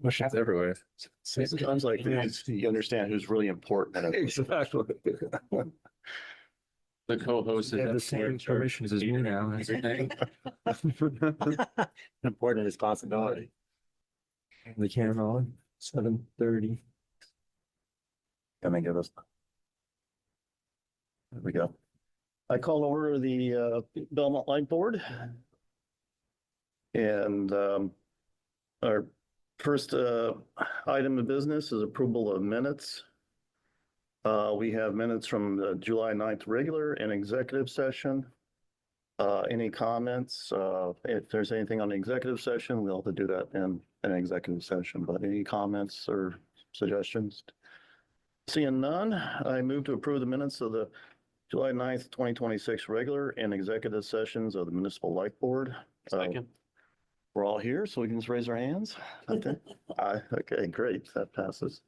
Questions everywhere. It sounds like you understand who's really important. in it. Exactly. The co-host They have the is same permissions as me now. everything. Important responsibility. The camera on 7:30. Let me give us. There we go. I call over the Belmont Light Board. And our first item of business is approval of minutes. We have minutes from the July 9th regular and executive session. Any comments? If there's anything on the executive session, we'll have to do that in an executive session, but any comments or suggestions? Seeing none, I move to approve the minutes of the July 9th, 2026 regular and executive sessions of the Municipal Light Board. Second. We're all here, so we can just raise our hands. Okay, okay, great, that passes.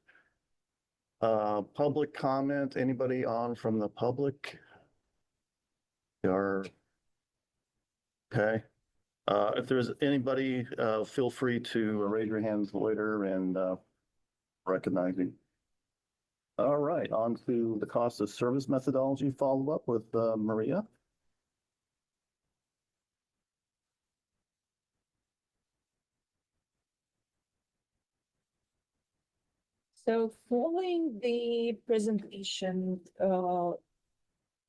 Public comment, anybody on from the public? Okay. If there's anybody, feel free to raise your hands later and recognize you. All right, on to the cost of service methodology follow-up with Maria. So following the presentation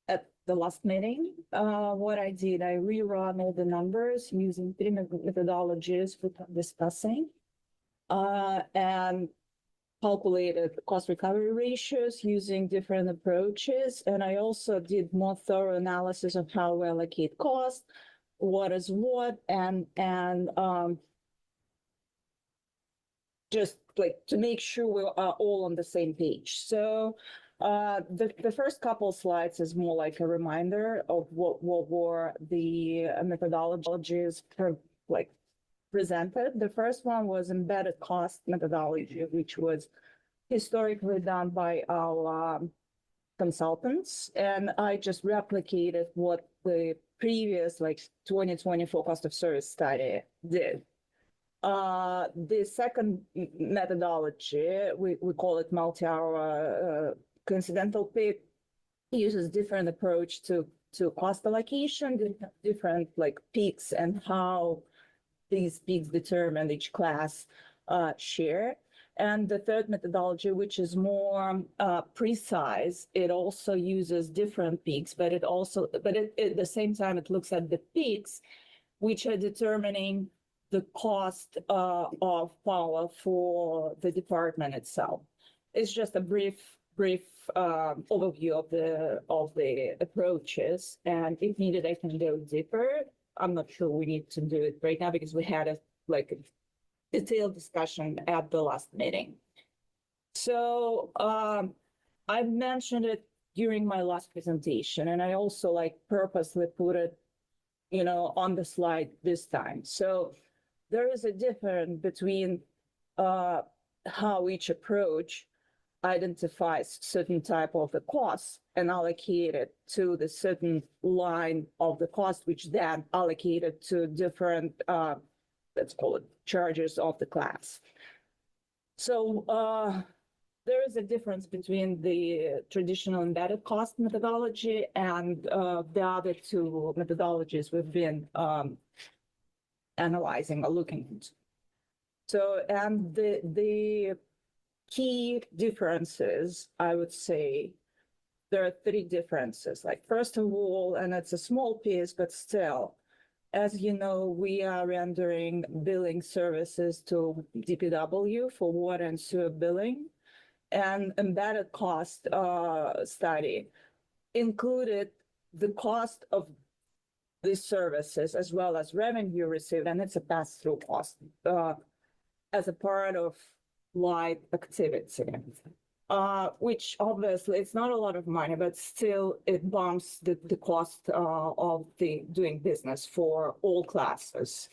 at the last meeting, what I did, I rerun all the numbers using three methodologies we were discussing and calculated cost recovery ratios using different approaches. And I also did more thorough analysis of how we allocate cost, what is what, and just like to make sure we are all on the same page. So the first couple slides is more like a reminder of what were the methodologies presented. The first one was embedded cost methodology, which was historically done by our consultants. And I just replicated what the previous 2024 cost of service study did. The second methodology, we call it multi-hour coincidental peak, uses different approach to cost allocation, different peaks and how these peaks determine each class share. And the third methodology, which is more precise, it also uses different peaks, but at the same time, it looks at the peaks, which are determining the cost of power for the department itself. It's just a brief overview of the approaches, and if needed, I can go deeper. I'm not sure we need to do it right now because we had a detailed discussion at the last meeting. So I mentioned it during my last presentation, and I also purposely put it, on the slide this time. So there is a difference between how each approach identifies certain type of the cost and allocate it to the certain line of the cost, which then allocated to different, let's call it charges of the class. So there is a difference between the traditional embedded cost methodology and the other two methodologies we've been analyzing or looking into. So, and the key differences, I would say, there are three differences. First of all, and it's a small piece, but still, as you know, we are rendering billing services to DPW for water and sewer billing, and embedded cost study included the cost of these services as well as revenue received, and it's a pass-through cost as a part of light activity, which obviously it's not a lot of money, but still it bumps the cost of the doing business for all classes.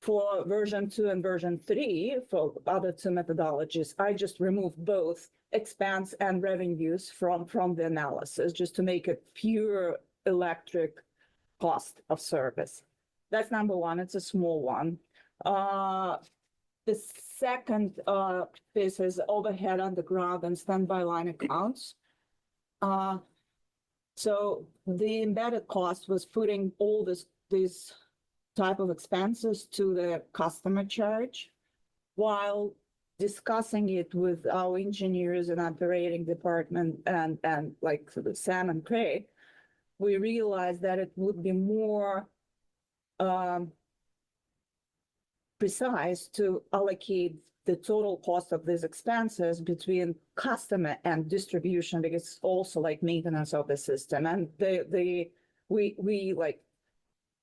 For version 2 and version 3, for other two methodologies, I just removed both expense and revenues from the analysis just to make it pure electric cost of service. That's number one. It's a small one. The second piece is overhead underground and standby line accounts. So the embedded cost was putting all these type of expenses to the customer charge while discussing it with our engineers and operating department and like Sam and Craig, we realized that it would be more precise to allocate the total cost of these expenses between customer and distribution, because it's also like maintenance of the system. And we like,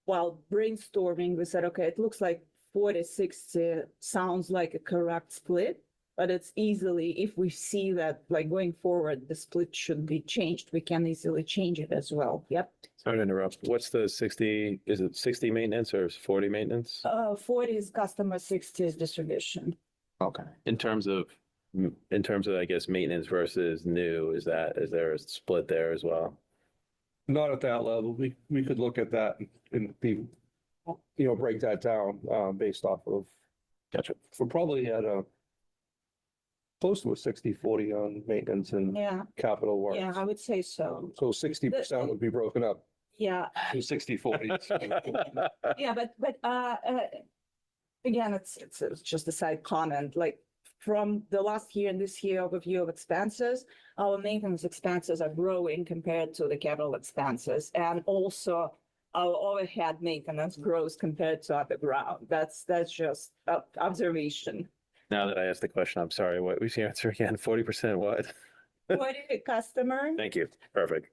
while brainstorming, we said, okay, it looks like 40-60 sounds like a correct split, but it's easily, if we see that like going forward, the split should be changed, we can easily change it as well. Yep. Sorry to interrupt. What's the 60, is it 60 maintenance or 40 maintenance? 40 is customer, 60 is distribution. Okay. In terms of, I guess, maintenance versus new, is there a split there as well? Not at that level. We could look at that and be, break that down, based off of, Gotcha. we're probably at close to a 60-40 on maintenance and Yeah, capital work. yeah, I would say so. So 60% would be broken up Yeah, to 60-40. yeah, but again, it's just a side comment, like from the last year and this year overview of expenses, our maintenance expenses are growing compared to the capital expenses. And also our overhead maintenance grows compared to underground. That's just observation. Now that I asked the question, I'm sorry, what was the answer again? 40% what? What is a customer? Thank you. Perfect.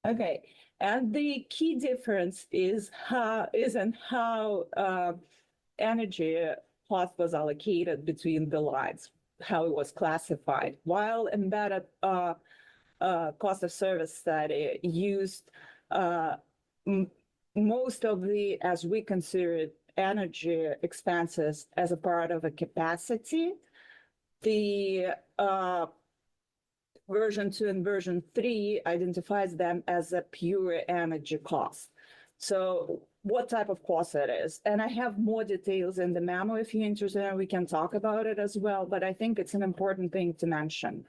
Okay, and the key difference is how energy cost was allocated between the lines, how it was classified. While embedded cost of service study used most of the, as we consider it, energy expenses as a part of a capacity, the version 2 and version 3 identifies them as a pure energy cost. So what type of cost it is. And I have more details in the memo if you're interested, and we can talk about it as well, but I think it's an important thing to mention.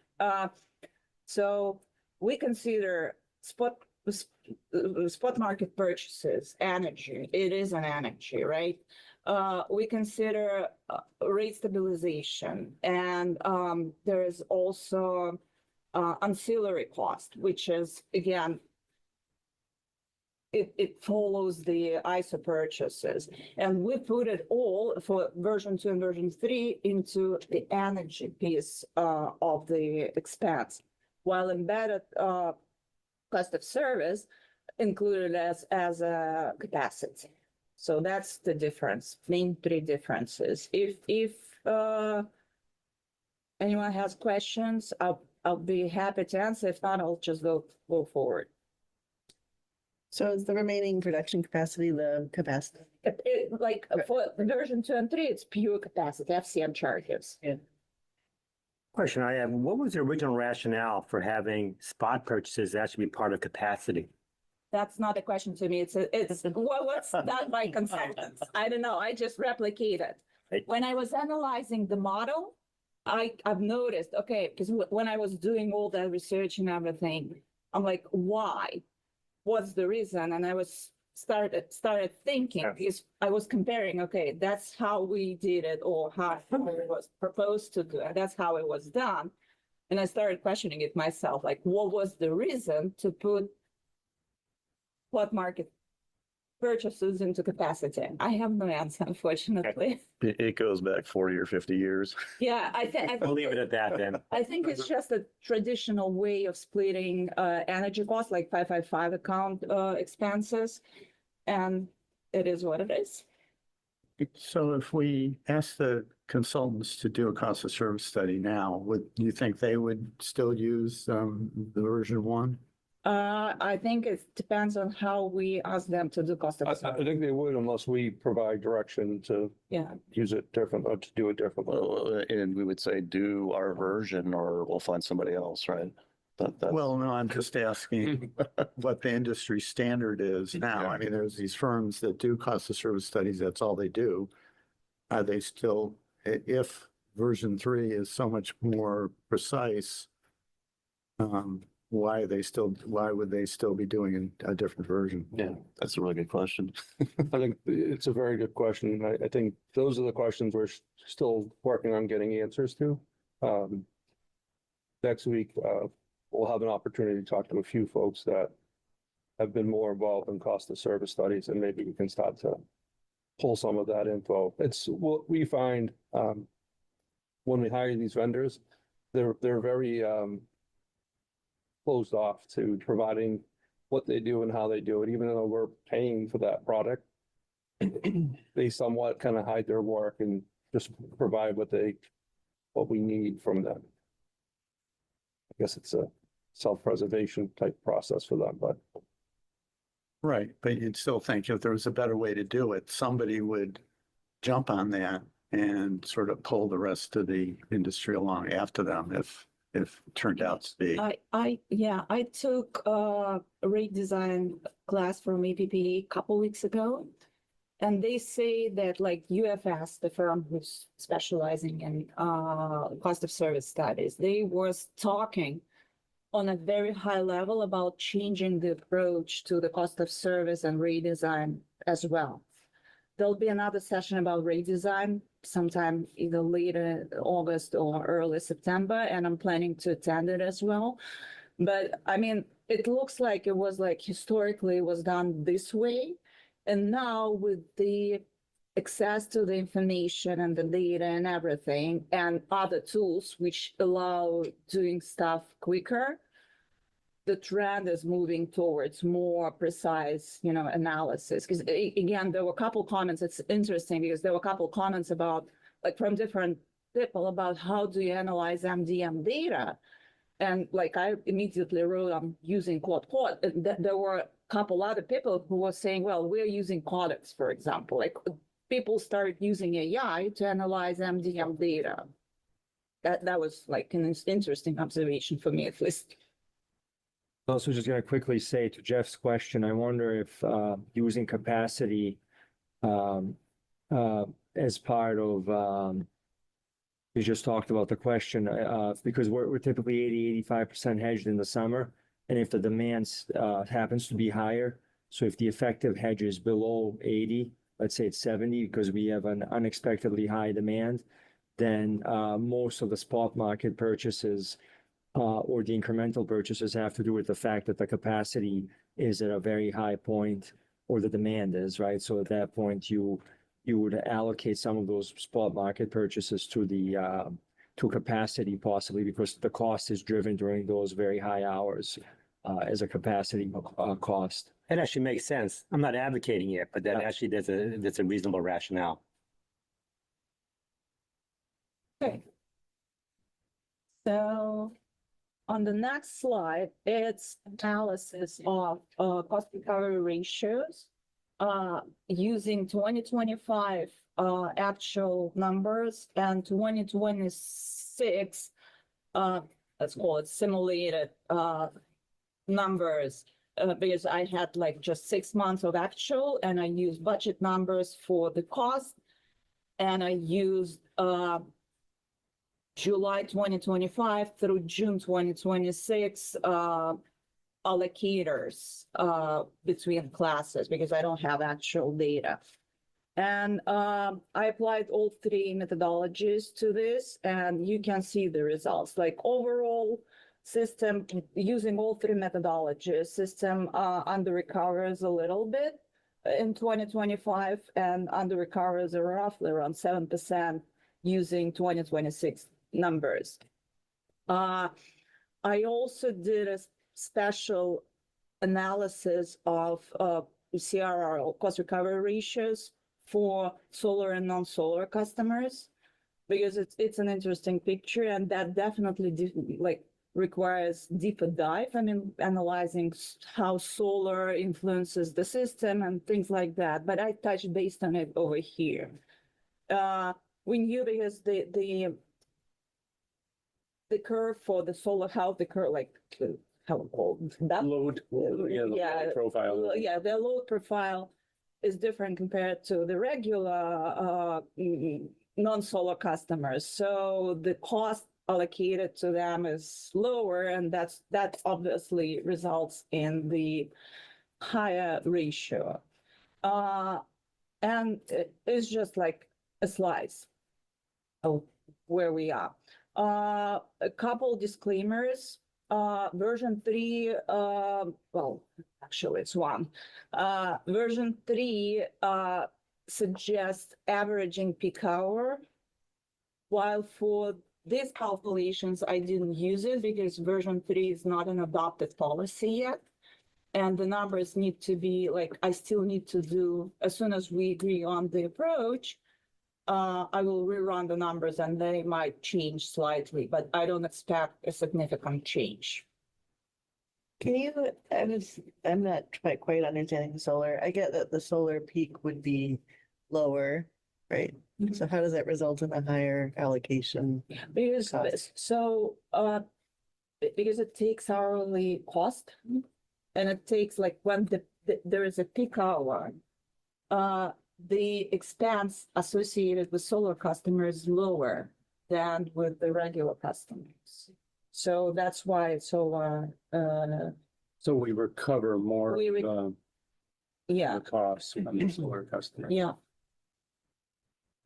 So we consider spot market purchases, energy, it is an energy, right? We consider rate stabilization, and there is also ancillary cost, which is, again, it follows the ISO purchases. And we put it all for version 2 and version 3 into the energy piece of the expense, while embedded cost of service included as a capacity. So that's the difference, main three differences. If anyone has questions, I'll be happy to answer. If not, I'll just go forward. So is the remaining production capacity the capacity? Like for version 2 and 3, it's pure capacity, FCM charges. Yeah. Question I have, what was the original rationale for having spot purchases actually be part of capacity? That's not a question to me. It's what's done by consultants. I don't know. I just replicate it. Right. When I was analyzing the model, I've noticed, okay, because when I was doing all the research and everything, I'm like, why? What's the reason? And I was started thinking, because I was comparing, okay, that's how we did it, or how it was proposed to do it. That's how it was done. And I started questioning it myself, like, what was the reason to put spot market purchases into capacity? I have no answer, unfortunately. It goes back 40 or 50 years. Yeah, I think. We'll leave it at that then. I think it's just a traditional way of splitting energy costs, like 555 account expenses, and it is what it is. So if we ask the consultants to do a cost of service study now, would you think they would still use the version 1? I think it depends on how we ask them to do cost I of service. think they would, unless we provide direction to Yeah, use it different, or to do it differently. Well, and we would say, do our version or we'll find somebody else, right? That- Well, no, I'm just asking what the industry standard is now. I mean, there's these firms that do cost of service studies, that's all they do. are they still, if version 3 is so much more precise, why would they still be doing a different version? Yeah, that's a really good question. I think it's a very good question. I think those are the questions we're still working on getting answers to. Next week, we'll have an opportunity to talk to a few folks that have been more involved in cost of service studies, and maybe we can start to pull some of that info. It's what we find when we hire these vendors, they're very closed off to providing what they do and how they do it, even though we're paying for that product. They somewhat kind of hide their work and just provide what we need from them. I guess it's a self-preservation type process for them, but Right, but you'd still think if there was a better way to do it, somebody would jump on that and sort of pull the rest of the industry along after them if it turned out to be. I took a rate design class from APPA a couple weeks ago. And they say that like UFS, the firm who's specializing in cost of service studies, they was talking on a very high level about changing the approach to the cost of service and rate design as well. There'll be another session about rate design sometime either later August or early September, and I'm planning to attend it as well. But I mean, it looks like it was like historically it was done this way. And now with the access to the information and the data and everything and other tools which allow doing stuff quicker, the trend is moving towards more precise, analysis. Because again, there were a couple comments. It's interesting because there were a couple comments about, like, from different people about how do you analyze MDM data. And like I immediately wrote, I'm using quote. There were a couple other people who were saying, well, we're using Codex, for example. Like people started using AI to analyze MDM data. That was like an interesting observation for me, at least. Also, just going to quickly say to Jeff's question, I wonder if using capacity as part of, we just talked about the question, because we're typically 85% hedged in the summer. And if the demand happens to be higher, so if the effective hedge is below 80, let's say it's 70, because we have an unexpectedly high demand, then most of the spot market purchases or the incremental purchases have to do with the fact that the capacity is at a very high point, or the demand is, right? So at that point, you would allocate some of those spot market purchases to the to capacity, possibly because the cost is driven during those very high hours as a capacity cost. That actually makes sense. I'm not advocating it, but that actually that's a reasonable rationale. Okay. So on the next slide, it's analysis of cost recovery ratios using 2025 actual numbers and 2026, let's call it simulated numbers, because I had like just 6 months of actual, and I used budget numbers for the cost, and I used July 2025 through June 2026 allocators between classes because I don't have actual data. And I applied all three methodologies to this, and you can see the results. Like overall system, using all three methodologies, system under recovers a little bit in 2025 and under recovers are roughly around 7% using 2026 numbers. I also did a special analysis of CRR, cost recovery ratios, for solar and non-solar customers, because it's an interesting picture, and that definitely requires deeper dive. I mean, analyzing how solar influences the system and things like that. But I touched based on it over here. We knew because the curve for the solar health, the curve, like how called that Load, yeah, profile. yeah, their load profile is different compared to the regular non-solar customers. So the cost allocated to them is lower, and that obviously results in the higher ratio. And it's just like a slice of where we are. A couple disclaimers. Version 3, well, actually it's one. Version 3 suggests averaging peak hour, while for these calculations, I didn't use it because version 3 is not an adopted policy yet. And the numbers need to be like, I still need to do, as soon as we agree on the approach, I will rerun the numbers and they might change slightly, but I don't expect a significant change. Can you, I'm not quite understanding the solar. I get that the solar peak would be lower, right? Mhm. So how does that result in a higher allocation? Because, Cost. so, because it takes hourly cost, and it takes like when there is a peak hour, the expense associated with solar customers is lower than with the regular customers. So that's why solar, So we recover more We of rec- yeah, the costs from the solar customers. yeah,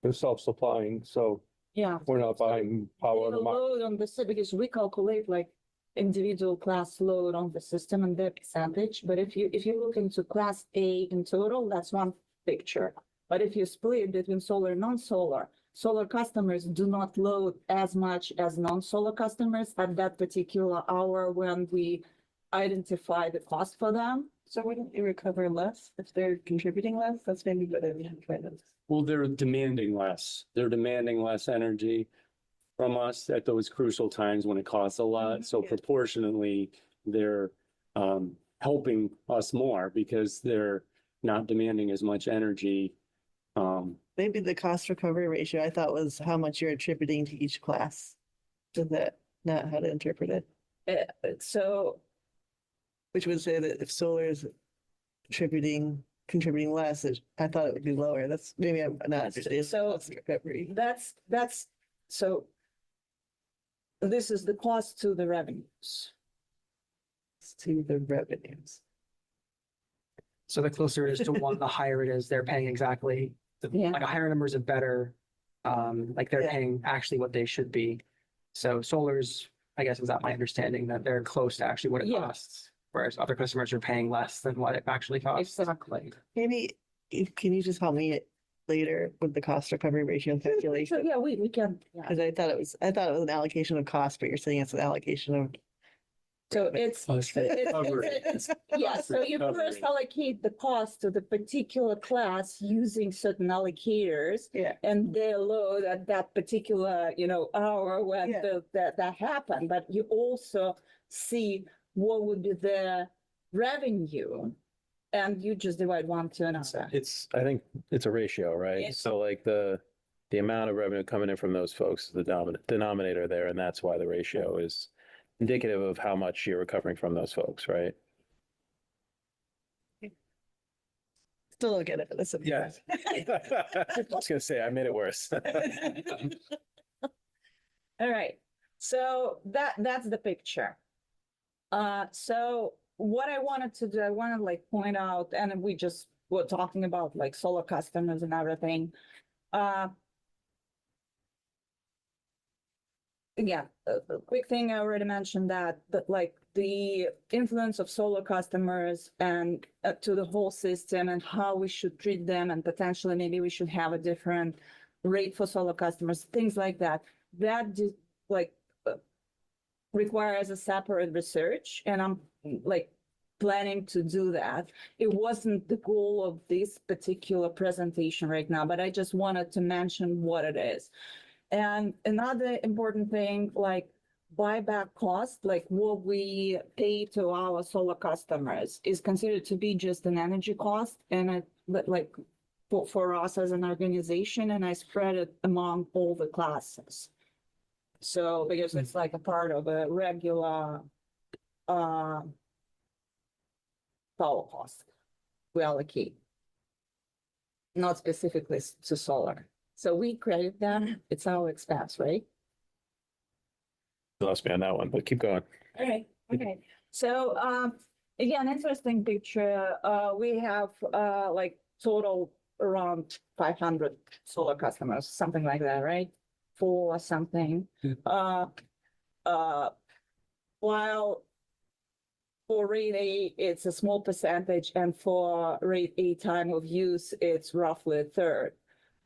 They're self-supplying, so yeah. we're not buying power. The load on the system, because we calculate like individual class load on the system and their percentage. But if you look into class A in total, that's one picture. But if you split between solar and non-solar, solar customers do not load as much as non-solar customers at that particular hour when we identify the cost for them. So wouldn't you recover less if they're contributing less? That's maybe what I'm trying to. Well, they're demanding less. They're demanding less energy from us at those crucial times when it costs a lot. So Yeah. proportionately, they're helping us more because they're not demanding as much energy. Maybe the cost recovery ratio I thought was how much you're attributing to each class. Is that not how to interpret it? So Which would say that if solar is contributing less, I thought it would be lower. That's maybe I'm not understanding. So- cost recovery. that's, so this is the cost to the revenues. To the revenues. So the closer it is to one, the higher it is. They're paying exactly, Yeah. like a higher number is a better, like they're Yeah. paying actually what they should be. So solar's, I guess, is that my understanding that they're close to actually what it Yeah. costs, whereas other customers are paying less than what it actually costs. Exactly. Maybe, can you just help me later with the cost recovery ratio So, calculation? yeah, we can, yeah. Because I thought it was an allocation of cost, but you're saying it's an allocation of. So it's, yeah, so you first allocate the cost to the particular class using certain allocators. Yeah. And their load at that particular, hour when Yeah. that happened, but you also see what would be the revenue. And you just divide one to another. I think it's a ratio, right? Yes. So like the amount of revenue coming in from those folks is the denominator there, and that's why the ratio is indicative of how much you're recovering from those folks, right? Still don't get it. Listen. Yeah. I was gonna say, I made it worse. All right, so that's the picture. So what I wanted to do, I want to like point out, and we just were talking about like solar customers and everything. Yeah, a quick thing, I already mentioned that like the influence of solar customers and to the whole system and how we should treat them, and potentially maybe we should have a different rate for solar customers, things like that. That just like requires a separate research, and I'm like planning to do that. It wasn't the goal of this particular presentation right now, but I just wanted to mention what it is. And another important thing, like buyback cost, like what we pay to our solar customers is considered to be just an energy cost. And it like for us as an organization, and I spread it among all the classes. So because it's like a part of a regular power cost we allocate, not specifically to solar. So we credit them, it's our expense, right? You lost me on that one, but keep going. All right, okay. So, again, interesting picture. We have, like total around 500 solar customers, something like that, right? For something. While for rate A, it's a small percentage, and for rate A time of use, it's roughly a third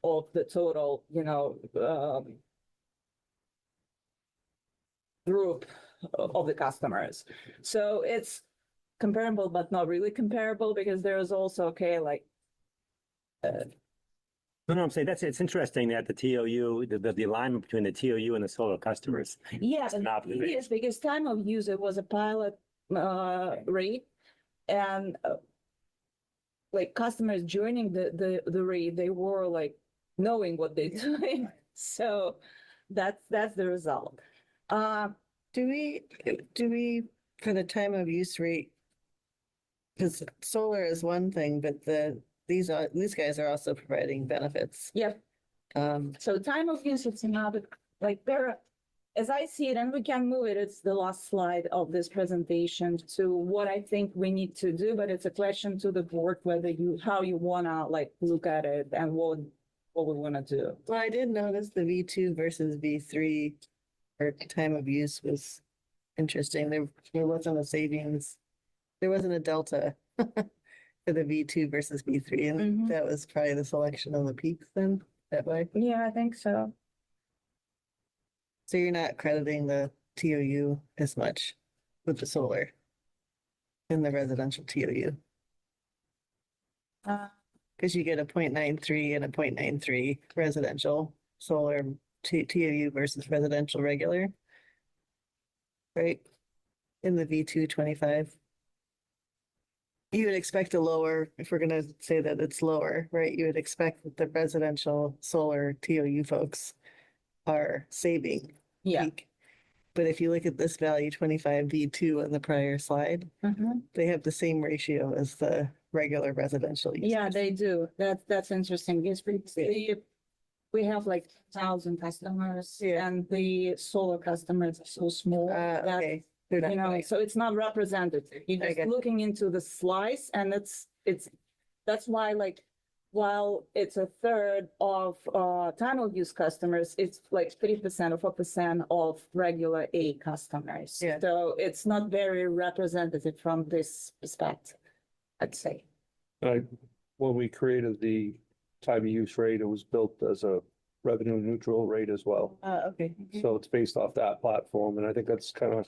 of the total, group of the customers. So it's comparable, but not really comparable, because there's also, like, No, I'm saying it's interesting that the TOU, the alignment between the TOU and the solar customers. yes, An observation. yes, because time of use, it was a pilot rate, and like customers joining the rate, they were like knowing what they're doing. So that's the result. Do we, for the time of use rate? Because solar is one thing, but these guys are also providing benefits. Yep. So time of use, it's another, like as I see it, and we can move it, it's the last slide of this presentation to what I think we need to do, but it's a question to the board, how you wanna like look at it and what we wanna do. Well, I did notice the V2 versus V3 or time of use was interesting. There wasn't a savings. There wasn't a delta for the V2 versus V3, and Mhm. that was probably the selection of the peaks then, that way. Yeah, I think so. So you're not crediting the TOU as much with the solar in the residential TOU, because you get a 0.93 and a 0.93 residential solar TOU versus residential regular. Right? In the V225. You would expect a lower, if we're gonna say that it's lower, right? You would expect that the residential solar TOU folks are saving Yeah. peak. But if you look at this value, 25 V2 on the prior slide, Mhm. they have the same ratio as the regular residential users. Yeah, they do. That's interesting. Because we have like 1,000 customers, Yeah. and the solar customers are so small. that, Okay. They're not like- so it's not representative. You're I just get you. looking into the slice, and that's why, like, while it's a third of time of use customers, it's like 3% or 4% of regular A customers. Yeah. So it's not very representative from this perspective, I'd say. When we created the time of use rate, it was built as a revenue neutral rate as well. Okay. So it's based off that platform, and I think that's kind of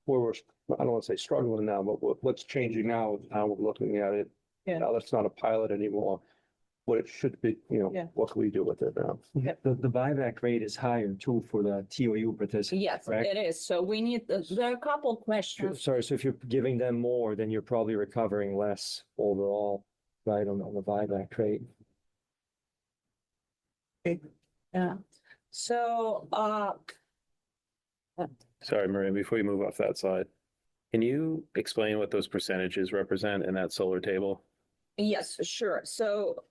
where I don't want to say struggling now, but what's changing now is how we're looking at it. Yeah. Now that's not a pilot anymore. What it should be, Yeah. what can we do with it now? The buyback rate is higher too for the TOU participants. Yes, correct? it is. So we need, there are a couple questions. Sorry, so if you're giving them more, then you're probably recovering less overall, right, on the buyback rate. Yeah. So, Sorry, Maria, before you move off that slide, can you explain what those percentages represent in that solar table? yes, sure. So,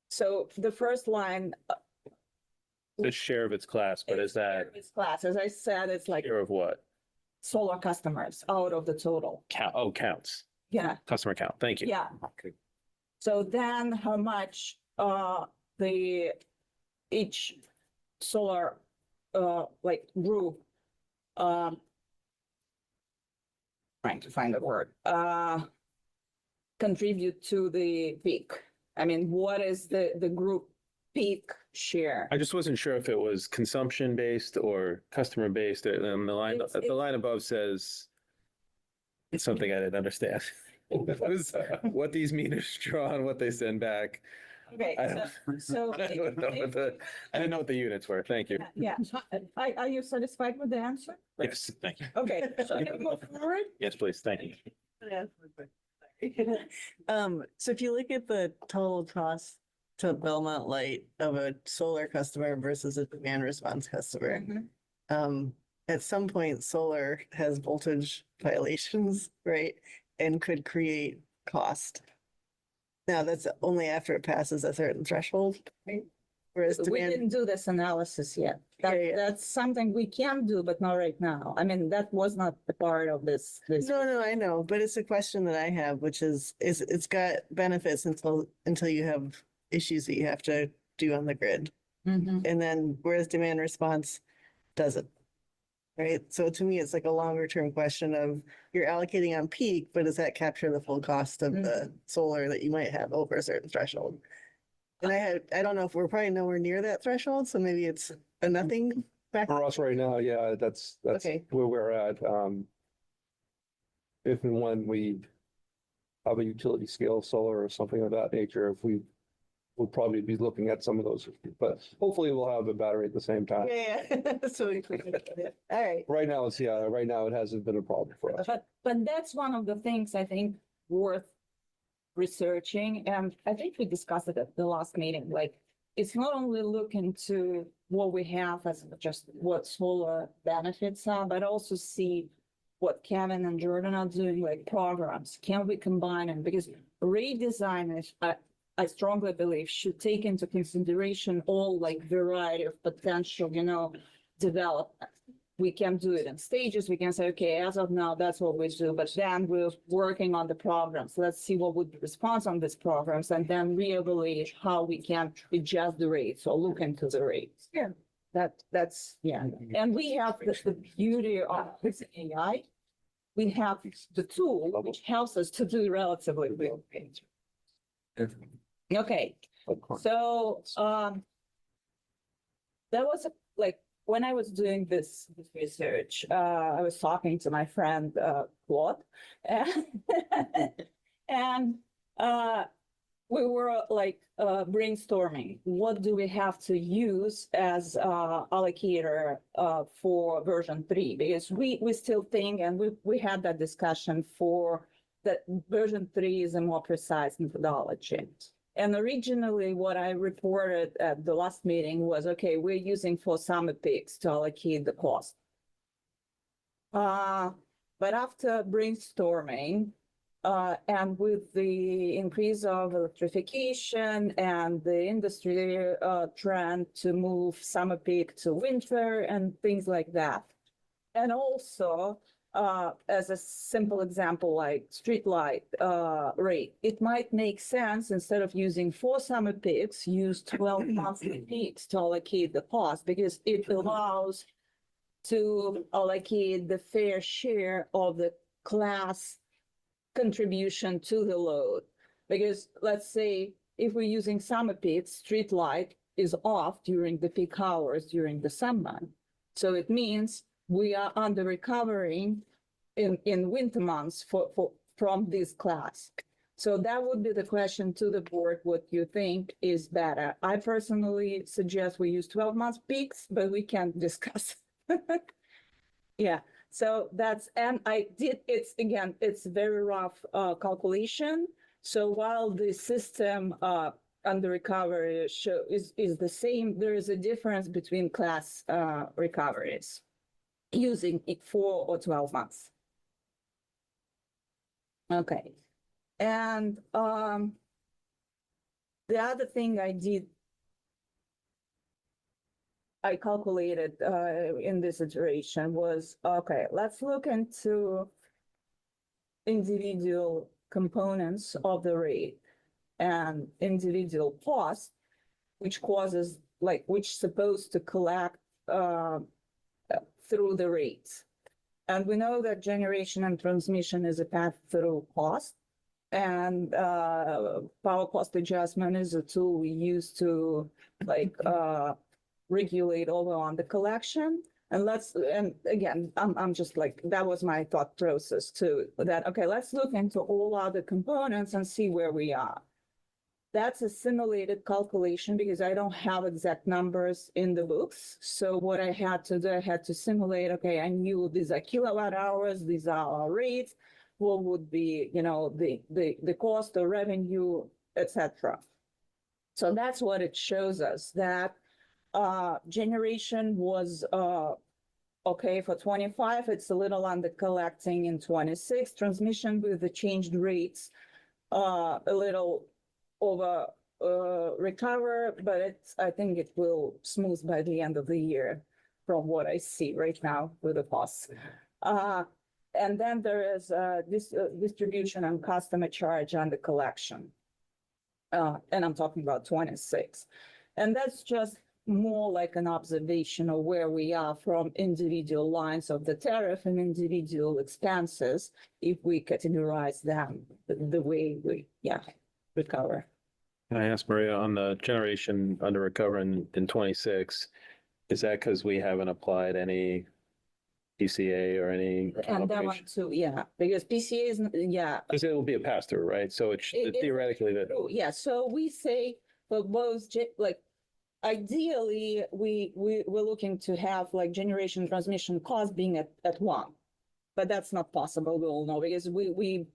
so the first line. The share of its class, but is that It's class, as I said, it's like share of what? solar customers out of the total. Counts. Yeah, Customer count. Thank you. yeah. So then how much, each solar, like group, trying to find the word, contribute to the peak? I mean, what is the group peak share? I just wasn't sure if it was consumption based or customer based. And the line above says something I didn't understand. It was what these meters draw and what they send back. Okay, so. I didn't know what the units were. Thank you. Yeah, are you satisfied with the answer? Yes, thank you. Okay, so can we go forward? Yes, please. Thank you. So if you look at the total cost to Belmont Light of a solar customer versus a demand response customer, at some point, solar has voltage violations, right? And could create cost. Now, that's only after it passes a certain threshold, right? Whereas We demand, didn't do this analysis yet. Yeah, yeah. That's something we can do, but not right now. I mean, that was not the part of this. no, I know, but it's a question that I have, which is it's got benefits until you have issues that you have to do on the grid. Mhm. And then whereas demand response doesn't. Right? So to me, it's like a longer term question of you're allocating on peak, but does that capture the full cost of the solar that you might have over a certain threshold? And I don't know if we're probably nowhere near that threshold, so maybe it's a nothing back. For us right now, yeah, that's Okay. where we're at. If and when we have a utility scale solar or something of that nature, if we will probably be looking at some of those, but hopefully we'll have a battery at the same time. Yeah. So, all right. Right now, right now it hasn't been a problem for us. But that's one of the things I think worth researching. And I think we discussed it at the last meeting, like it's not only looking to what we have as just what solar benefits are, but also see what Kevin and Jordan are doing, like programs. Can we combine them? Because redesign is, I strongly believe should take into consideration all like variety of potential, development. We can do it in stages. We can say, okay, as of now, that's what we do, but then we're working on the programs. Let's see what would be response on these programs and then reevaluate how we can adjust the rates or look into the rates. Yeah. That's, yeah. And we have the beauty of this AI. We have the tool which helps us to do relatively real things. Okay, so, that was when I was doing this research, I was talking to my friend, Claude, and, we were brainstorming, what do we have to use as allocator for version 3? Because we still think, and we had that discussion for that version 3 is a more precise methodology. And originally what I reported at the last meeting was, okay, we're using 4 summer peaks to allocate the cost. But after brainstorming, and with the increase of electrification and the industry trend to move summer peak to winter and things like that. And also, as a simple example, like street light rate, it might make sense instead of using 4 summer peaks, use 12 monthly peaks to allocate the cost because it allows to allocate the fair share of the class contribution to the load. Because let's say if we're using summer peaks, street light is off during the peak hours during the summer. So it means we are under recovering in winter months from this class. So that would be the question to the board, what you think is better. I personally suggest we use 12 months peaks, but we can discuss. Yeah, so it's very rough calculation. So while the system under recovery is the same, there is a difference between class recoveries using 4 or 12 months. Okay, and the other thing I calculated in this iteration was, okay, let's look into individual components of the rate and individual cost, which supposed to collect through the rates. And we know that generation and transmission is a pass-through cost. And power cost adjustment is a tool we use to regulate over on the collection. And again, I'm just that was my thought process too, that, okay, let's look into all other components and see where we are. That's a simulated calculation because I don't have exact numbers in the books. So what I had to do, I had to simulate, okay, I knew these are kilowatt hours, these are our rates, what would be, the cost or revenue, etc. So that's what it shows us, that generation was okay for 25. It's a little under collecting in 26. Transmission with the changed rates, a little recover, but I think it will smooth by the end of the year from what I see right now with the costs. And then there is this distribution and customer charge on the collection. And I'm talking about 26. And that's just more like an observation of where we are from individual lines of the tariff and individual expenses, if we categorize them the way we, recover. Can I ask Maria on the generation under recover in 26? Is that because we haven't applied any PCA or any And that one calibration? too, because PCA is, Because it will be a pass through, right? So it's theoretically that. so we say for both, like, ideally, we're looking to have like generation transmission cost being at one. But that's not possible, we all know, because we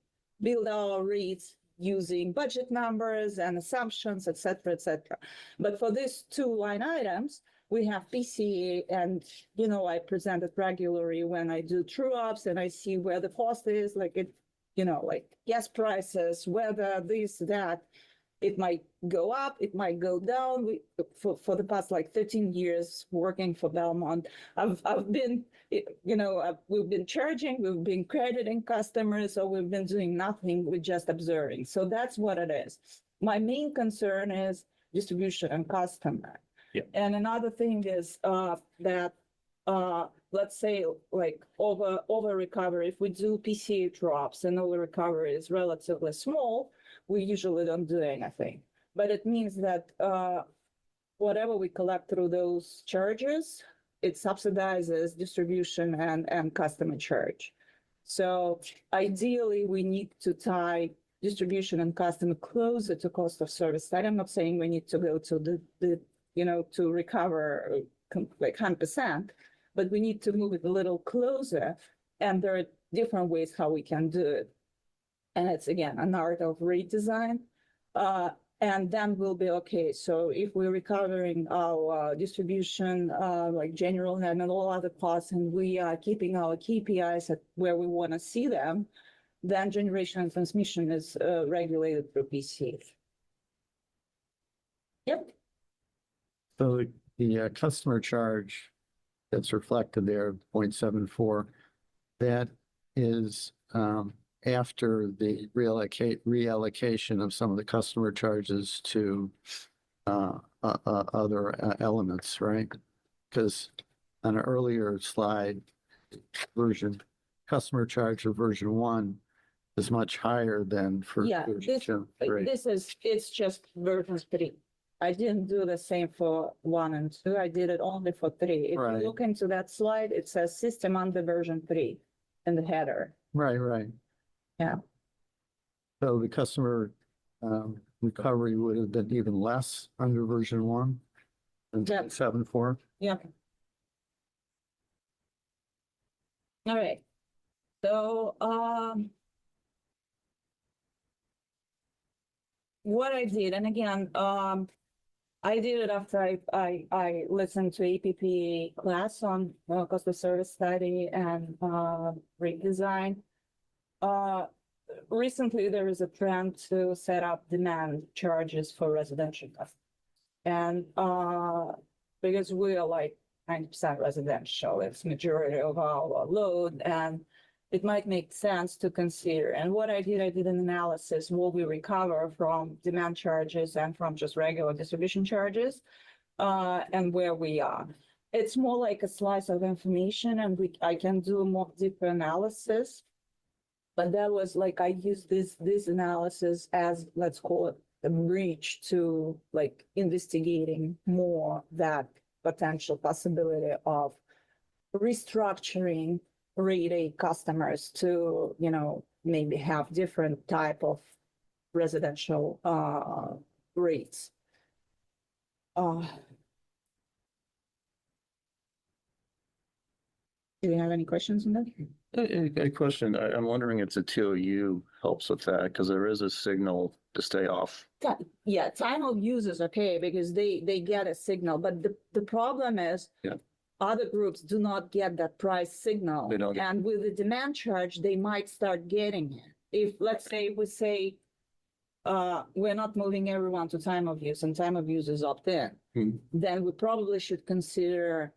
build our rates using budget numbers and assumptions, et cetera, et cetera. But for these two line items, we have PCA, and, I present it regularly when I do true ups and I see where the cost is, like like gas prices, weather, this, that. It might go up, it might go down. For the past like 13 years working for Belmont, I've been, we've been charging, we've been crediting customers, or we've been doing nothing, we're just observing. So that's what it is. My main concern is distribution and customer. Yeah. And another thing is that let's say like over recovery, if we do PCA drops and over recovery is relatively small, we usually don't do anything. But it means that whatever we collect through those charges, it subsidizes distribution and customer charge. So ideally, we need to tie distribution and customer closer to cost of service. I'm not saying we need to go to the to recover like 100%, but we need to move it a little closer. And there are different ways how we can do it. And it's, again, an art of redesign. And then we'll be okay. So if we're recovering our distribution, like general and all other costs, and we are keeping our KPIs at where we want to see them, then generation and transmission is regulated through PCA. Yep. So the customer charge that's reflected there, 0.74, that is after the reallocation of some of the customer charges to other elements, right? Because on an earlier slide, customer charge for version 1 is much higher than for version 2. Right. It's just version 3. I didn't do the same for 1 and 2. I did it only for 3. If you look into that slide, it says system under version 3 in the header. Right. Yeah. So the customer recovery would have been even less under version 1 than 7.4. Yeah. All right. So what I did, and again, I did it after I listened to APP class on cost of service study and rate design. Recently, there is a trend to set up demand charges for residential customers. And because we are like 90% residential, it's majority of our load, and it might make sense to consider. And what I did an analysis, what we recover from demand charges and from just regular distribution charges, and where we are. It's more like a slice of information, and I can do more deeper analysis. But that was like, I used this analysis as, let's call it, a bridge to like investigating more that potential possibility of restructuring rate A customers to, maybe have different type of residential rates. Do you have any questions on that? A question. I'm wondering if the TOU helps with that, because there is a signal to stay off. Yeah, time of use is okay because they get a signal, but the problem is other groups do not get that price signal. They don't. And with the demand charge, they might start getting it. If, let's say, we say we're not moving everyone to time of use and time of use is opt-in, then we probably should consider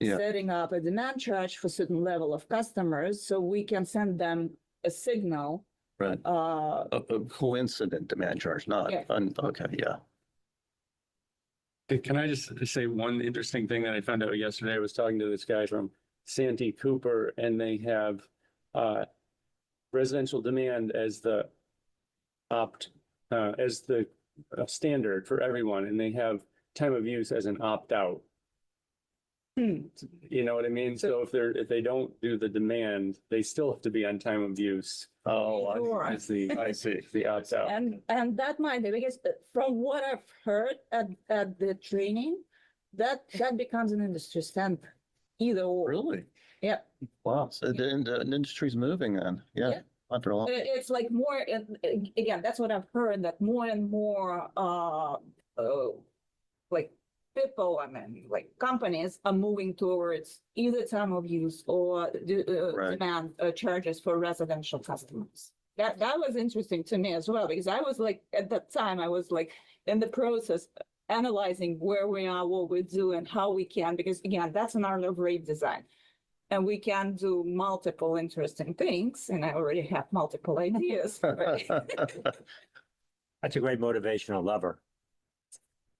Yeah. setting up a demand charge for certain level of customers so we can send them a signal. Right. A coincident demand charge, not, Yeah. okay, yeah. Can I just say one interesting thing that I found out yesterday? I was talking to this guy from Santee Cooper, and they have residential demand as the standard for everyone, and they have time of use as an opt-out. You know what I mean? So if they don't do the demand, they still have to be on time of use. Oh, Sure. As the I see. the opt-out. And that might be, because from what I've heard at the training, that becomes an industry standard, either or. Really? Yeah. Wow, so the industry's moving then, yeah. Yeah. After a long, It's like more, again, that's what I've heard, that more and more, like people, I mean, like companies are moving towards either time of use or Right. demand charges for residential customers. That was interesting to me as well, because I was like, at that time, I was like in the process analyzing where we are, what we do and how we can, because again, that's an art of rate design. And we can do multiple interesting things, and I already have multiple ideas. Right? That's a great motivational lever.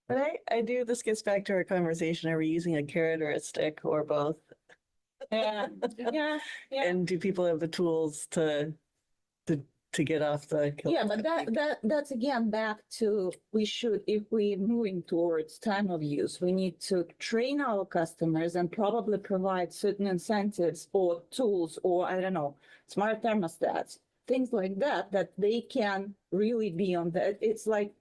But I do, this gets back to our conversation. Are we using a carrot or a stick or both? Yeah, yeah. And do people have the tools to get off the? Yeah, but that's again back to, we should, if we're moving towards time of use, we need to train our customers and probably provide certain incentives or tools, or I don't know, smart thermostats, things like that, that they can really be on that. It's like,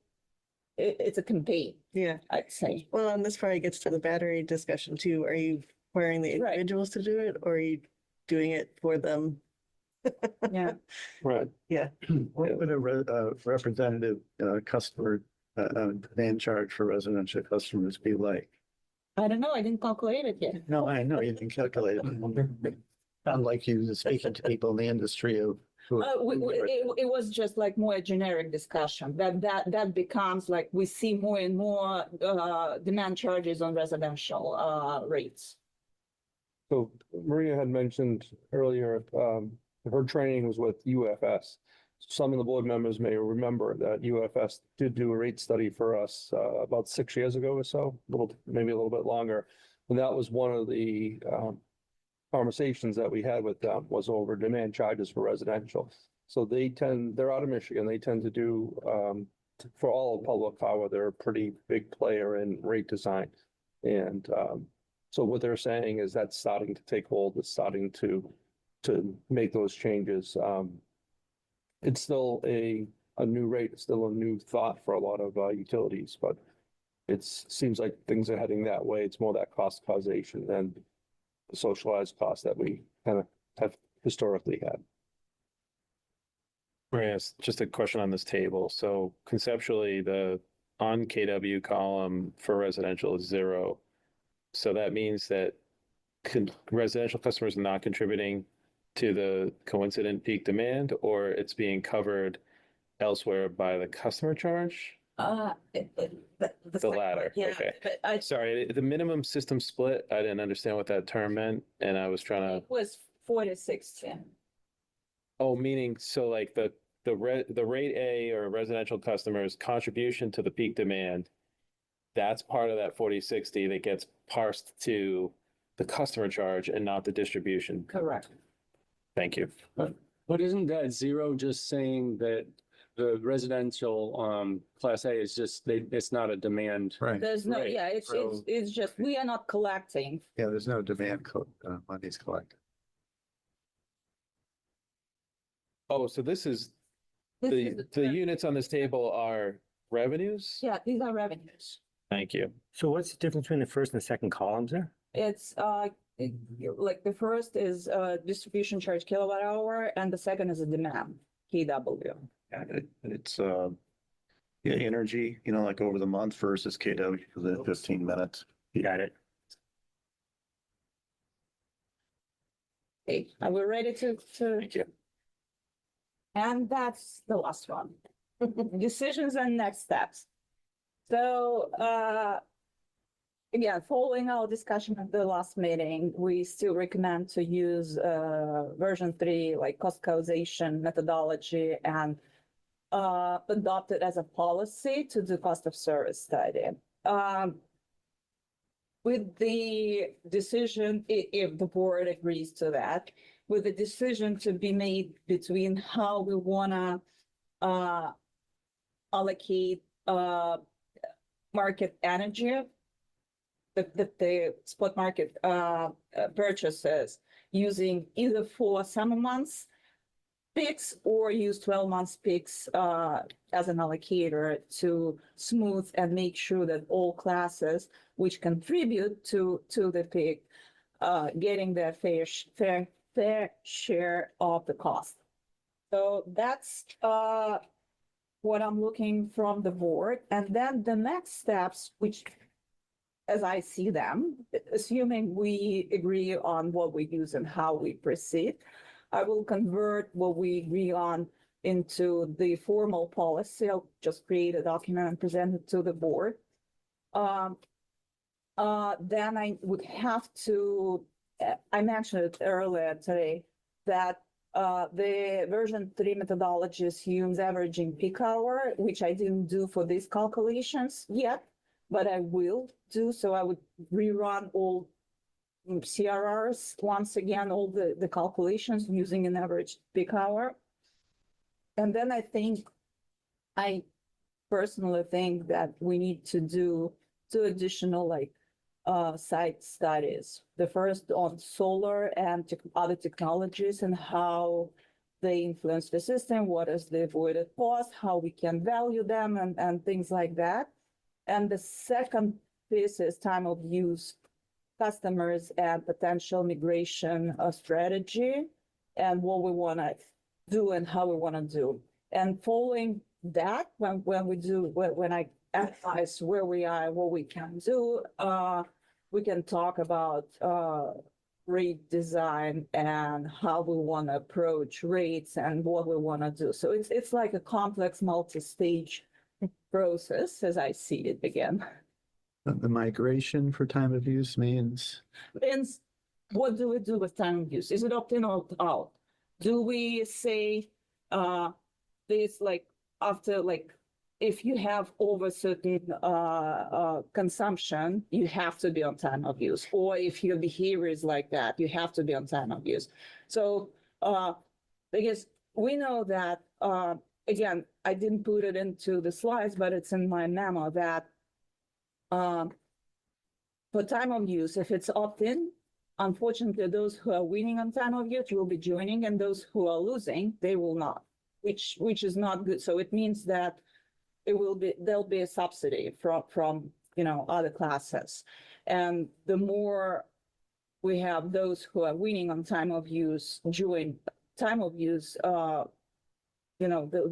it's a campaign, Yeah. I'd say. Well, and this probably gets to the battery discussion too. Are you requiring the Right. individuals to do it, or are you doing it for them? Yeah. Right. Yeah. What would a representative customer demand charge for residential customers be like? I don't know, I didn't calculate it yet. No, I know you didn't calculate it. Sound like you were speaking to people in the industry of. It was just like more a generic discussion that becomes like, we see more and more demand charges on residential rates. So Maria had mentioned earlier, her training was with UFS. Some of the board members may remember that UFS did do a rate study for us about 6 years ago or so, maybe a little bit longer. And that was one of the conversations that we had with them, was over demand charges for residential. So they're out of Michigan. They tend to do, for all of public power, they're a pretty big player in rate design. And so what they're saying is that's starting to take hold. It's starting to make those changes. It's still a new rate, it's still a new thought for a lot of utilities, but it seems like things are heading that way. It's more that cost causation than the socialized cost that we kind of have historically had. Yes, just a question on this table. So conceptually, the on KW column for residential is 0. So that means that residential customers are not contributing to the coincident peak demand, or it's being covered elsewhere by the customer charge? The latter, Yeah, okay. but Sorry, the minimum system split, I didn't understand what that term meant, and I was trying it was 4-6. oh, meaning, so like the rate A or residential customers' contribution to the peak demand, that's part of that 40/60 that gets parsed to the customer charge and not the distribution. Correct. Thank you. But isn't that 0 just saying that the residential class A is just, it's not a demand? Right, There's no, Right, yeah, so- it's just, we are not collecting. yeah, there's no demand code, money's collected. Oh, so this is, This the is- units on this table are revenues? Yeah, these are revenues. Thank you. So what's the difference between the first and the second columns there? It's like the first is distribution charge kilowatt hour and the second is a demand, KW. Yeah, it's yeah, energy, like over the month versus KW for the 15 minutes. Got it. Okay, are we ready to? Thank you. And that's the last one. Decisions and next steps. So, again, following our discussion at the last meeting, we still recommend to use version 3, like cost causation methodology, and adopt it as a policy to do cost of service study. With the decision, if the board agrees to that, with the decision to be made between how we want to allocate market energy, the spot market purchases, using either for summer months peaks or use 12 months peaks as an allocator to smooth and make sure that all classes which contribute to the peak getting their fair share of the cost. So that's what I'm looking from the board. And then the next steps, which as I see them, assuming we agree on what we use and how we proceed, I will convert what we agree on into the formal policy. I'll just create a document and present it to the board. Then I would have to, I mentioned it earlier today, that the version 3 methodology assumes averaging peak hour, which I didn't do for these calculations yet, but I will do. So I would rerun all CRRs once again, all the calculations using an average peak hour. And then I personally think that we need to do 2 additional site studies. The first on solar and other technologies and how they influence the system, what is the avoided cost, how we can value them, and things like that. And the second piece is time of use, customers, and potential migration strategy, and what we want to do and how we want to do. And following that, when I analyze where we are and what we can do, we can talk about rate design and how we want to approach rates and what we want to do. So it's like a complex multi-stage process as I see it again. The migration for time of use means? Means, what do we do with time of use? Is it opt-in or opt-out? Do we say this after if you have over certain consumption, you have to be on time of use, or if your behavior is like that, you have to be on time of use. So because we know that again, I didn't put it into the slides, but it's in my memo that for time of use, if it's opt-in, unfortunately, those who are winning on time of use will be joining, and those who are losing, they will not, which is not good. So it means that there'll be a subsidy from other classes, and the more we have those who are winning on time of use join time of use, the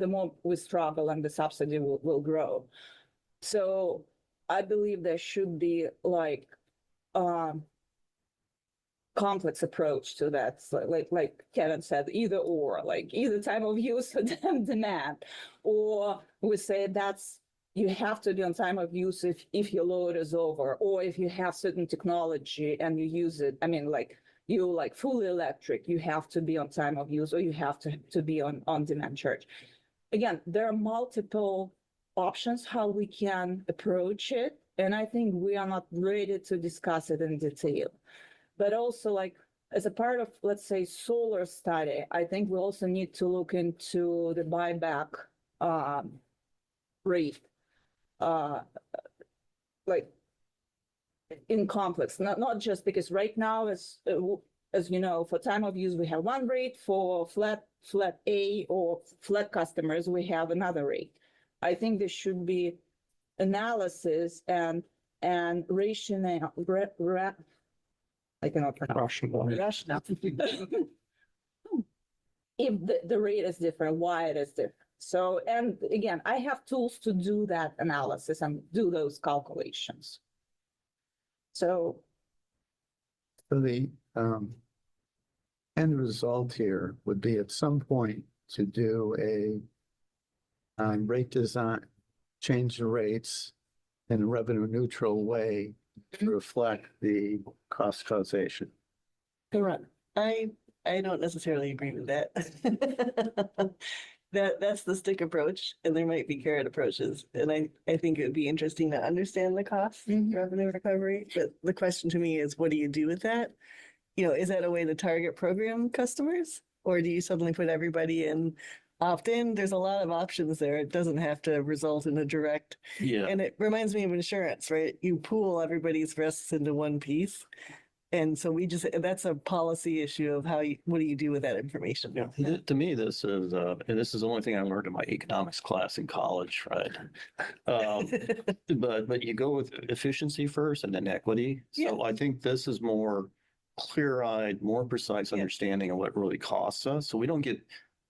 more we struggle and the subsidy will grow. So I believe there should be complex approach to that. So like Kevin said, either or, either time of use or demand, or we say you have to be on time of use if your load is over, or if you have certain technology and you use it. I mean, you fully electric, you have to be on time of use, or you have to be on demand charge. Again, there are multiple options how we can approach it, and I think we are not ready to discuss it in detail. But also, as a part of, let's say, solar study, I think we also need to look into the buyback rate, in complex, not just because right now, as you know, for time of use, we have one rate. For flat A or flat customers, we have another rate. I think there should be analysis and rationale. I cannot pronounce rationale. If the rate is different, why it is different. So, and again, I have tools to do that analysis and do those calculations. So the end result here would be at some point to do rate design, change the rates in a revenue neutral way to reflect the cost causation. Correct. I don't necessarily agree with that. That's the stick approach, and there might be carrot approaches. And I think it would be interesting to understand the cost revenue recovery. But the question to me is, what do you do with that? You know, is that a way to target program customers? Or do you suddenly put everybody in opt-in? There's a lot of options there. It doesn't have to result in a direct. Yeah. And it reminds me of insurance, right? You pool everybody's risks into one piece. And so that's a policy issue of what do you do with that information? Yeah, to me, this is, and this is the only thing I learned in my economics class in college, right? But you go with efficiency first and then equity. So I think this is more clear-eyed, more precise understanding of what really costs us. So we don't get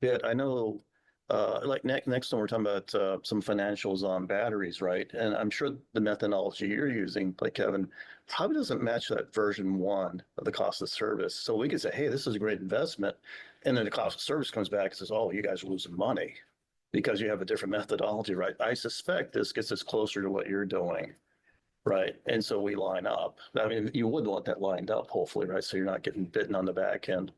bit. I know, like next time we're talking about some financials on batteries, right? And I'm sure the methodology you're using, like Kevin, probably doesn't match that version 1 of the cost of service. So we could say, hey, this is a great investment. And then the cost of service comes back and says, oh, you guys are losing money because you have a different methodology, right? I suspect this gets us closer to what you're doing, right? And so we line up. I mean, you would want that lined up, hopefully, right? So you're not getting bitten on the back end.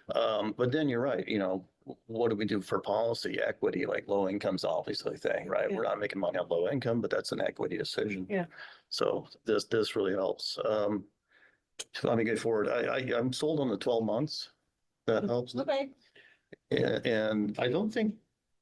But then you're right, you know, what do we do for policy equity? Like low income's obviously a thing, right? Yeah. We're not making money on low income, but that's an equity decision. Yeah. So this really helps. Let me go forward. I'm sold on the 12 months. That helps. Okay. And I don't think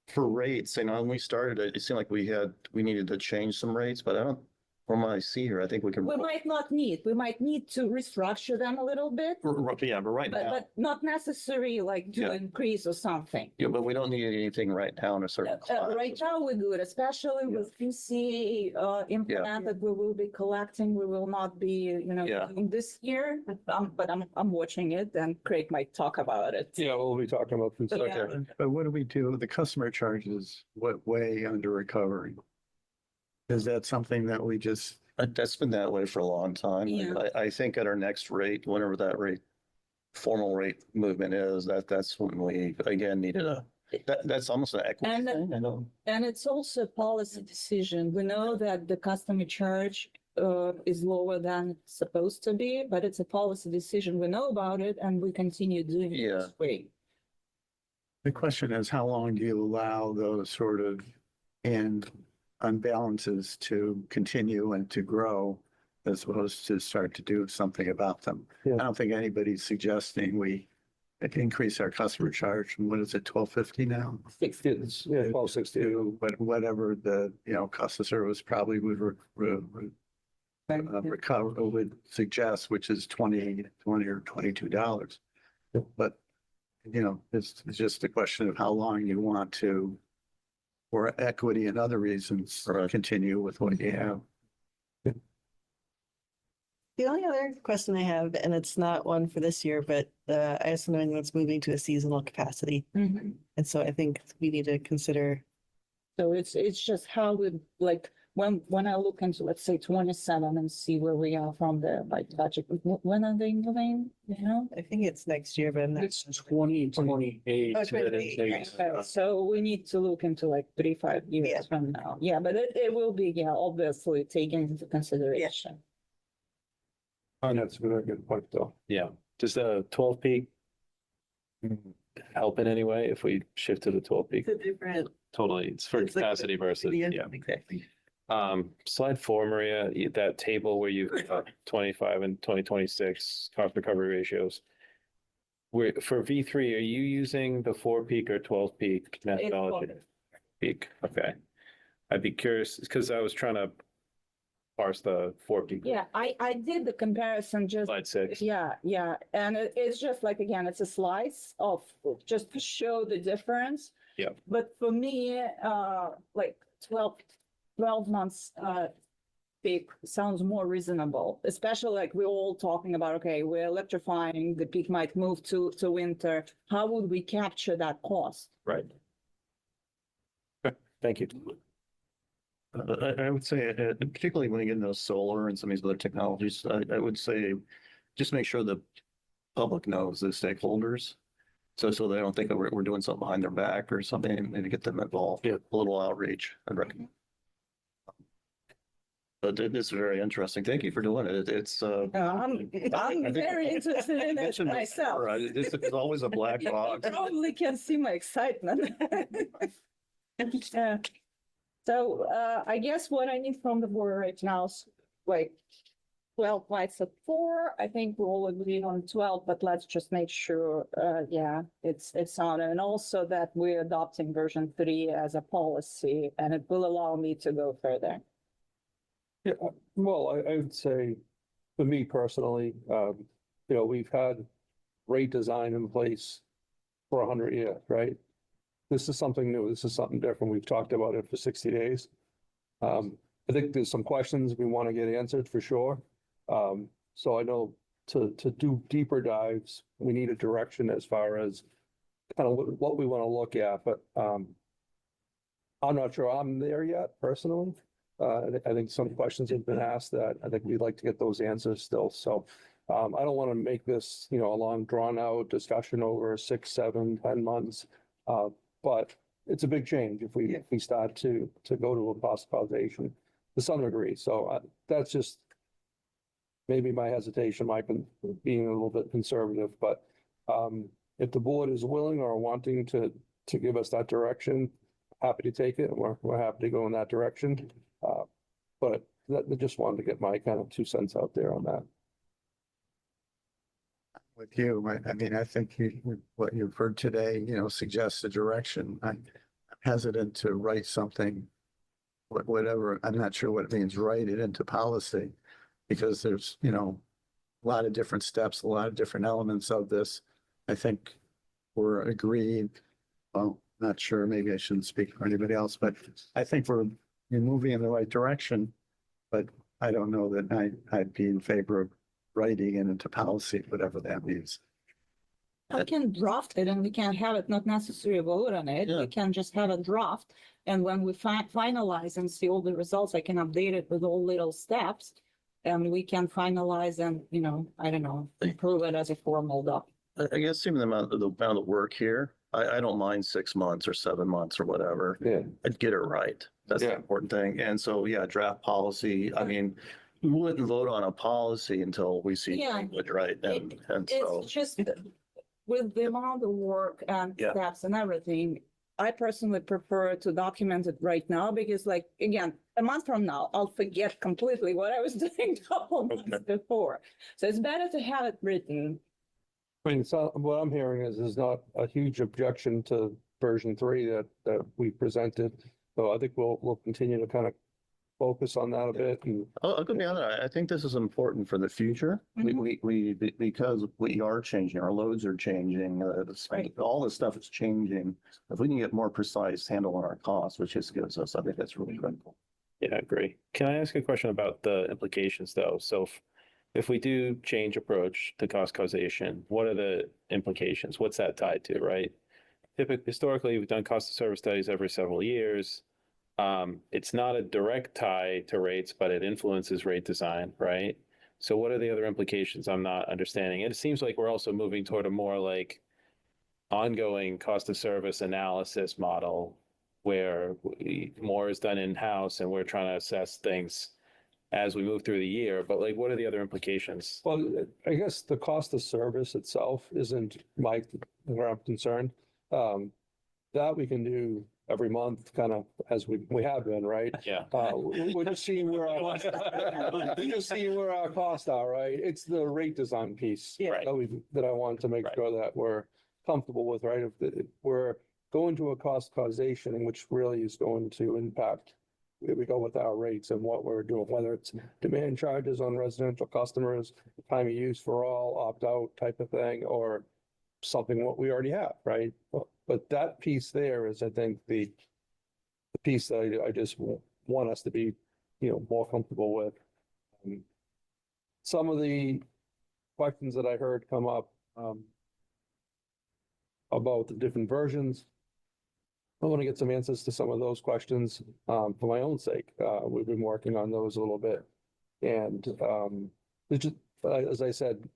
for rates, you know, when we started, it seemed like we needed to change some rates, but I don't, from what I see here, I think we can. We might need to restructure them a little bit, Yeah, but right now. but not necessarily like to Yeah. increase or something. Yeah, but we don't need anything right now in a certain class. Right now, we're good, especially with PCA implemented. We will be collecting. We will not be, Yeah. doing this year. But I'm watching it, and Craig might talk about it. Yeah, we'll be talking about this. Yeah. But what do we do? The customer charges what way under recovery? Is that something that we just, That's been that way for a long time. Yeah. I think at our next rate, whenever that rate, formal rate movement is, that's when we, again, needed that's almost an equity And- thing, I know. And it's also a policy decision. We know that the customer charge is lower than it's supposed to be, but it's a policy decision. We know about it, and we continue doing it this way. the question is, how long do you allow those sort of unbalances to continue and to grow as opposed to start to do something about them? Yeah. I don't think anybody's suggesting we increase our customer charge from, what is it, $12.50 now? It's, yeah, 1260. To whatever the, cost of service probably would recover, would suggest, which is $20 or $22. But, it's just a question of how long you want to, for equity and other reasons, Right. continue with what you have. The only other question I have, and it's not one for this year, but I also know that's moving to a seasonal capacity. Mhm. And so I think we need to consider, So it's just how we, like, when I look into, let's say, 27 and see where we are from the budget, when are they moving, I think it's next year, but I'm not. It's 2028. Oh, that it 28, takes. Okay, so we need to look into like 3-5 Yeah. years from now. Yeah, but it will be, obviously taken into consideration. That's a very good point, though. Yeah, does the 12 peak help in any way if we shift to the 12 peak? It's a different. Totally, it's for It's like capacity versus, yeah. Exactly. Slide 4, Maria, that table where you 25 and 2026 cost recovery ratios. For V3, are you using the 4 peak or 12 peak methodology? Peak, okay. I'd be curious, because I was trying to parse the 4 peak. Yeah, I did the comparison just. Slide 6. Yeah, and it's just like, again, it's a slice of, just to show the difference. Yeah. But for me, like 12 months peak sounds more reasonable, especially like we're all talking about, okay, we're electrifying, the peak might move to winter. How would we capture that cost? Right. Okay, thank you. I would say, particularly when you get into solar and some of these other technologies, I would say, just make sure the public knows, the stakeholders. So they don't think that we're doing something behind their back or something, maybe get them involved. Yeah. A little outreach, I'd recommend. But this is very interesting. Thank you for doing it. It's, I'm very interested in it mentioned myself. before, this is always a black You box. probably can see my excitement. Yeah. So I guess what I need from the board right now is like 12 lights at 4. I think we'll all agree on 12, but let's just make sure, yeah, it's on. And also that we're adopting version 3 as a policy, and it will allow me to go further. Yeah, well, I would say, for me personally, we've had rate design in place for 100 years, right? This is something new. This is something different. We've talked about it for 60 days. I think there's some questions we want to get answered for sure. So I know to do deeper dives, we need a direction as far as kind of what we want to look at, but I'm not sure I'm there yet personally. I think some questions have been asked that I think we'd like to get those answers still. So I don't want to make this, a long drawn out discussion over 6, 7, 10 months. But it's a big change if we start to go to a cost causation to some degree. So that's just maybe my hesitation, being a little bit conservative, but if the board is willing or wanting to give us that direction, happy to take it. We're happy to go in that direction. But I just wanted to get my kind of 2 cents out there on that. With you, I mean, I think what you've heard today, suggests a direction. I'm hesitant to write something, whatever, I'm not sure what it means, write it into policy, because there's, a lot of different steps, a lot of different elements of this. I think we're agreed. Well, not sure, maybe I shouldn't speak for anybody else, but I think we're moving in the right direction. But I don't know that I'd be in favor of writing it into policy, whatever that means. I can draft it and we can have it, not necessarily vote on it. Yeah. We can just have a draft. And when we finalize and see all the results, I can update it with all little steps. And we can finalize and, I don't know, improve it as a formal doc. I guess even the amount of work here, I don't mind 6 months or 7 months or whatever. Yeah. I'd get it right. That's the Yeah. important thing. And so, yeah, draft policy. I mean, we wouldn't vote on a policy until we see Yeah. language, right? And so, It's just with the amount of work and Yeah. steps and everything, I personally prefer to document it right now because again, a month from now, I'll forget completely what I was doing a couple months before. So it's better to have it written. I mean, so what I'm hearing is there's not a huge objection to version 3 that we presented. So I think we'll continue to kind of focus on that a bit. And I'll be honest, I think this is important for the future. Because we are changing, our loads are changing, Right. all this stuff is changing. If we can get more precise handle on our costs, which just gives us, I think that's really critical. Yeah, I agree. Can I ask a question about the implications though? So if we do change approach to cost causation, what are the implications? What's that tied to, right? Historically, we've done cost of service studies every several years. It's not a direct tie to rates, but it influences rate design, right? So what are the other implications? I'm not understanding. It seems like we're also moving toward a more like ongoing cost of service analysis model where more is done in-house and we're trying to assess things as we move through the year. But like, what are the other implications? well, I guess the cost of service itself isn't where I'm concerned. That we can do every month, kind of as we have been, right? Yeah. We're just seeing where our costs are, right? It's the rate design piece. Yeah. That I want to make Right. sure that we're comfortable with, right? If we're going to a cost causation, which really is going to impact where we go with our rates and what we're doing, whether it's demand charges on residential customers, time of use for all, opt-out type of thing, or something what we already have, right? But that piece there is, I think, the piece that I just want us to be, more comfortable with. Some of the questions that I heard come up about the different versions, I want to get some answers to some of those questions for my own sake. We've been working on those a little bit. And it's just, as I said,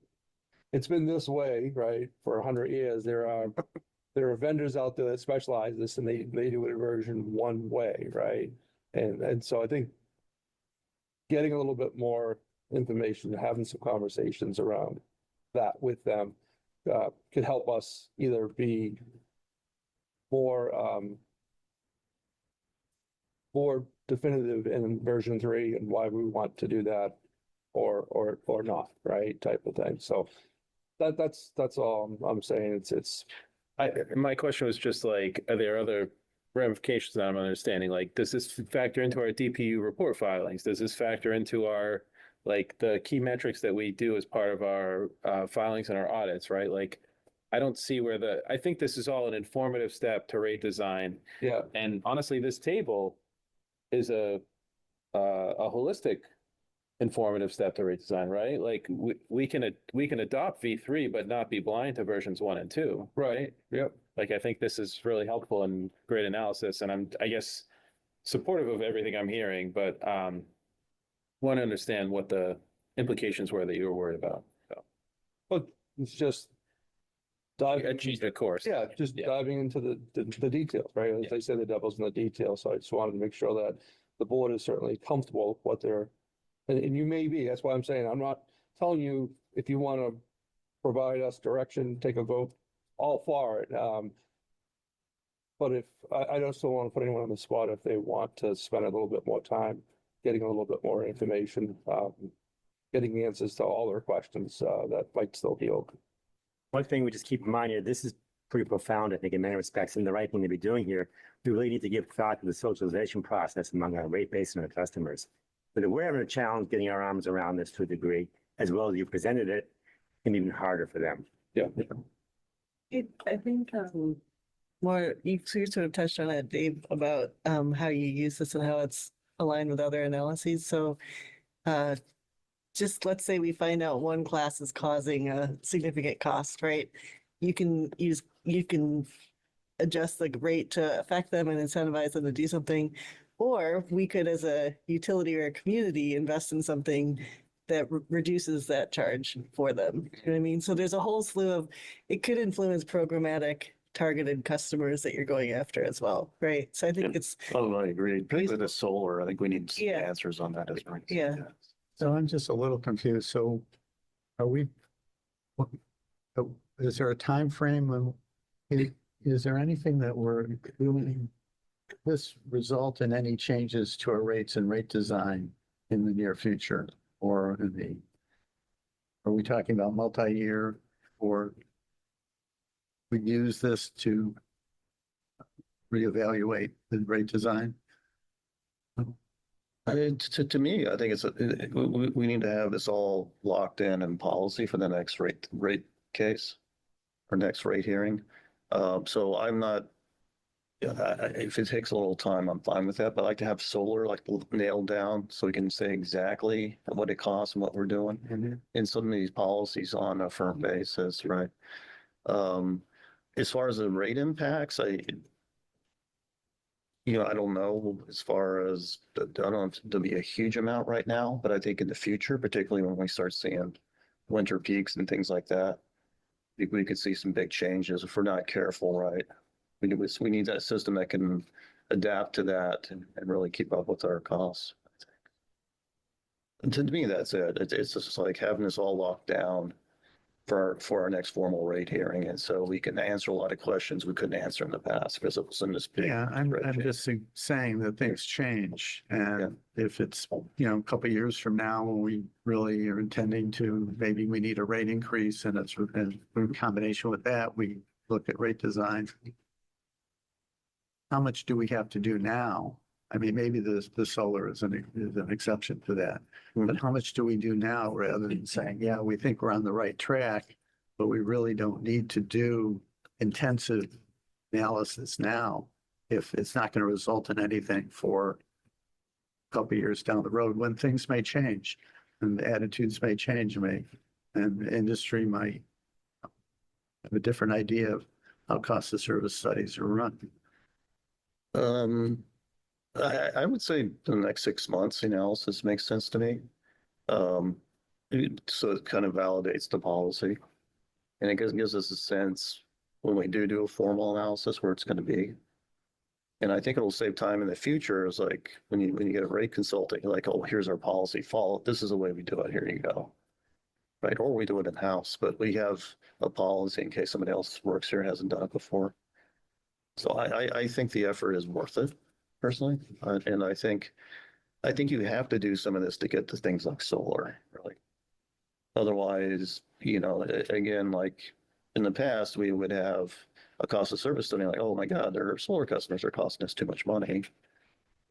it's been this way, right, for 100 years. There are vendors out there that specialize this and they do it version one way, right? And so I think getting a little bit more information, having some conversations around that with them could help us either be more more definitive in version 3 and why we want to do that or not, right? Type of thing. So that's all I'm saying. It's My question was just like, are there other ramifications that I'm understanding? Like, does this factor into our DPU report filings? Does this factor into our, like, the key metrics that we do as part of our filings and our audits, right? Like, I don't see where I think this is all an informative step to rate design. yeah. And honestly, this table is a holistic informative step to rate design, right? Like we can adopt V3, but not be blind to versions 1 and 2, right? Yep. Like I think this is really helpful and great analysis, and I guess supportive of everything I'm hearing, but want to understand what the implications were that you were worried about. So, But it's just diving. of course. Yeah, just diving into the details, right? As they say, the devil's in the details. So I just wanted to make sure that the board is certainly comfortable with what they're, and you may be, that's why I'm saying, I'm not telling you if you want to provide us direction, take a vote, all for it. But if, I don't still want to put anyone on the spot if they want to spend a little bit more time getting a little bit more information, getting the answers to all their questions that might still be open. One thing we just keep in mind here, this is pretty profound, I think, in many respects, and the right thing to be doing here. We really need to give thought to the socialization process among our rate base and our customers. But if we're having a challenge getting our arms around this to a degree, as well as you presented it, it's even harder for them. Yeah. I think, more, you sort of touched on it, Dave, about, how you use this and how it's aligned with other analyses. So, just let's say we find out one class is causing a significant cost, right? You can adjust the rate to affect them and incentivize them to do something. Or we could, as a utility or a community, invest in something that reduces that charge for them. You know what I mean? So there's a whole slew of, it could influence programmatic targeted customers that you're going after as well, right? So I think it's, Oh, I agree. Particularly the solar, I think we need some Yeah. answers on that as well. Yeah. So I'm just a little confused. So are we, is there a time frame? Is there anything that we're doing? This result in any changes to our rates and rate design in the near future, or are we talking about multi-year, or we use this to reevaluate the rate design? To me, I think we need to have this all locked in policy for the next rate case or next rate hearing. So I'm not, if it takes a little time, I'm fine with that, but I like to have solar like nailed down so we can say exactly what it costs and what we're doing in some of these policies on a firm basis, right? As far as the rate impacts, I don't know as far as, I don't know if there'll be a huge amount right now, but I think in the future, particularly when we start seeing winter peaks and things like that, I think we could see some big changes if we're not careful, right? We need that system that can adapt to that and really keep up with our costs. I think. And to me, that's it. It's just like having this all locked down for our next formal rate hearing. And so we can answer a lot of questions we couldn't answer in the past because it was in this big. Yeah, I'm just saying that things change. And if it's, a couple of years from now, when we really are intending to, maybe we need a rate increase and in combination with that, we look at rate design. How much do we have to do now? I mean, maybe the solar is an exception to that. But how much do we do now rather than saying, yeah, we think we're on the right track, but we really don't need to do intensive analysis now if it's not going to result in anything for a couple of years down the road when things may change and attitudes may change, and the industry might have a different idea of how cost of service studies are run. I would say the next 6 months analysis makes sense to me. So it kind of validates the policy. And it gives us a sense when we do a formal analysis where it's going to be. And I think it'll save time in the future. Is like when you get a rate consulting, like, oh, here's our policy, follow, this is the way we do it, here you go. Right, or we do it in-house, but we have a policy in case somebody else works here, hasn't done it before. So I think the effort is worth it, personally. And I think you have to do some of this to get to things like solar, really. Otherwise, again, like in the past, we would have a cost of service study, like, oh my God, their solar customers are costing us too much money.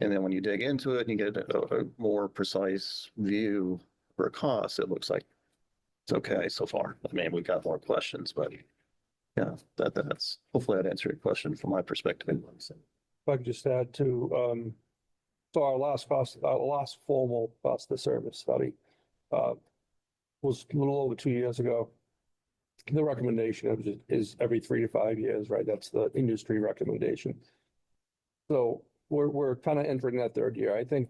And then when you dig into it and you get a more precise view for costs, it looks like it's okay so far. I mean, we've got more questions, but yeah, that's hopefully that answered your question from my perspective. If I could just add to, so our last formal cost of service study was a little over 2 years ago. The recommendation is every 3 to 5 years, right? That's the industry recommendation. So we're kind of entering that third year. I think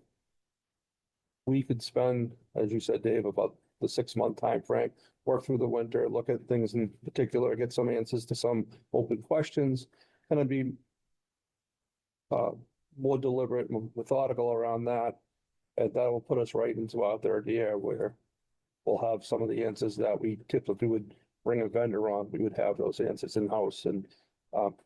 we could spend, as you said, Dave, about the 6-month time frame, work through the winter, look at things in particular, get some answers to some open questions, kind of be more deliberate and methodical around that. And that will put us right into our third year where we'll have some of the answers that we typically would bring a vendor on. We would have those answers in-house and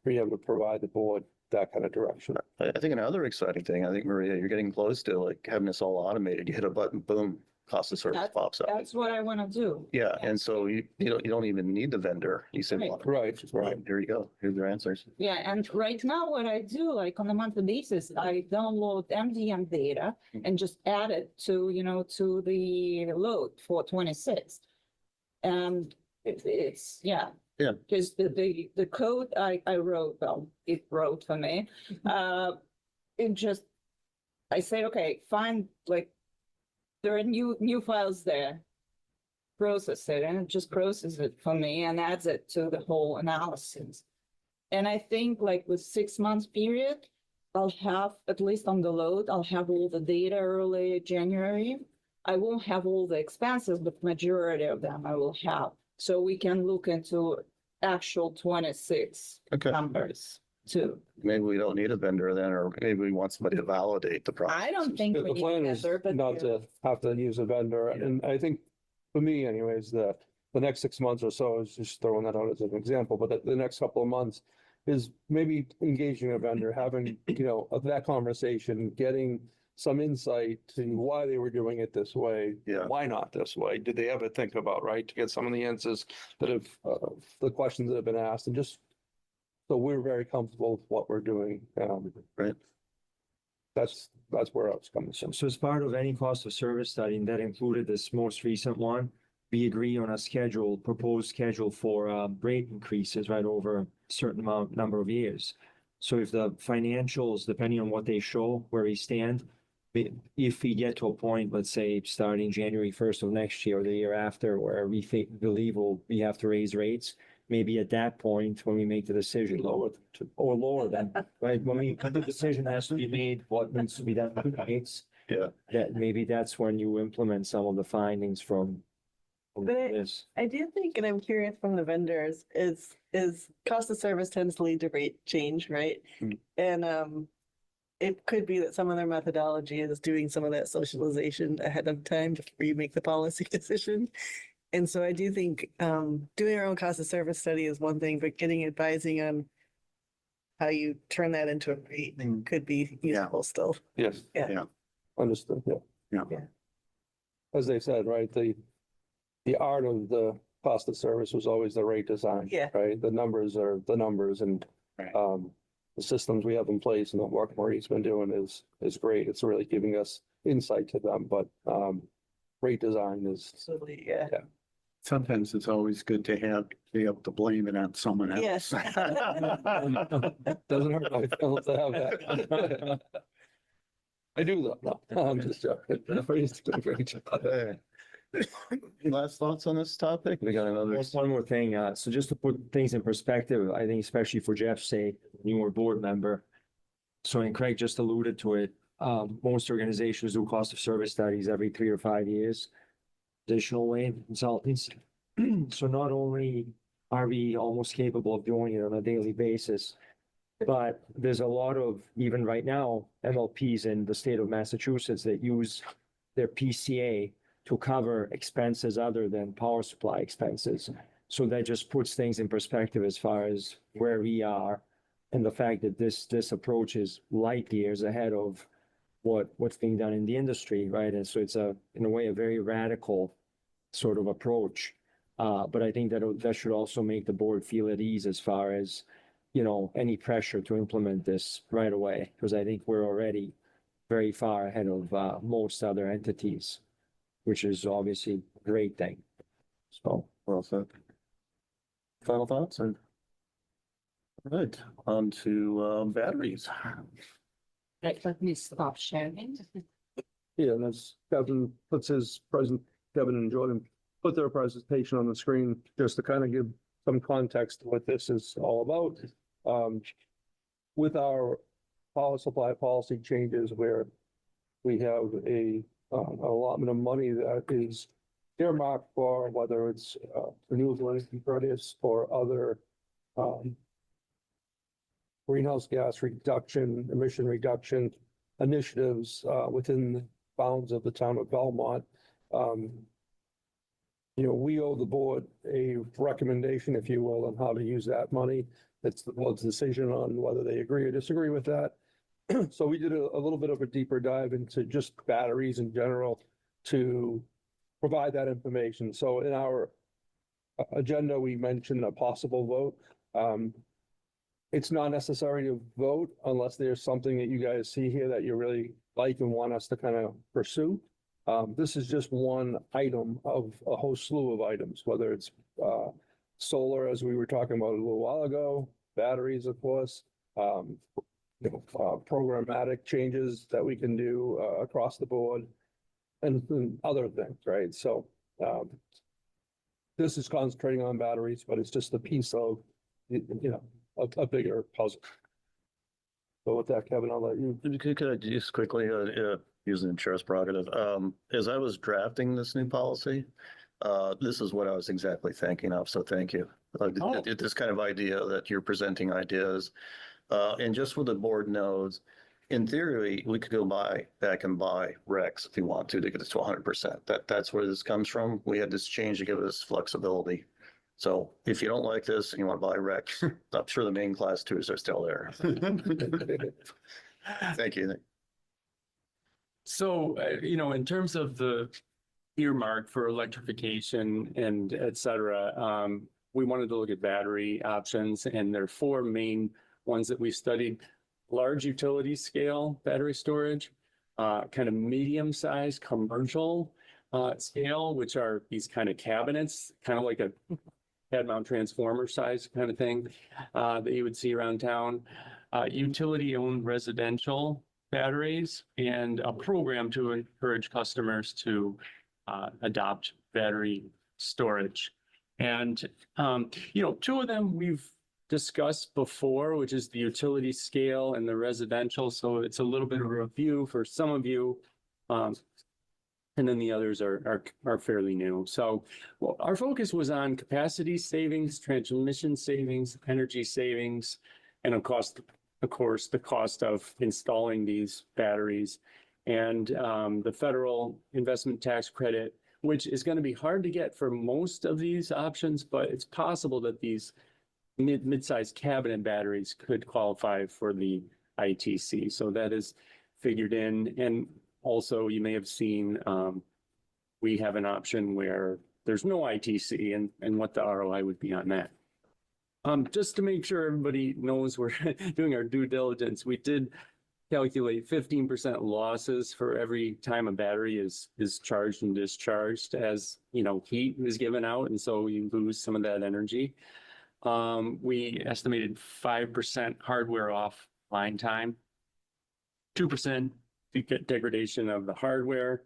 be able to provide the board that kind of direction. I think another exciting thing, I think, Maria, you're getting close to like having this all automated. You hit a button, boom, cost of service pops up. That's what I want to do. Yeah, and so you don't even need the vendor. You say, Right. Here you go. Here's your answers. Yeah, and right now what I do, like on a monthly basis, I download MDM data and just add it to, to the load for 26. And it's, yeah. Yeah. Because the code I wrote, well, it wrote for me. It just, I say, okay, find like, there are new files there. Process it, and it just processes it for me and adds it to the whole analysis. And I think like with 6 months period, I'll have, at least on the load, I'll have all the data early January. I won't have all the expenses, but majority of them I will have. So we can look into actual 26 Okay. numbers too. Maybe we don't need a vendor then, or maybe we want somebody to validate the process. I don't think The we plan need is vendor, but not to have to use a vendor. And I think for me anyways, the next 6 months or so is just throwing that out as an example, but the next couple of months is maybe engaging a vendor, having, that conversation, getting some insight to why they were doing it this way. Yeah. Why not this way? Did they ever think about, right? To get some of the answers that have, the questions that have been asked, and just so we're very comfortable with what we're doing. Right. That's where I was coming from. So as part of any cost of service study, and that included this most recent one, we agree on a proposed schedule for rate increases right over a certain number of years. So if the financials, depending on what they show, where we stand, if we get to a point, let's say, starting January 1st of next year or the year after, where we believe we have to raise rates, maybe at that point, when we make the decision, lower them, right? When the decision has to be made, what needs to be done with the rates, Yeah. that maybe that's when you implement some of the findings from this. I do think, and I'm curious from the vendors, is cost of service tends to lead to rate change, right? Mm. And it could be that some of their methodology is doing some of that socialization ahead of time before you make the policy decision. And so I do think doing our own cost of service study is one thing, but advising on how you turn that into a rate could be useful still. Yes. Yeah. Yeah. Understood, yeah. Yeah. As they said, right, the art of the cost of service was always the rate design. Yeah. Right, the numbers are the numbers, and Right. the systems we have in place and the work Marie's been doing is great. It's really giving us insight to them, but rate design is, Absolutely, yeah. Sometimes it's always good to be able to blame it on someone else. Yes. doesn't hurt my feelings to have that. I do though, no, I'm just joking. Marie's doing a great job. Any last thoughts on this topic? We got another. Just one more thing, so just to put things in perspective, I think especially for Jeff's sake, newer board member. So, and Craig just alluded to it, most organizations do cost of service studies every 3 or 5 years. Additional Wayne consultants. So not only are we almost capable of doing it on a daily basis? But there's a lot of, even right now, MLPs in the state of Massachusetts that use their PCA to cover expenses other than power supply expenses. So that just puts things in perspective as far as where we are and the fact that this approach is light years ahead of what's being done in the industry, right? And so it's in a way, a very radical sort of approach. But I think that should also make the board feel at ease as far as, any pressure to implement this right away, because I think we're already very far ahead of most other entities, which is obviously a great thing. So, Well said. Final thoughts? All right, on to batteries. Right, let me stop sharing. Yeah, and as Kevin Kevin and Jordan put their presentation on the screen, just to kind of give some context to what this is all about. With our power supply policy changes where we have a allotment of money that is earmarked for whether it's renewable energy credits or other greenhouse gas reduction, emission reduction initiatives within the bounds of the town of Belmont. We owe the board a recommendation, if you will, on how to use that money. It's the board's decision on whether they agree or disagree with that. So we did a little bit of a deeper dive into just batteries in general to provide that information. So in our agenda, we mentioned a possible vote. It's not necessary to vote unless there's something that you guys see here that you really like and want us to kind of pursue. This is just one item of a whole slew of items, whether it's solar, as we were talking about a little while ago, batteries, of course, programmatic changes that we can do across the board, and other things, right? So this is concentrating on batteries, but it's just a piece of, a bigger puzzle. So with that, Kevin, I'll let you. Could I just quickly, using the chair's prerogative, as I was drafting this new policy, this is what I was exactly thinking of, so thank you. This kind of idea that you're presenting ideas, and just so the board knows, in theory, we could go back and buy RECs if you want to get this to 100%. That's where this comes from. We had this change to give us flexibility. So if you don't like this and you want to buy RECs, I'm sure the main class twos are still there. Thank you. So, in terms of the earmark for electrification and et cetera, we wanted to look at battery options, and there are four main ones that we studied: large utility scale battery storage, kind of medium-sized commercial scale, which are these kind of cabinets, kind of like a head mount transformer size kind of thing that you would see around town, utility-owned residential batteries, and a program to encourage customers to adopt battery storage. And, two of them we've discussed before, which is the utility scale and the residential. So it's a little bit of a review for some of you. And then the others are fairly new. So our focus was on capacity savings, transmission savings, energy savings, and of course, the cost of installing these batteries, and the federal investment tax credit, which is going to be hard to get for most of these options, but it's possible that these mid-sized cabinet batteries could qualify for the ITC. So that is figured in. And also, you may have seen, we have an option where there's no ITC and what the ROI would be on that. Just to make sure everybody knows we're doing our due diligence, we did calculate 15% losses for every time a battery is charged and discharged, as heat is given out, and so you lose some of that energy. We estimated 5% hardware offline time, 2% degradation of the hardware,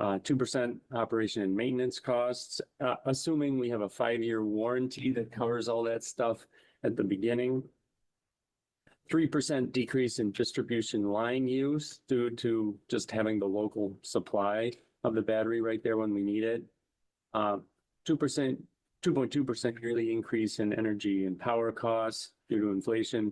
2% operation and maintenance costs, assuming we have a 5-year warranty that covers all that stuff at the beginning. 3% decrease in distribution line use due to just having the local supply of the battery right there when we need it. 2% 2.2% yearly increase in energy and power costs due to inflation.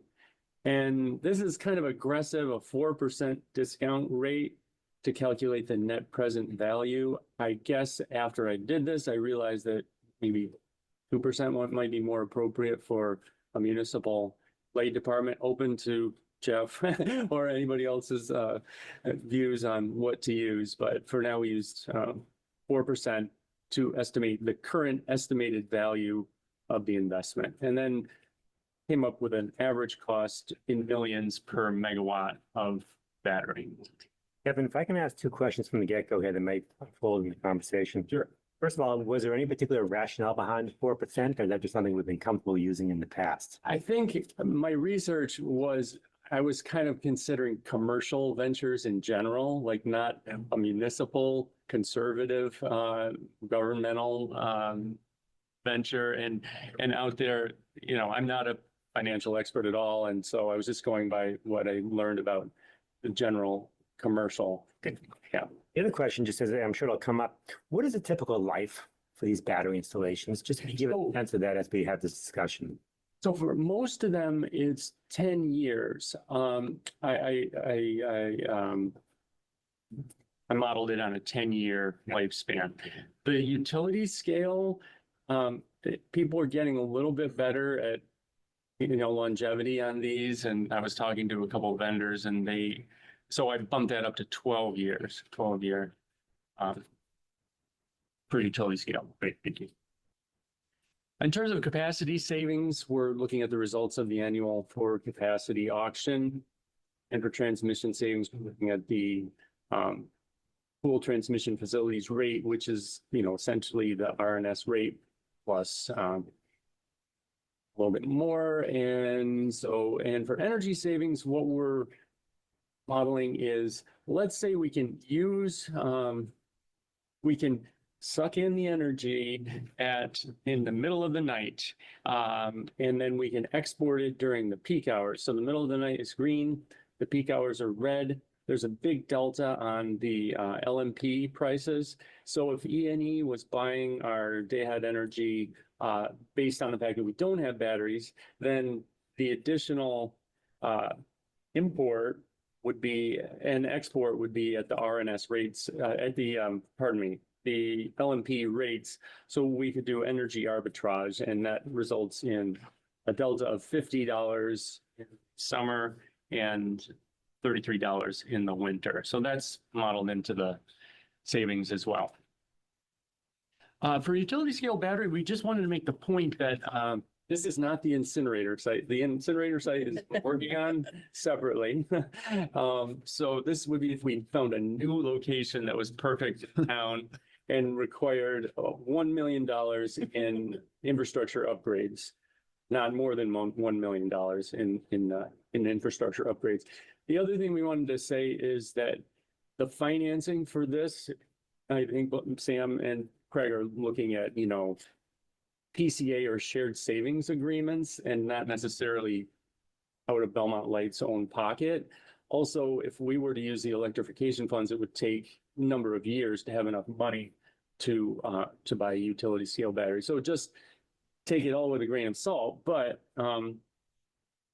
And this is kind of aggressive, a 4% discount rate to calculate the net present value. I guess after I did this, I realized that maybe 2% might be more appropriate for a municipal light department. Open to Jeff or anybody else's views on what to use. But for now, we used 4% to estimate the current estimated value of the investment. And then came up with an average cost in millions per megawatt of battery. Kevin, if I can ask two questions from the get-go here that might unfold in the conversation. Sure. First of all, was there any particular rationale behind 4%, or is that just something we've been comfortable using in the past? I think my research was, I was kind of considering commercial ventures in general, like not a municipal, conservative, governmental venture. And out there, you know, I'm not a financial expert at all. And so I was just going by what I learned about the general commercial. Yeah. The other question, just as I'm sure it'll come up, what is a typical life for these battery installations? Just to give a sense of that as we have this discussion. So for most of them, it's 10 years. I modeled it on a 10-year lifespan. The utility scale, people are getting a little bit better at, you know, longevity on these. And I was talking to a couple of vendors, and so I bumped that up to 12 years, 12-year for utility scale. Great, thank you. In terms of capacity savings, we're looking at the results of the annual forward capacity auction. And for transmission savings, we're looking at the pool transmission facilities rate, which is, you know, essentially the RNS rate plus a little bit more. And for energy savings, what we're modeling is, let's say we can use, we can suck in the energy in the middle of the night, and then we can export it during the peak hours. So the middle of the night is green, the peak hours are red. There's a big delta on the LMP prices. So if ENE was buying our day-ahead energy based on the fact that we don't have batteries, then the additional import would be, and export would be at the RNS rates, at the, the LMP rates. So we could do energy arbitrage, and that results in a delta of $50 in summer and $33 in the winter. So that's modeled into the savings as well. For utility scale battery, we just wanted to make the point that this is not the incinerator site. The incinerator site is working on separately. So this would be if we found a new location that was perfect in town and required $1 million in infrastructure upgrades, not more than $1 million in infrastructure upgrades. The other thing we wanted to say is that the financing for this, I think Sam and Craig are looking at, you know, PCA or shared savings agreements and not necessarily out of Belmont Light's own pocket. Also, if we were to use the electrification funds, it would take a number of years to have enough money to buy a utility scale battery. So just take it all with a grain of salt. But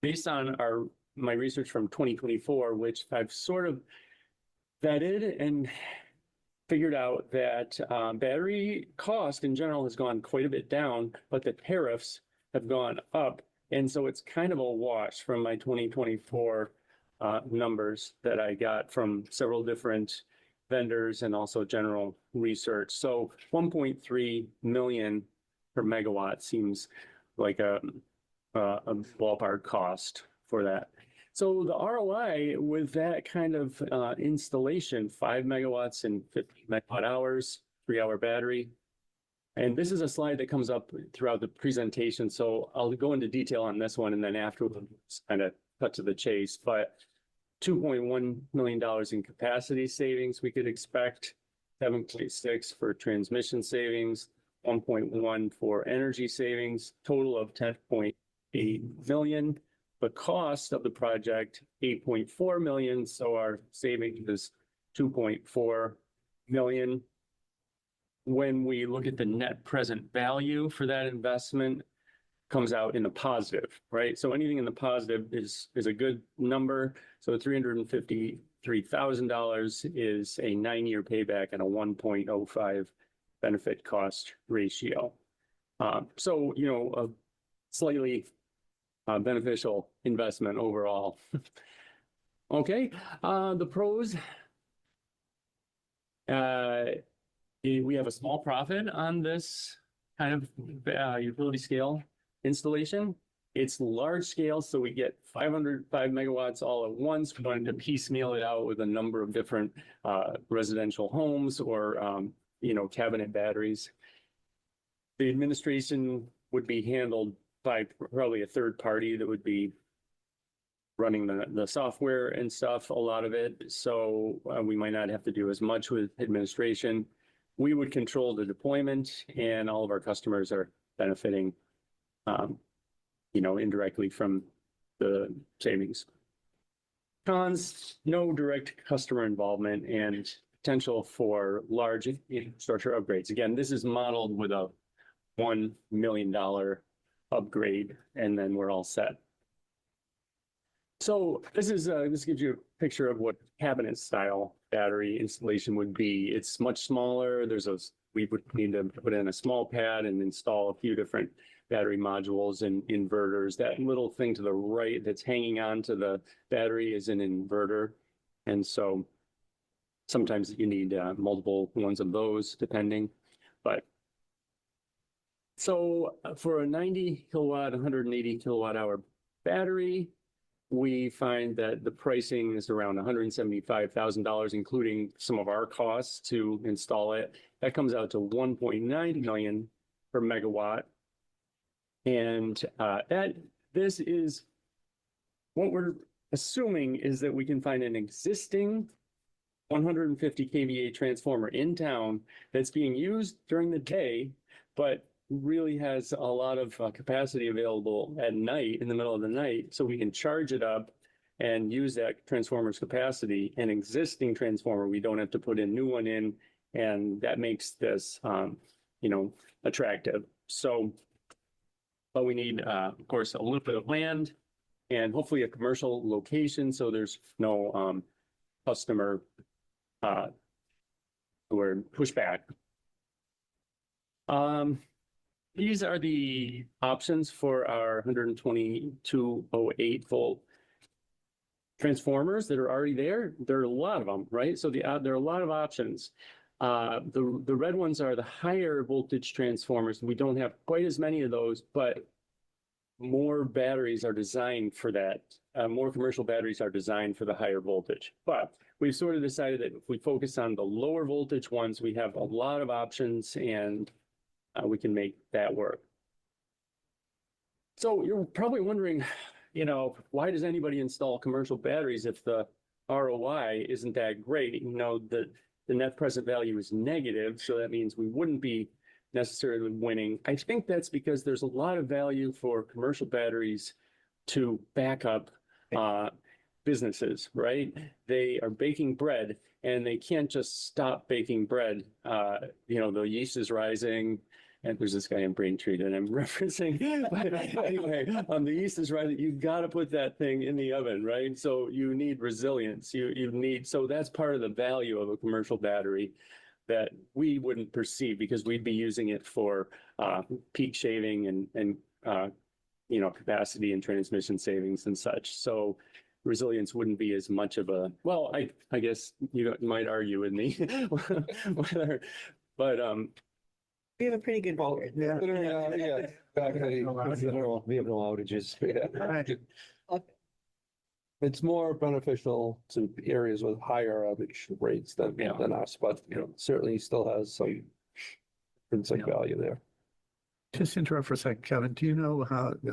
based on my research from 2024, which I've sort of vetted and figured out that battery cost in general has gone quite a bit down, but the tariffs have gone up. And so it's kind of a wash from my 2024 numbers that I got from several different vendors and also general research. So 1.3 million per megawatt seems like a ballpark cost for that. So the ROI with that kind of installation, 5 megawatts and 50 megawatt hours, 3-hour battery. And this is a slide that comes up throughout the presentation. So I'll go into detail on this one and then afterwards kind of cut to the chase. But $2.1 million in capacity savings we could expect, 7.6 for transmission savings, 1.1 for energy savings, total of 10.8 million. The cost of the project, 8.4 million. So our savings is 2.4 million. when we look at the net present value for that investment, comes out in the positive, right? So anything in the positive is a good number. So $353,000 is a 9-year payback and a 1.05 benefit cost ratio. So, you know, a slightly beneficial investment overall. Okay, the pros. We have a small profit on this kind of utility scale installation. It's large scale, so we get 505 megawatts all at once. We're going to piecemeal it out with a number of different residential homes or, you know, cabinet batteries. The administration would be handled by probably a third party that would be running the software and stuff, a lot of it. So we might not have to do as much with administration. We would control the deployment, and all of our customers are benefiting, you know, indirectly from the savings. Cons, no direct customer involvement and potential for large infrastructure upgrades. Again, this is modeled with a $1 million upgrade, and then we're all set. So this gives you a picture of what cabinet style battery installation would be. It's much smaller. We would need to put in a small pad and install a few different battery modules and inverters. That little thing to the right that's hanging on to the battery is an inverter. And so sometimes you need multiple ones of those depending. But so for a 90 kilowatt, 180 kilowatt hour battery, we find that the pricing is around $175,000, including some of our costs to install it. That comes out to $1.9 million per megawatt. And this is what we're assuming is that we can find an existing 150 kVA transformer in town that's being used during the day, but really has a lot of capacity available at night, in the middle of the night, so we can charge it up and use that transformer's capacity. An existing transformer, we don't have to put a new one in, and that makes this, you know, attractive. So, but we need, of course, a little bit of land and hopefully a commercial location, so there's no customer or pushback. These are the options for our 12208 volt transformers that are already there. There are a lot of them, right? So there are a lot of options. The red ones are the higher voltage transformers. We don't have quite as many of those, but more batteries are designed for that. More commercial batteries are designed for the higher voltage. But we've sort of decided that if we focus on the lower voltage ones, we have a lot of options, and we can make that work. So you're probably wondering, you know, why does anybody install commercial batteries if the ROI isn't that great? You know, the net present value is negative, so that means we wouldn't be necessarily winning. I think that's because there's a lot of value for commercial batteries to back up businesses, right? They are baking bread, and they can't just stop baking bread. You know, the yeast is rising. And there's this guy in Braintree that I'm referencing. But anyway, the yeast is rising. You've got to put that thing in the oven, right? So you need resilience. You need, so that's part of the value of a commercial battery that we wouldn't perceive, because we'd be using it for peak shaving and you know, capacity and transmission savings and such. So resilience wouldn't be as much of a, well, I guess you might argue with me whether, but We have a pretty good ball rate. Yeah. Exactly. We have no outages. It's more beneficial to areas with higher outage rates than us, but you know, certainly still has some intrinsic value there. Just interrupt for a second, Kevin. Do you know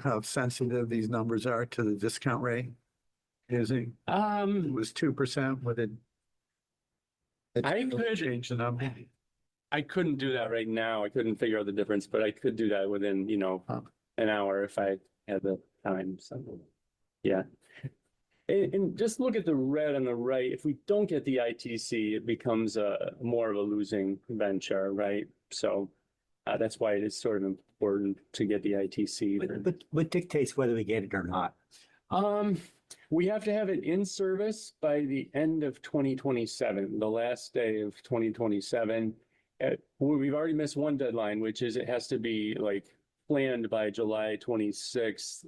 how sensitive these numbers are to the discount rate? Is it? It was 2%. Would it? I could change the number. I couldn't do that right now. I couldn't figure out the difference, but I could do that within, you know, an hour if I had the time. So, yeah. And just look at the red on the right. If we don't get the ITC, it becomes a more of a losing venture, right? So that's why it is sort of important to get the ITC. But what dictates whether we get it or not? We have to have it in service by the end of 2027, the last day of 2027. We've already missed one deadline, which is it has to be like planned by July 26th,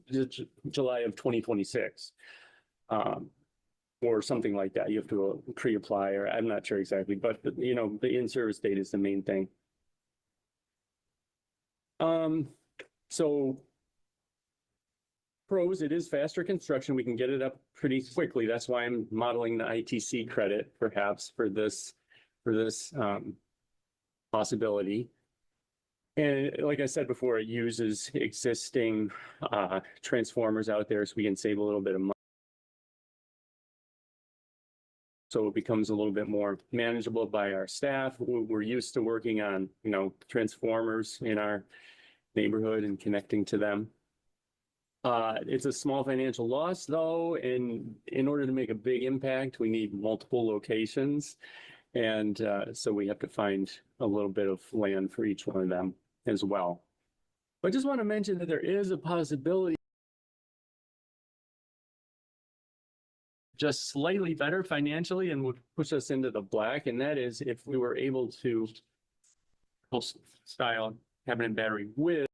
July of 2026. Or something like that. You have to pre-apply, or I'm not sure exactly, but you know, the in-service date is the main thing. So pros, it is faster construction. We can get it up pretty quickly. That's why I'm modeling the ITC credit perhaps for this possibility. And like I said before, it uses existing transformers out there, so we can save a little bit of money. So it becomes a little bit more manageable by our staff. We're used to working on, you know, transformers in our neighborhood and connecting to them. It's a small financial loss though, and in order to make a big impact, we need multiple locations. And so we have to find a little bit of land for each one of them as well. But I just want to mention that there is a possibility just slightly better financially and would push us into the black. And that is if we were able to style cabinet battery with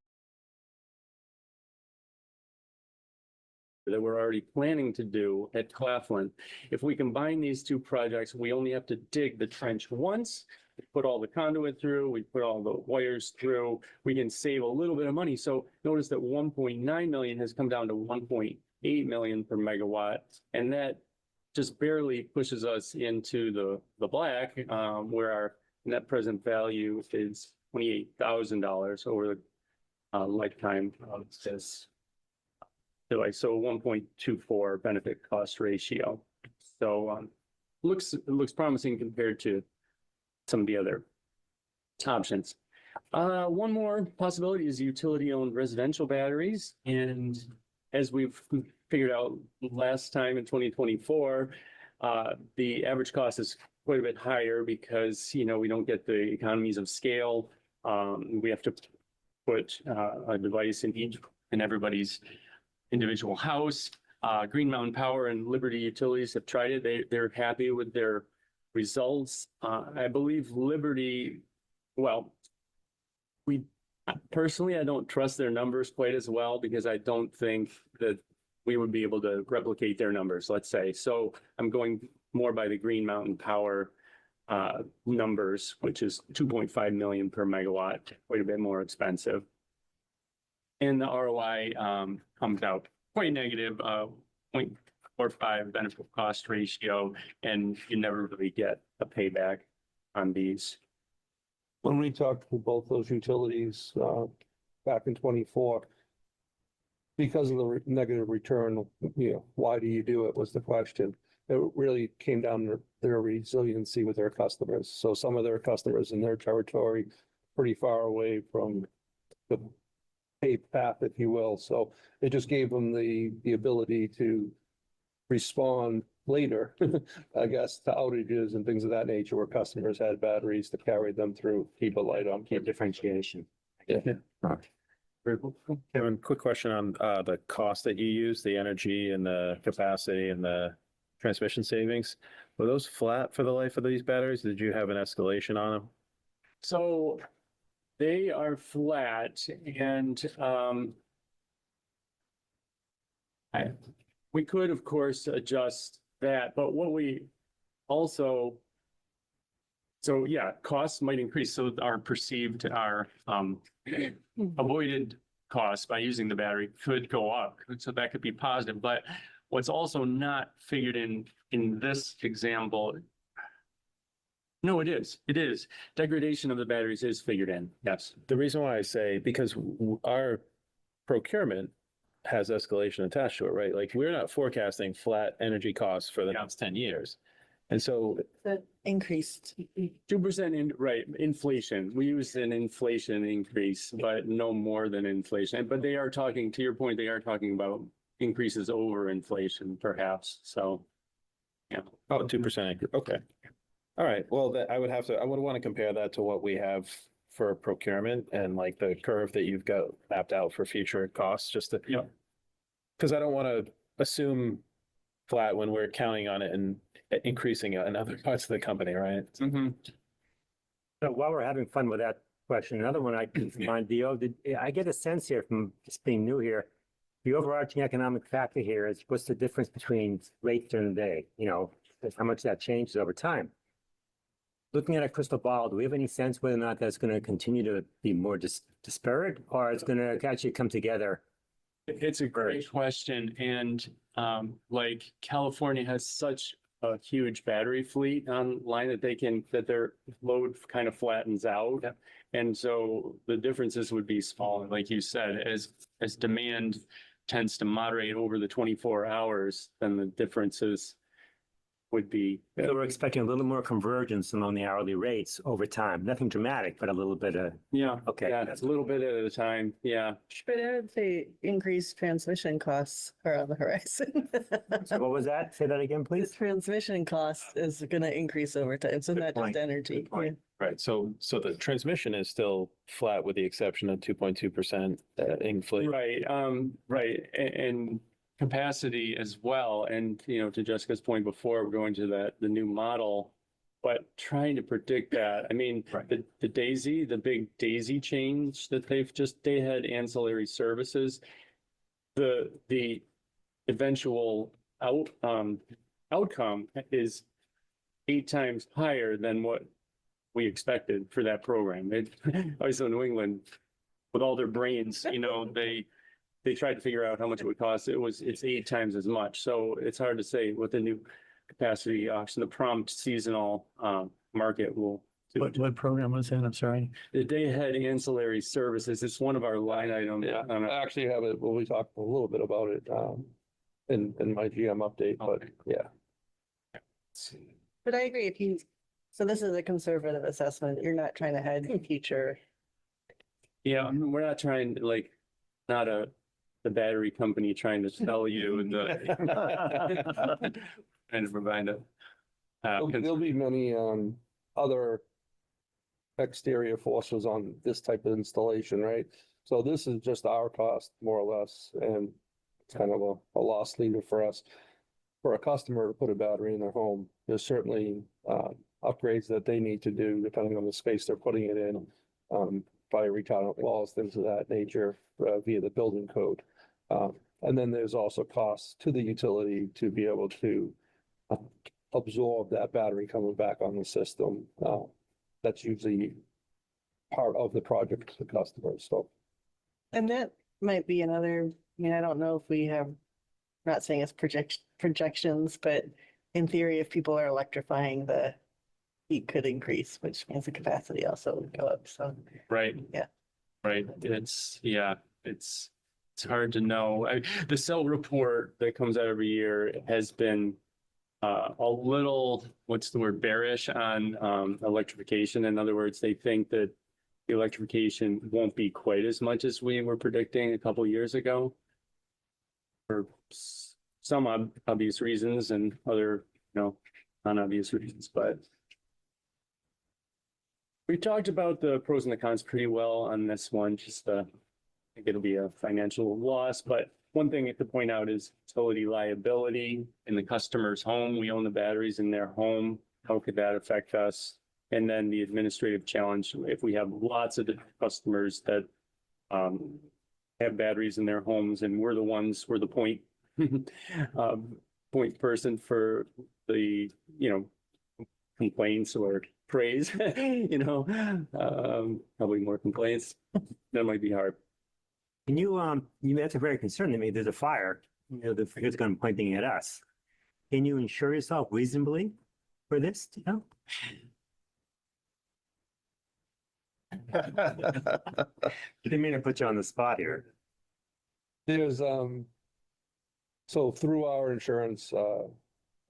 that we're already planning to do at Claflin. If we combine these two projects, we only have to dig the trench once, put all the conduit through, we put all the wires through, we can save a little bit of money. So notice that 1.9 million has come down to 1.8 million per megawatt. And that just barely pushes us into the black, where our net present value is $28,000 over the lifetime of this device. So 1.24 benefit cost ratio. So looks promising compared to some of the other options. One more possibility is utility-owned residential batteries. And as we've figured out last time in 2024, the average cost is quite a bit higher because, you know, we don't get the economies of scale. We have to put a device in everybody's individual house. Green Mountain Power and Liberty Utilities have tried it. They're happy with their results. I believe Liberty, well, personally, I don't trust their numbers quite as well because I don't think that we would be able to replicate their numbers, let's say. So I'm going more by the Green Mountain Power numbers, which is 2.5 million per megawatt, quite a bit more expensive. And the ROI comes out quite negative, 0.45 benefit cost ratio, and you never really get a payback on these. When we talked to both those utilities back in 24, because of the negative return, you know, why do you do it was the question. It really came down to their resiliency with their customers. So some of their customers in their territory, pretty far away from the paved path, if you will. So it just gave them the ability to respond later, I guess, to outages and things of that nature where customers had batteries to carry them through, keep a light on. Keep differentiation. Yeah. Kevin, quick question on the cost that you use, the energy and the capacity and the transmission savings. Were those flat for the life of these batteries? Did you have an escalation on them? So they are flat, and we could, of course, adjust that, but what we also, so yeah, costs might increase. So our avoided costs by using the battery could go up. So that could be positive, but what's also not figured in this example, no, it is. Degradation of the batteries is figured in, yes. The reason why I say, because our procurement has escalation attached to it, right? Like we're not forecasting flat energy costs for the next 10 years. And so The increased. 2% right, inflation. We use an inflation increase, but no more than inflation. But they are talking, to your point, they are talking about increases over inflation perhaps, so. Yeah. Oh, 2%. Okay. All right. Well, I would want to compare that to what we have for procurement and like the curve that you've got mapped out for future costs, just to. Yeah. Because I don't want to assume flat when we're counting on it and increasing it in other parts of the company, right? Mhm. So while we're having fun with that question, another one I can find, Dio, I get a sense here from just being new here. The overarching economic factor here is what's the difference between rates during the day, you know, how much that changes over time. Looking at a crystal ball, do we have any sense whether or not that's going to continue to be more disparate, or it's going to actually come together? It's a great question, and like California has such a huge battery fleet online that their load kind of flattens out. Yep. And so the differences would be small, like you said, as demand tends to moderate over the 24 hours, then the differences would be. So we're expecting a little more convergence among the hourly rates over time. Nothing dramatic, but a little bit of, Yeah. Okay. Yeah, it's a little bit at a time. Yeah. But I would say increased transmission costs are on the horizon. so what was that? Say that again, The please. transmission cost is gonna increase over time, so Good not point. just energy. Good point. Right. So the transmission is still flat with the exception of 2.2% inflation. Right, right, and capacity as well. And, you know, to Jessica's point before, we're going to the new model, but trying to predict that. I mean, Right. the big Daisy change that they had ancillary services. The eventual outcome is 8 times higher than what we expected for that program. Also New England, with all their brains, you know, they tried to figure out how much it would cost. It's 8 times as much. So it's hard to say what the new capacity auction, the prompt seasonal market will do. What program was that? I'm sorry. The day ahead ancillary services, it's one of our line items. Yeah, I actually have it, well, we talked a little bit about it in my GM update, but Okay. yeah. But I agree, so this is a conservative assessment. You're not trying to hide the future. Yeah, we're not trying to not the battery company trying to sell you trying to provide a. There'll be many other exterior forces on this type of installation, right? So this is just our cost, more or less, and it's kind of a loss leader for us. For a customer to put a battery in their home, there's certainly upgrades that they need to do depending on the space they're putting it in. Fire retardant walls, things of that nature via the building code. And then there's also costs to the utility to be able to absorb that battery coming back on the system. That's usually part of the project to the customer, so. And that might be another, I mean, I don't know if we have, not saying it's projections, but in theory, if people are electrifying, the heat could increase, which means the capacity also would go up, so. Right. Yeah. Right. It's hard to know. The cell report that comes out every year has been a little, what's the word, bearish on electrification. In other words, they think that the electrification won't be quite as much as we were predicting a couple years ago. For some obvious reasons and other, non-obvious reasons, but we talked about the pros and the cons pretty well on this one. Just I think it'll be a financial loss, but one thing to point out is utility liability in the customer's home. We own the batteries in their home. How could that affect us? And then the administrative challenge, if we have lots of customers that have batteries in their homes and we're the point point person for the, complaints or praise, probably more complaints. That might be hard. Can you, that's a very concern to me. There's a fire, the fire's going to be pointing at us. Can you insure yourself reasonably for this? Didn't mean to put you on the spot here. There's, so through our insurance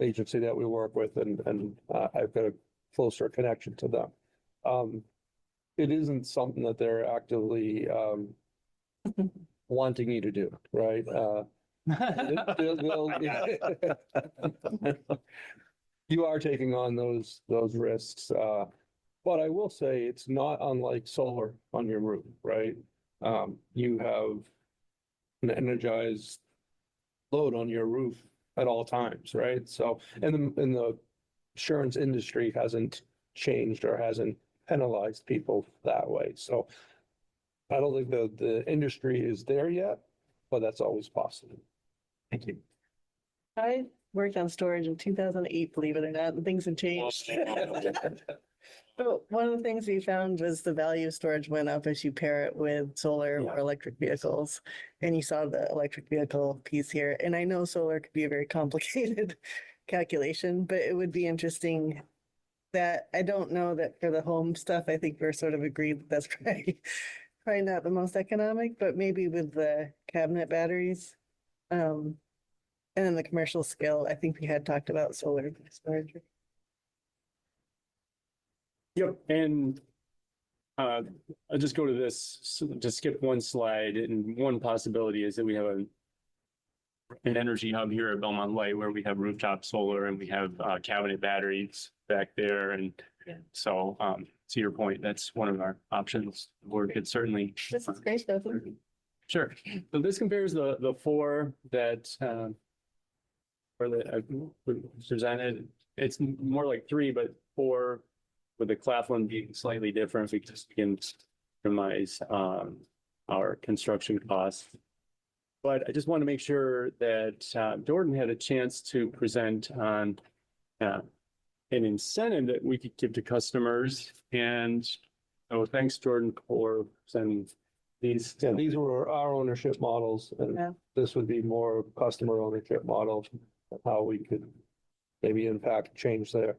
agency that we work with, and I've got a closer connection to them. It isn't something that they're actively wanting you to do, right? You are taking on those risks, but I will say it's not unlike solar on your roof, right? You have an energized load on your roof at all times, right? So, and the insurance industry hasn't changed or hasn't penalized people that way. So I don't think the industry is there yet, but that's always possible. Thank you. I worked on storage in 2008, believe it or not, and things have changed. But one of the things we found was the value of storage went up as you pair it with solar or electric vehicles. And you saw the electric vehicle piece here. And I know solar could be a very complicated calculation, but it would be interesting that I don't know that for the home stuff, I think we're sort of agreed that that's probably not the most economic, but maybe with the cabinet batteries. And then the commercial scale, I think we had talked about solar storage. Yep, and I'll just go to this, so just skip one slide, and one possibility is that we have an energy hub here at Belmont Light where we have rooftop solar and we have cabinet batteries back there, and so to your point, that's one of our options. Or could certainly. This is great stuff. Sure. So this compares the four that or that I've presented. It's more like three, but four, with the Claflin being slightly different because we can minimize our construction costs. But I just want to make sure that Jordan had a chance to present on an incentive that we could give to customers. And so thanks, Jordan, for sending these. Yeah, these were our ownership models, Yeah. and this would be more customer ownership model, of how we could maybe impact change there.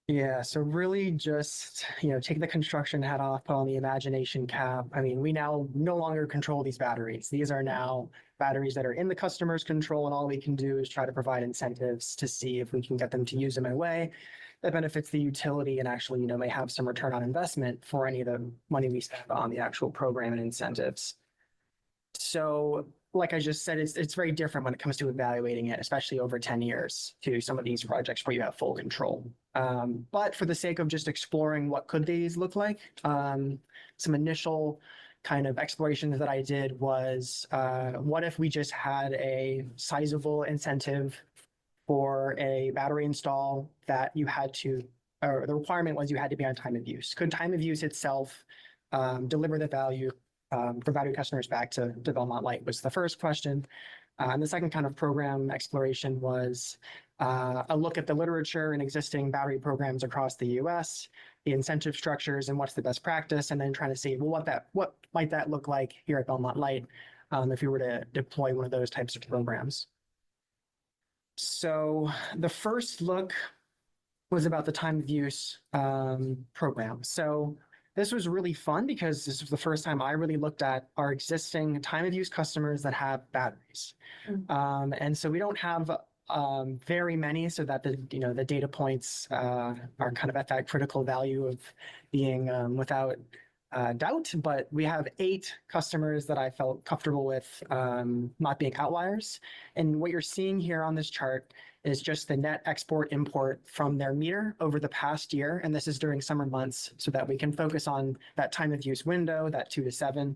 Yeah, so really just, take the construction hat off, put on the imagination cap. I mean, we now no longer control these batteries. These are now batteries that are in the customer's control, and all we can do is try to provide incentives to see if we can get them to use them in a way that benefits the utility and actually, may have some return on investment for any of the money we spend on the actual program and incentives. So like I just said, it's very different when it comes to evaluating it, especially over 10 years to some of these projects where you have full control. But for the sake of just exploring what could these look like, some initial kind of explorations that I did was, what if we just had a sizable incentive for a battery install that you had to, or the requirement was you had to be on time of use. Could time of use itself deliver the value for value customers back to Belmont Light was the first question. And the second kind of program exploration was a look at the literature and existing battery programs across the US, the incentive structures and what's the best practice, and then trying to see, well, what might that look like here at Belmont Light if we were to deploy one of those types of programs. So the first look was about the time of use program. So this was really fun because this was the first time I really looked at our existing time of use customers that have batteries. And so we don't have very many, so that the data points are kind of at that critical value of being without doubt, but we have 8 customers that I felt comfortable with not being outliers. And what you're seeing here on this chart is just the net export import from their meter over the past year. And this is during summer months so that we can focus on that time of use window, that 2 to 7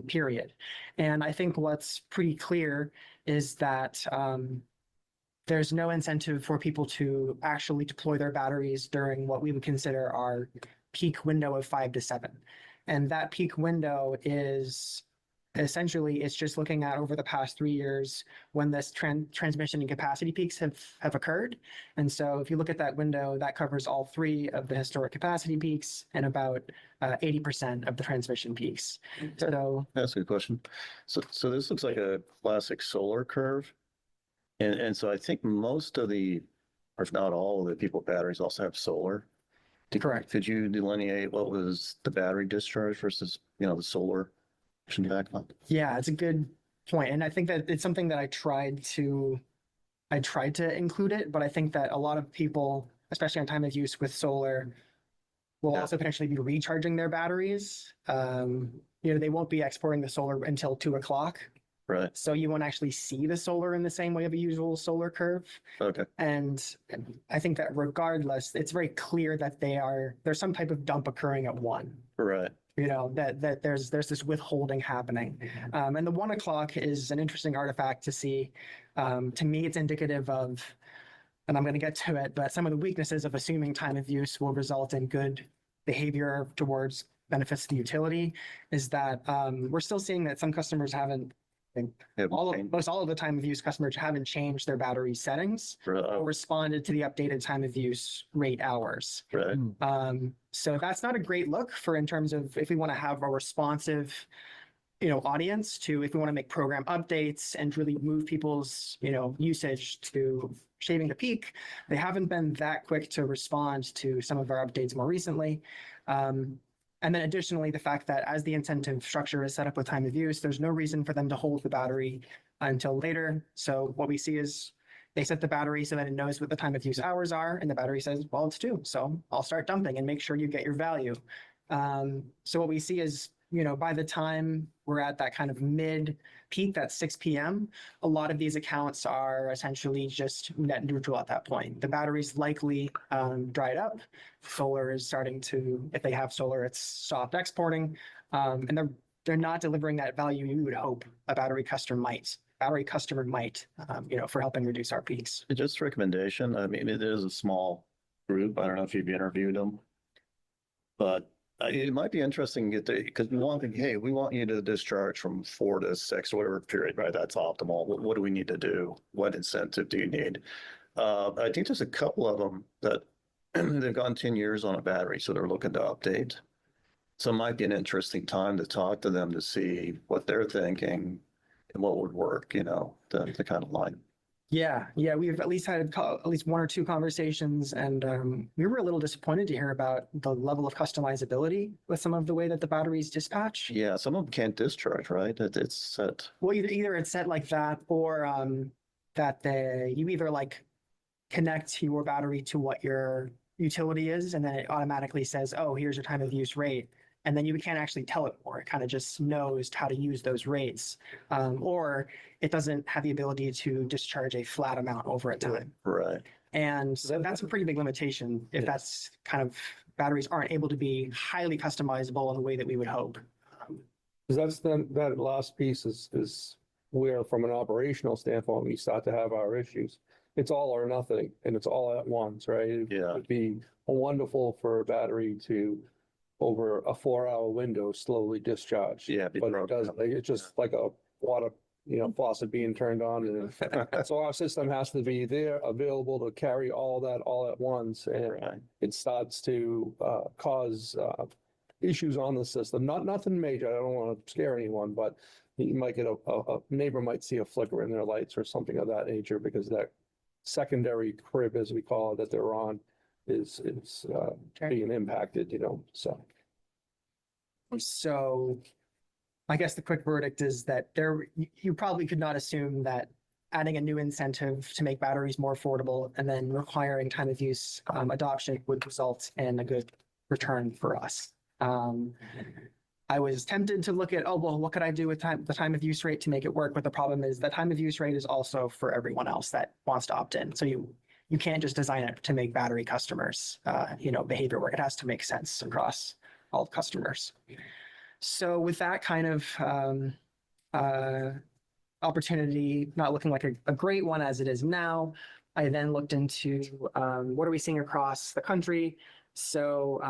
period. And I think what's pretty clear is that there's no incentive for people to actually deploy their batteries during what we would consider our peak window of 5 to 7. And that peak window is essentially, it's just looking at over the past 3 years when this transmission and capacity peaks have occurred. And so if you look at that window, that covers all 3 of the historic capacity peaks and about 80% of the transmission peaks. So That's a good question. So this looks like a classic solar curve. And so I think most of the, or if not all of the people with batteries also have solar. Correct. Could you delineate what was the battery discharge versus, the solar back on? Yeah, it's a good point. And I think that it's something that I tried to include it, but I think that a lot of people, especially on time of use with solar, will also potentially be recharging their batteries. They won't be exporting the solar until 2 o'clock. Right, So you won't actually see the solar in the same way of a usual solar curve. okay, And I think that regardless, it's very clear that there's some type of dump occurring at one. right. That there's this withholding happening. And the 1 o'clock is an interesting artifact to see. To me, it's indicative of, and I'm going to get to it, but some of the weaknesses of assuming time of use will result in good behavior towards benefits to the utility is that we're still seeing that some customers haven't, most all of the time of use customers haven't changed their battery settings or responded to the updated time of use rate hours. Right, So that's not a great look for in terms of if we want to have a responsive, audience to, if we want to make program updates and really move people's, usage to shaving the peak. They haven't been that quick to respond to some of our updates more recently. And then additionally, the fact that as the incentive structure is set up with time of use, there's no reason for them to hold the battery until later. So what we see is they set the battery so that it knows what the time of use hours are, and the battery says, well, it's 2, so I'll start dumping and make sure you get your value. So what we see is, by the time we're at that kind of mid peak, that 6 p.m., a lot of these accounts are essentially just net neutral at that point. The battery's likely dried up. Solar is starting to, if they have solar, it's stopped exporting. And they're not delivering that value you would hope a battery customer might, for helping reduce our peaks. just a recommendation, I mean, it is a small group, I don't know if you've interviewed them. But it might be interesting to get because we want to, hey, we want you to discharge from 4 to 6, whatever period, right? That's optimal. What do we need to do? What incentive do you need? I think there's a couple of them that they've gone 10 years on a battery, so they're looking to update. So it might be an interesting time to talk to them to see what they're thinking and what would work, the kind of line. Yeah, we've at least had at least 1 or 2 conversations, and we were a little disappointed to hear about the level of customizability with some of the way that the batteries dispatch. Yeah, some of them can't discharge, right? It's set. Well, either it's set like that, or that you either like connect your battery to what your utility is, and then it automatically says, oh, here's your time of use rate. And then you can't actually tell it more. It kind of just knows how to use those rates. Or it doesn't have the ability to discharge a flat amount over a time. Right. And so that's a pretty big limitation if that's kind of batteries aren't able to be highly customizable in the way that we would hope. Because that last piece is where, from an operational standpoint, we start to have our issues. It's all or nothing, and it's all at once, right? Yeah. It would be wonderful for a battery to, over a 4-hour window, slowly discharge. Yeah. But it doesn't. It's just like a water, faucet being turned on. And so our system has to be there, available to carry all that all at once. And Right. it starts to cause issues on the system. Nothing major. I don't want to scare anyone, but you might get a neighbor might see a flicker in their lights or something of that nature because that secondary crib, as we call it, that they're on is being impacted, so. So I guess the quick verdict is that you probably could not assume that adding a new incentive to make batteries more affordable and then requiring time of use adoption would result in a good return for us. I was tempted to look at, what could I do with the time of use rate to make it work? But the problem is the time of use rate is also for everyone else that wants to opt in. So you can't just design it to make battery customers, behavior work. It has to make sense across all customers. So with that kind of opportunity not looking like a great one as it is now, I then looked into what are we seeing across the country. So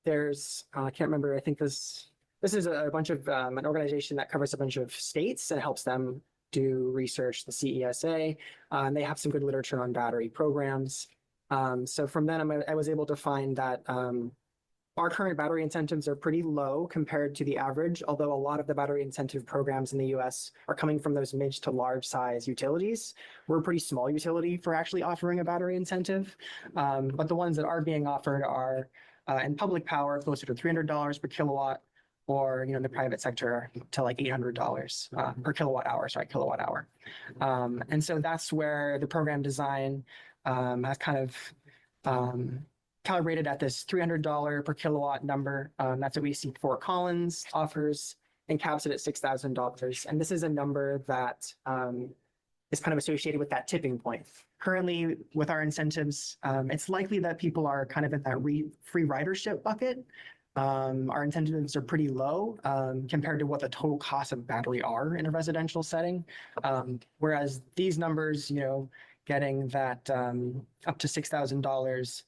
there's, I can't remember, I think this is a bunch of an organization that covers a bunch of states and helps them do research, the CESA. And they have some good literature on battery programs. So from then I was able to find that our current battery incentives are pretty low compared to the average, although a lot of the battery incentive programs in the US are coming from those mid to large size utilities. We're a pretty small utility for actually offering a battery incentive. But the ones that are being offered are in public power, closer to $300 per kilowatt, or in the private sector to like $800 per kilowatt hour. And so that's where the program design has kind of calibrated at this $300 per kilowatt number. That's what we see. Fort Collins offers and caps it at $6,000. And this is a number that is kind of associated with that tipping point. Currently, with our incentives, it's likely that people are kind of in that free ridership bucket. Our incentives are pretty low compared to what the total cost of battery are in a residential setting. Whereas these numbers, getting that up to $6,000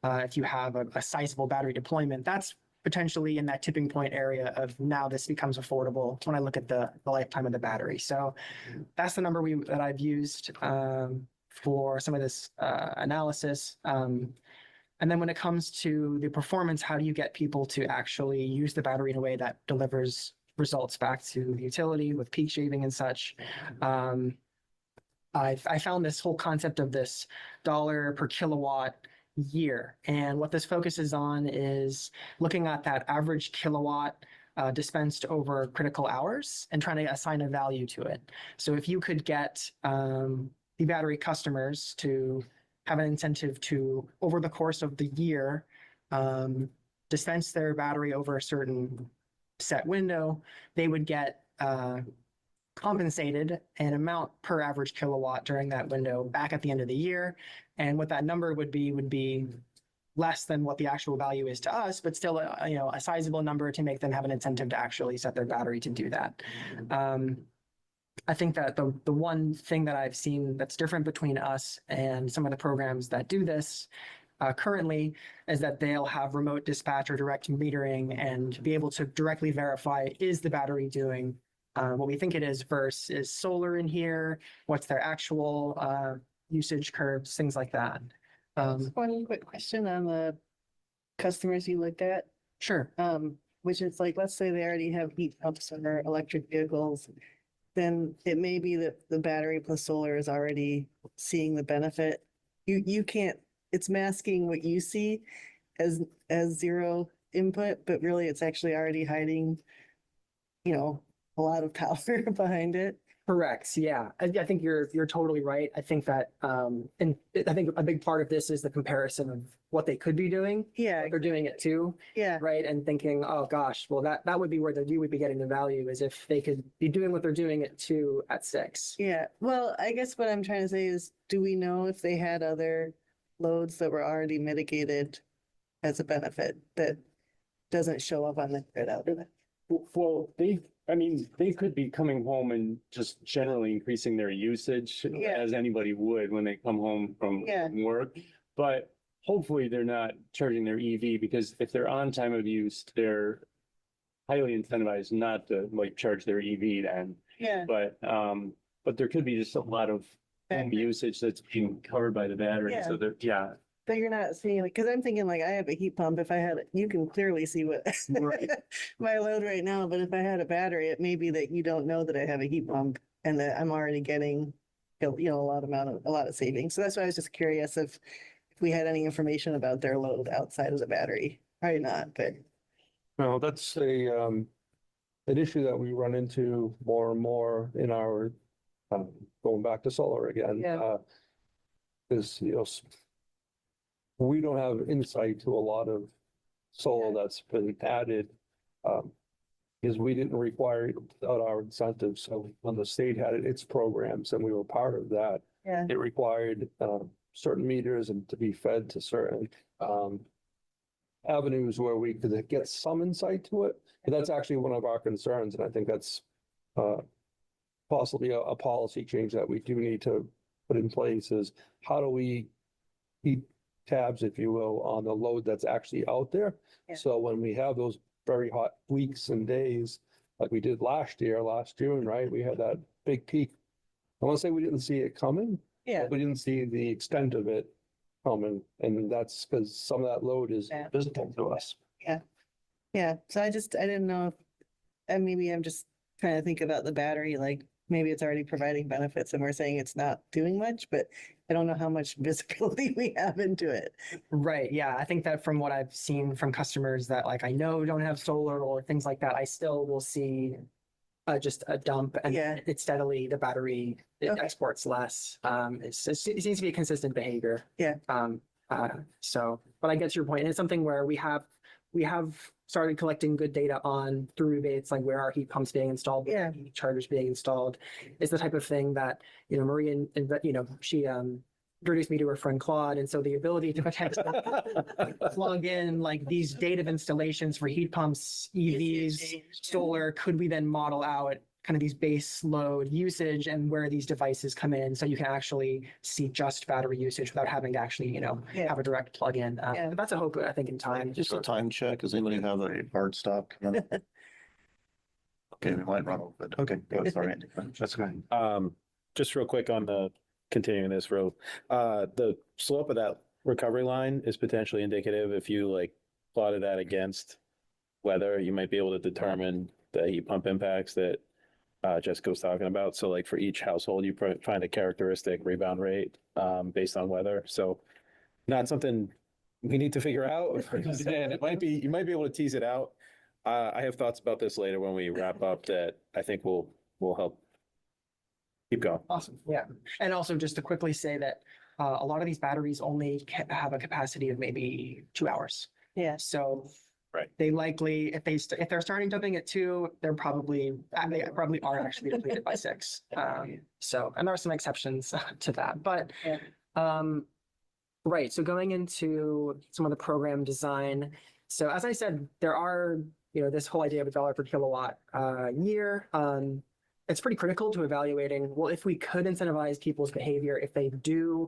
if you have a sizable battery deployment, that's potentially in that tipping point area of now this becomes affordable when I look at the lifetime of the battery. So that's the number that I've used for some of this analysis. And then when it comes to the performance, how do you get people to actually use the battery in a way that delivers results back to the utility with peak shaving and such? I found this whole concept of this dollar per kilowatt year. And what this focuses on is looking at that average kilowatt dispensed over critical hours and trying to assign a value to it. So if you could get the battery customers to have an incentive to, over the course of the year, dispense their battery over a certain set window, they would get compensated an amount per average kilowatt during that window back at the end of the year. And what that number would be less than what the actual value is to us, but still a sizable number to make them have an incentive to actually set their battery to do that. I think that the one thing that I've seen that's different between us and some of the programs that do this currently is that they'll have remote dispatch or direct metering and be able to directly verify, is the battery doing what we think it is versus solar in here, what's their actual usage curves, things like that. One quick question on the customers you looked at. Sure. Which is like, let's say they already have heat pumps or electric vehicles, then it may be that the battery plus solar is already seeing the benefit. You can't, it's masking what you see as zero input, but really it's actually already hiding, a lot of power behind it. Correct. Yeah, I think you're totally right. I think that, and I think a big part of this is the comparison of what they could be doing. Yeah. They're doing it too. Yeah. Right. And thinking, oh gosh, well that would be where you would be getting the value, is if they could be doing what they're doing it too at 6. Yeah. Well, I guess what I'm trying to say is, do we know if they had other loads that were already mitigated as a benefit that doesn't show up on the grid out of it? Well, they could be coming home and just generally increasing their usage Yeah. as anybody would when they come home from Yeah. work. But hopefully they're not charging their EV, because if they're on time of use, they're highly incentivized not to charge their EV then. Yeah. But there could be just a lot of home usage that's being covered by the battery. Yeah. So yeah. But you're not seeing, because I'm thinking I have a heat pump. If I had, you can clearly see what Right. my load right now, but if I had a battery, it may be that you don't know that I have a heat pump and that I'm already getting, a lot of savings. So that's why I was just curious if we had any information about their load outside of the battery. Probably not, but. Well, that's an issue that we run into more and more in our, going back to solar again. Yeah. Is, we don't have insight to a lot of solar that's been added, because we didn't require it without our incentives. So when the state had its programs and we were part of that, Yeah. it required certain meters and to be fed to certain avenues where we could get some insight to it. But that's actually one of our concerns, and I think that's possibly a policy change that we do need to put in place, is how do we keep tabs, if you will, on the load that's actually out there. Yeah. So when we have those very hot weeks and days, like we did last June, right? We had that big peak. I want to say we didn't see it coming. Yeah. But we didn't see the extent of it coming. And that's because some of that load is Yeah. visible to us. Yeah. So I didn't know if, and maybe I'm just trying to think about the battery, like maybe it's already providing benefits and we're saying it's not doing much, but I don't know how much visibility we have into it. Right. Yeah. I think that from what I've seen from customers that I know don't have solar or things like that, I still will see just a dump, and Yeah. it's steadily the battery Okay. exports less. It seems to be a consistent behavior. Yeah. So, but I get your point. And it's something where we have started collecting good data on through rebates, like where are heat pumps being installed, where Yeah. are heat chargers being installed, is the type of thing that, Maria, she introduced me to her friend Claude. And so the ability to potentially plug in like these date of installations for heat pumps, EVs, solar, could we then model out kind of these base load usage and where these devices come in so you can actually see just battery usage without having to actually, Yeah. have a direct plug-in. Yeah. That's a hope, I think, in time. Just a time check. Does anybody have a hard stop? Okay, we might run over, but okay, that's all right. That's fine. Just real quick on the continuing this road, the slope of that recovery line is potentially indicative. If you like plotted that against weather, you might be able to determine the heat pump impacts that Jessica was talking about. So like for each household, you find a characteristic rebound rate based on weather. So not something we need to figure out. And it might be, you might be able to tease it out. I have thoughts about this later when we wrap up that I think will help. Keep going. Awesome. Yeah. And also just to quickly say that a lot of these batteries only have a capacity of maybe 2 hours. Yeah. So Right. they likely, if they're starting dumping at 2, they probably are actually depleted by 6. And there are some exceptions to that, but right. So going into some of the program design. So as I said, there are, this whole idea of $1 per kilowatt year. It's pretty critical to evaluating, well, if we could incentivize people's behavior, if they do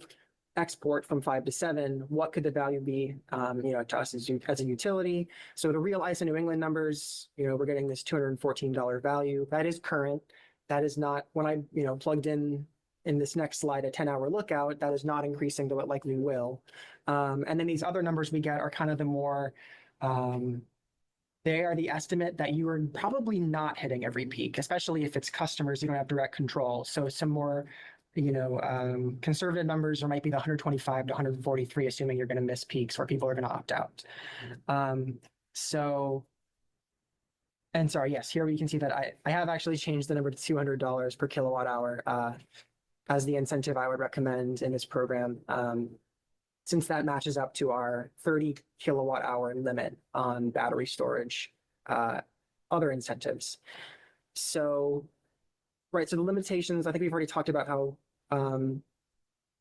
export from 5 to 7, what could the value be, to us as a utility? So the real ISO New England numbers, we're getting this $214 value. That is current. That is not, when I, plugged in this next slide, a 10-hour lookout, that is not increasing, though it likely will. And then these other numbers we get are kind of the more, they are the estimate that you are probably not hitting every peak, especially if it's customers you don't have direct control. So some more, conservative numbers, or might be the 125 to 143, assuming you're going to miss peaks or people are going to opt out. And sorry, yes, here we can see that I have actually changed the number to $200 per kilowatt hour as the incentive I would recommend in this program. Since that matches up to our 30 kilowatt hour limit on battery storage, other incentives. So, right, so the limitations, I think we've already talked about how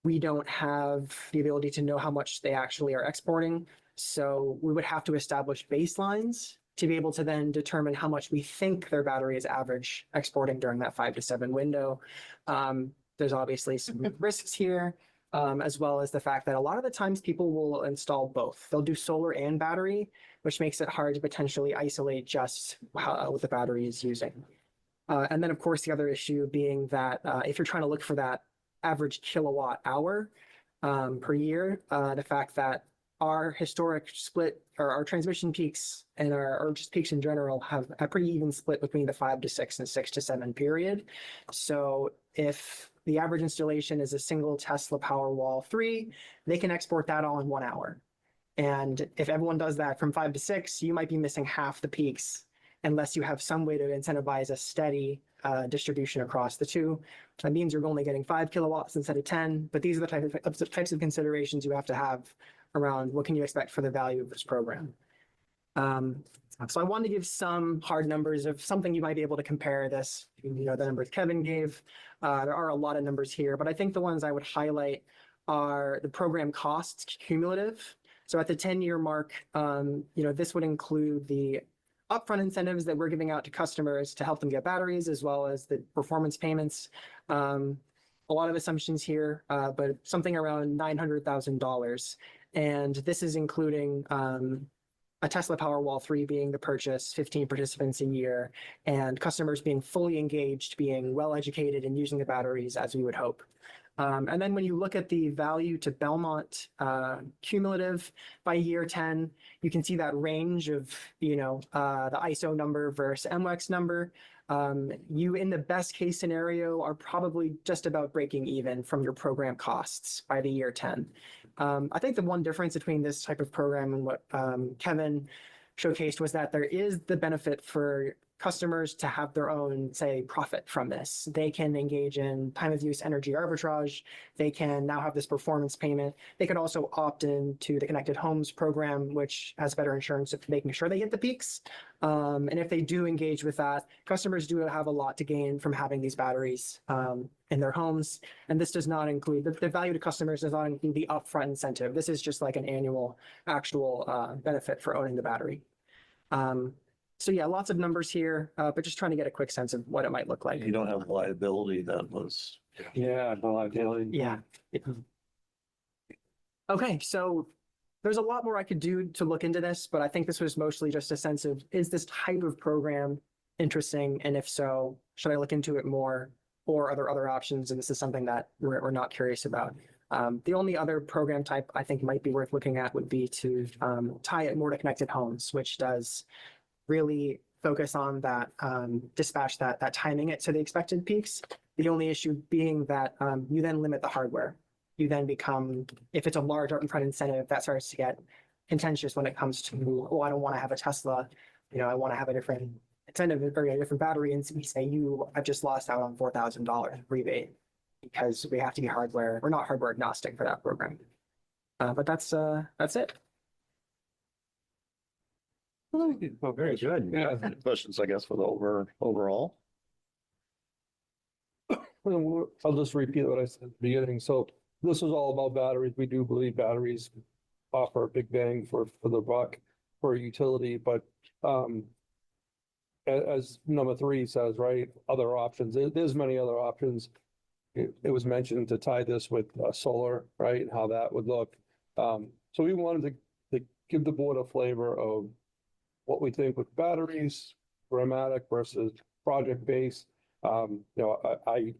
we don't have the ability to know how much they actually are exporting. So we would have to establish baselines to be able to then determine how much we think their battery is average exporting during that 5 to 7 window. There's obviously some risks here. As well as the fact that a lot of the times people will install both. They'll do solar and battery, which makes it hard to potentially isolate just what the battery is using. And then, of course, the other issue being that if you're trying to look for that average kilowatt hour per year, the fact that our historic split or our transmission peaks and or just peaks in general have a pretty even split between the 5 to 6 and 6 to 7 period. So if the average installation is a single Tesla Powerwall 3, they can export that all in 1 hour. And if everyone does that from 5 to 6, you might be missing half the peaks unless you have some way to incentivize a steady distribution across the two. That means you're only getting 5 kilowatts instead of 10, but these are the types of considerations you have to have around what can you expect for the value of this program. So I wanted to give some hard numbers of something you might be able to compare this, the numbers Kevin gave. There are a lot of numbers here, but I think the ones I would highlight are the program costs cumulative. So at the 10-year mark, this would include the upfront incentives that we're giving out to customers to help them get batteries, as well as the performance payments. A lot of assumptions here, but something around $900,000. And this is including a Tesla Powerwall 3 being the purchase, 15 participants a year, and customers being fully engaged, being well-educated and using the batteries as we would hope. And then when you look at the value to Belmont cumulative by year 10, you can see that range of, the ISO number versus MWEX number. You, in the best case scenario, are probably just about breaking even from your program costs by the year 10. I think the one difference between this type of program and what Kevin showcased was that there is the benefit for customers to have their own, say, profit from this. They can engage in time of use energy arbitrage. They can now have this performance payment. They could also opt in to the Connected Homes program, which has better insurance of making sure they hit the peaks. And if they do engage with that, customers do have a lot to gain from having these batteries in their homes. And this does not include, the value to customers does not include the upfront incentive. This is just like an annual actual benefit for owning the battery. So yeah, lots of numbers here, but just trying to get a quick sense of what it might look like. You don't have liability that was. Yeah, no liability. Yeah. Okay, so there's a lot more I could do to look into this, but I think this was mostly just a sense of, is this type of program interesting? And if so, should I look into it more? Or are there other options? And this is something that we're not curious about. The only other program type I think might be worth looking at would be to tie it more to Connected Homes, which does really focus on that dispatch, that timing it to the expected peaks. The only issue being that you then limit the hardware. You then become, if it's a large upfront incentive, that starts to get contentious when it comes to, oh, I don't want to have a Tesla, I want to have a different incentive or a different battery. And we say, I've just lost out on $4,000 rebate because we have to be hardware, we're not hardware agnostic for that program. But that's it. Well, very good. Yeah. Questions, I guess, for the overall? I'll just repeat what I said at the beginning. So this is all about batteries. We do believe batteries offer a big bang for the buck for utility, but as number 3 says, right, other options. There's many other options. It was mentioned to tie this with solar, right, how that would look. So we wanted to give the board a flavor of what we think with batteries, programmatic versus project-based. I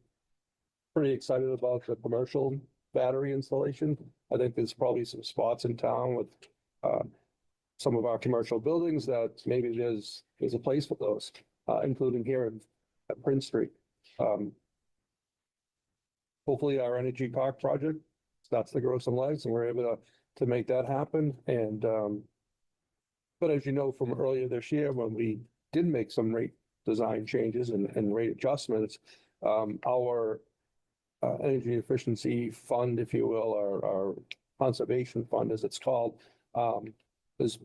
pretty excited about the commercial battery installation. I think there's probably some spots in town with some of our commercial buildings that maybe there's a place for those, including here at Prince Street. Hopefully our energy park project starts to grow some legs and we're able to make that happen. And but as you know from earlier this year, when we did make some rate design changes and rate adjustments, our energy efficiency fund, if you will, our conservation fund, as it's called, is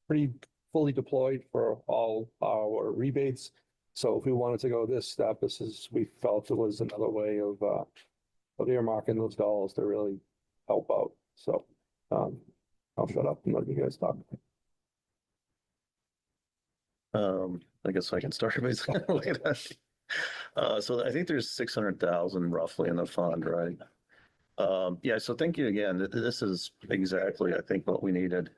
pretty fully deployed for all our rebates. So if we wanted to go this step, we felt it was another way of earmarking those dollars to really help out. So I'll shut up and let you guys talk. I guess I can start basically. So I think there's 600,000 roughly in the fund, right? Yeah, so thank you again. This is exactly, I think, what we needed.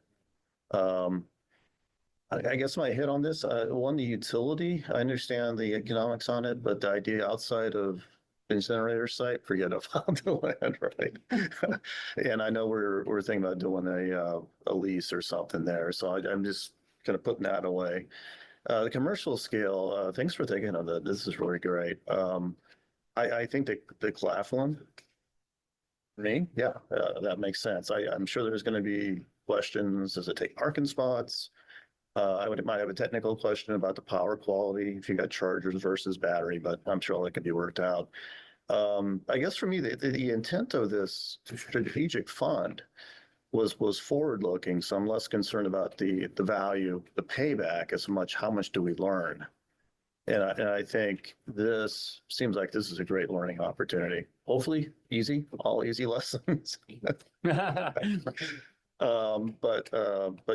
I guess my hit on this, one, the utility, I understand the economics on it, but the idea outside of incinerator site, forget about the land, right? And I know we're thinking about doing a lease or something there. So I'm just kind of putting that away. The commercial scale, thanks for thinking of that. This is really great. I think the Claflin, for me, yeah, that makes sense. I'm sure there's going to be questions. Does it take parking spots? Might have a technical question about the power quality if you got chargers versus battery, but I'm sure that can be worked out. I guess for me, the intent of this strategic fund was forward looking. So I'm less concerned about the value, the payback, as much how much do we learn. And I think this seems like this is a great learning opportunity. Hopefully easy, all easy lessons. But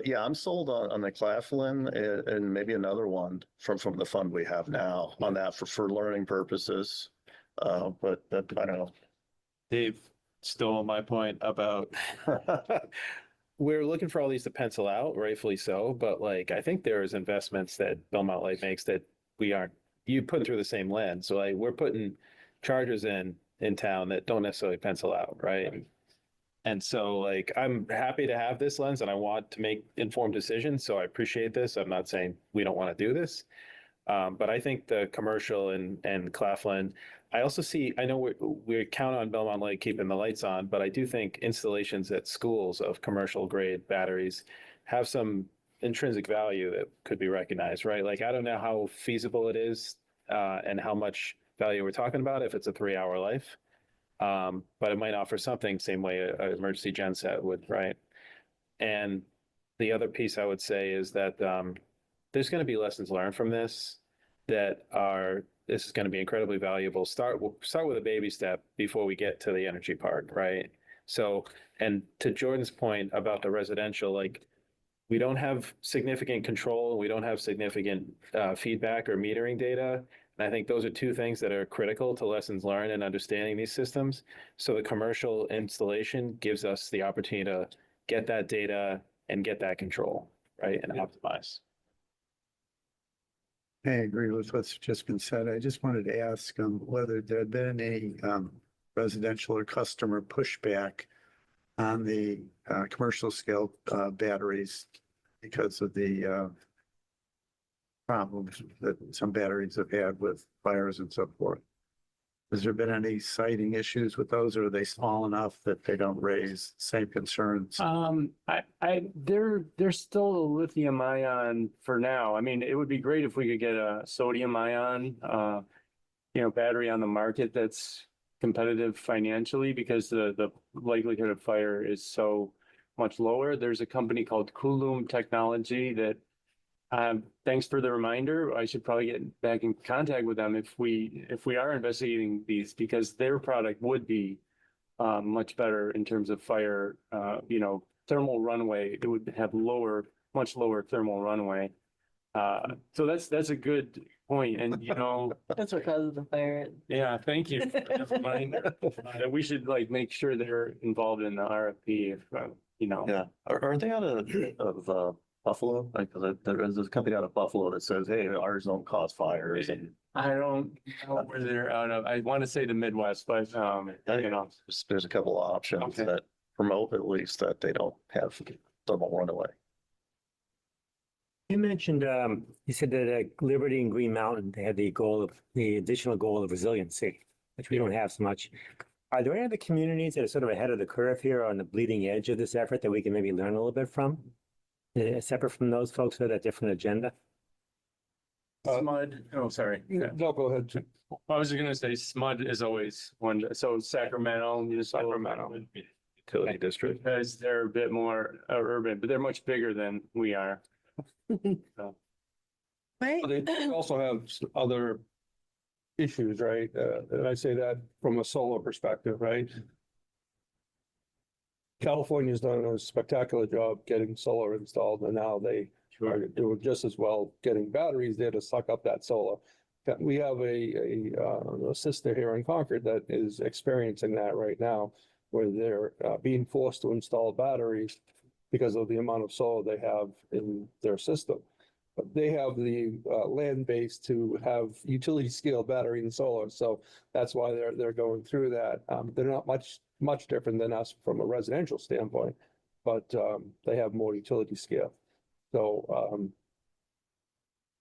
yeah, I'm sold on the Claflin and maybe another one from the fund we have now on that for learning purposes. But I don't know. Dave stole my point about we're looking for all these to pencil out, rightfully so, but like I think there's investments that Belmont Light makes that you put through the same lens. So like we're putting chargers in town that don't necessarily pencil out, right? And so like I'm happy to have this lens and I want to make informed decisions. So I appreciate this. I'm not saying we don't want to do this. But I think the commercial and Claflin, I also see, I know we count on Belmont Light keeping the lights on, but I do think installations at schools of commercial grade batteries have some intrinsic value that could be recognized, right? Like, I don't know how feasible it is and how much value we're talking about if it's a 3-hour life. But it might offer something same way an emergency genset would, right? And the other piece I would say is that there's going to be lessons learned from this this is going to be incredibly valuable. Start with a baby step before we get to the energy part, right? So, and to Jordan's point about the residential, like, we don't have significant control, we don't have significant feedback or metering data. And I think those are two things that are critical to lessons learned and understanding these systems. So the commercial installation gives us the opportunity to get that data and get that control, right, and optimize. I agree with what's just been said. I just wanted to ask whether there had been any residential or customer pushback on the commercial scale batteries because of the problems that some batteries have had with fires and so forth. Has there been any siting issues with those, or are they small enough that they don't raise the same concerns? They're still a lithium ion for now. I mean, it would be great if we could get a sodium ion, battery on the market that's competitive financially, because the likelihood of fire is so much lower. There's a company called Coulomb Technology that, thanks for the reminder. I should probably get back in contact with them if we are investigating these, because their product would be much better in terms of fire, thermal runway. It would have much lower thermal runway. So that's a good point. And, That's what causes the fire. yeah, thank you for the reminder. We should make sure they're involved in the RFP if, Yeah, are they out of Buffalo? Like, there's a company out of Buffalo that says, hey, ours don't cause fires. And I don't know where they're out of. I want to say the Midwest, but, there's a couple of options Okay. that promote at least that they don't have thermal runaway. You mentioned, you said that Liberty and Green Mountain, they had the additional goal of resiliency, which we don't have so much. Are there any other communities that are sort of ahead of the curve here on the bleeding edge of this effort that we can maybe learn a little bit from? Separate from those folks with a different agenda? SMUD. Oh, sorry. No, go ahead. Jim. I was going to say SMUD is always one. So Sacramento, Utility district. because they're a bit more urban, but they're much bigger than we are. So. Right? They also have other issues, right? And I say that from a solar perspective, right? California's done a spectacular job getting solar installed, and now they are doing just as well getting batteries there to suck up that solar. We have a sister here in Concord that is experiencing that right now, where they're being forced to install batteries because of the amount of solar they have in their system. But they have the land base to have utility scale battery and solar, so that's why they're going through that. They're not much different than us from a residential standpoint, but they have more utility scale. So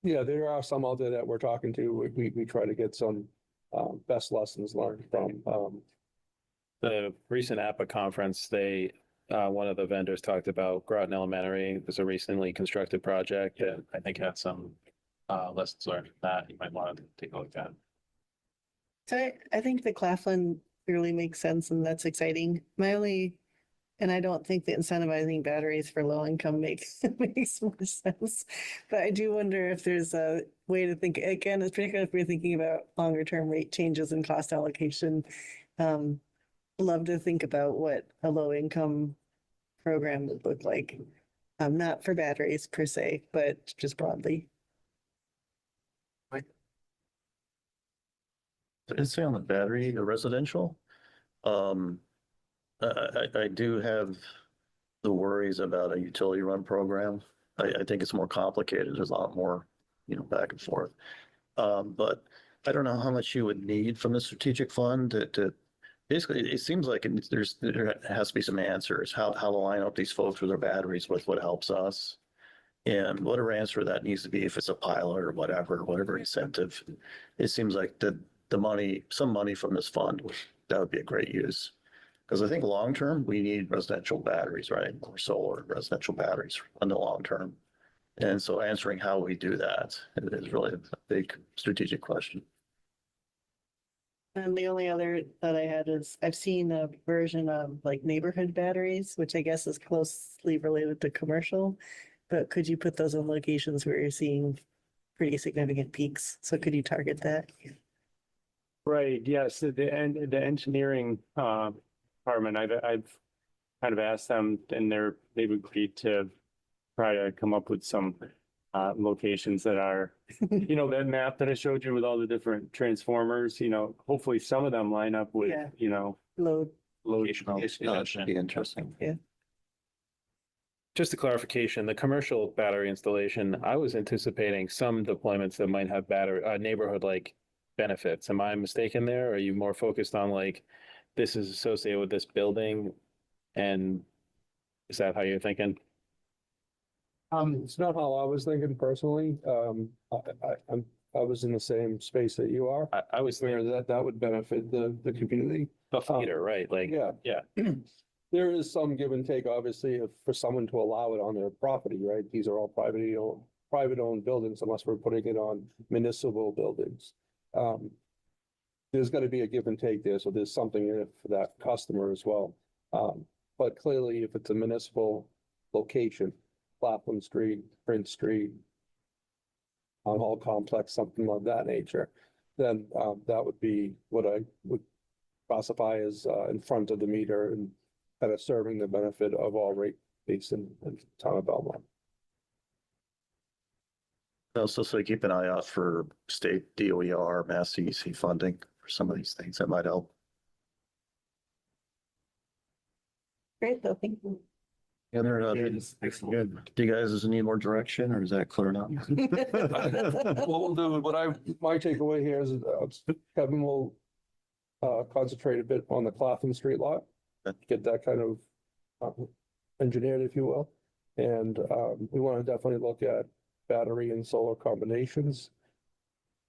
yeah, there are some out there that we're talking to. We try to get some best lessons learned from. The recent APA conference, one of the vendors talked about Groton Elementary. It was a recently constructed project that I think had some lessons learned from that you might want to take a look at. So I think the Claflin clearly makes sense, and that's exciting. And I don't think that incentivizing batteries for low income makes more sense. But I do wonder if there's a way to think, again, particularly if we're thinking about longer term rate changes and cost allocation. Love to think about what a low income program would look like. Not for batteries per se, but just broadly. I'd say on the battery, the residential, I do have the worries about a utility run program. I think it's more complicated. There's a lot more, back and forth. But I don't know how much you would need from the strategic fund to basically, it seems like there has to be some answers, how to line up these folks with their batteries with what helps us. And whatever answer that needs to be, if it's a pilot or whatever incentive, it seems like some money from this fund, that would be a great use. Because I think long term, we need residential batteries, right? Or solar residential batteries in the long term. And so answering how we do that is really a big strategic question. And the only other that I had is I've seen a version of like neighborhood batteries, which I guess is closely related to commercial. But could you put those in locations where you're seeing pretty significant peaks? So could you target that? Right, yes, the engineering department, I've kind of asked them and they've agreed to try to come up with some locations that are, you know, that map that I showed you with all the different transformers, you know, hopefully some of them line up with, Yeah. you know, Load. That should be interesting. Just a clarification, the commercial battery installation, I was anticipating some deployments that might have battery, neighborhood-like benefits. Am I mistaken there? Are you more focused on like, this is associated with this building? And is that how you're thinking? It's not how I was thinking personally. I was in the same space that you are. I was Where thinking that would benefit the community. the theater, right? Like, Yeah. yeah. There is some give and take, obviously, for someone to allow it on their property, right? These are all private owned buildings unless we're putting it on municipal buildings. There's got to be a give and take there. So there's something in it for that customer as well. But clearly, if it's a municipal location, Clapham Street, Prince Street, Town Hall Complex, something of that nature, then that would be what I would classify as in front of the meter and kind of serving the benefit of all rate base in town of Belmont. Also, so keep an eye out for state DOER, Mass CEC funding for some of these things that might help. Great, though. Thank you. Yeah, they're good. Do you guys need more direction or is that clear enough? What we'll do, my takeaway here is Kevin will concentrate a bit on the Clapham Street lot. Get that kind of engineered, if you will. And we want to definitely look at battery and solar combinations.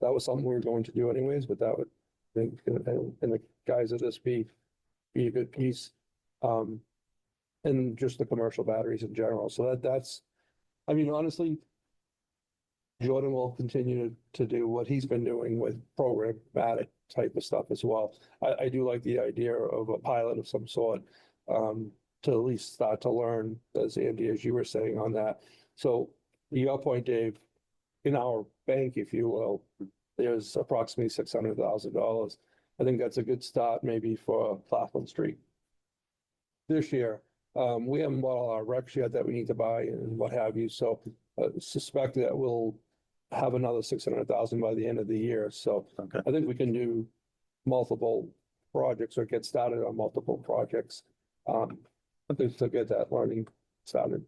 That was something we were going to do anyways, but that would, I think, in the guise of this be a good piece. And just the commercial batteries in general. So that's, I mean, honestly, Jordan will continue to do what he's been doing with programmatic type of stuff as well. I do like the idea of a pilot of some sort to at least start to learn, as Andy, as you were saying on that. So to your point, Dave, in our bank, if you will, there's approximately $600,000. I think that's a good start maybe for Clapham Street this year. We haven't bought all our recs yet that we need to buy and what have you. So suspect that we'll have another 600,000 by the end of the year. So Okay. I think we can do multiple projects or get started on multiple projects. I think to get that learning started.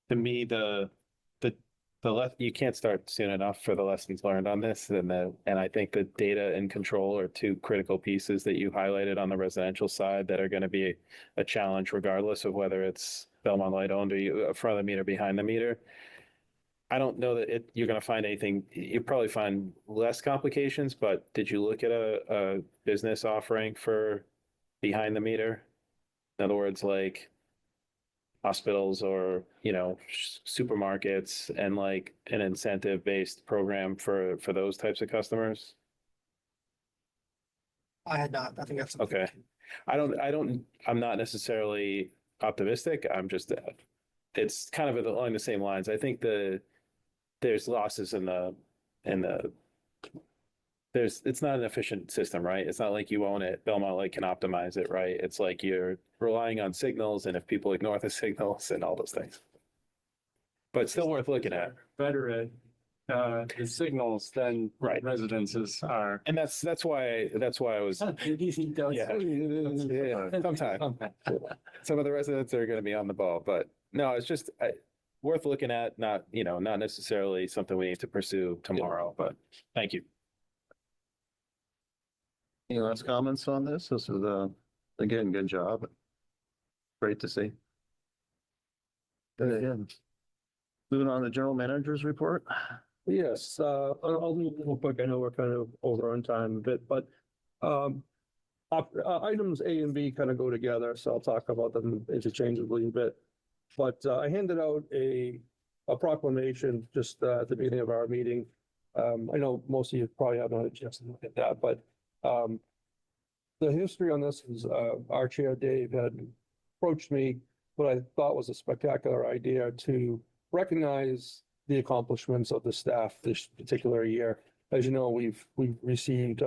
To me, you can't start soon enough for the lessons learned on this. And I think the data and control are two critical pieces that you highlighted on the residential side that are going to be a challenge regardless of whether it's Belmont Light owned or you front of the meter, behind the meter. I don't know that you're going to find anything. You probably find less complications, but did you look at a business offering for behind the meter? In other words, like hospitals or, you know, supermarkets and like an incentive based program for those types of customers? I had not. I think that's Okay. I'm not necessarily optimistic. I'm just, it's kind of along the same lines. I think there's losses it's not an efficient system, right? It's not like you own it. Belmont Light can optimize it, right? It's like you're relying on signals and if people ignore the signals and all those things. But still worth looking at. better at the signals than Right. residences are. And that's why I was, yeah, sometimes some of the residents are going to be on the ball, but no, it's just worth looking at, not necessarily something we need to pursue tomorrow, but thank you. Any last comments on this? This is again, good job. Great to see. Good. Moving on to general manager's report. Yes, I'll do it real quick. I know we're kind of over on time a bit, but items A and B kind of go together, so I'll talk about them interchangeably a bit. But I handed out a a proclamation just at the beginning of our meeting. I know most of you probably haven't had a chance to look at that, but the history on this is our chair, Dave, had approached me, what I thought was a spectacular idea to recognize the accomplishments of the staff this particular year. As you know, we've received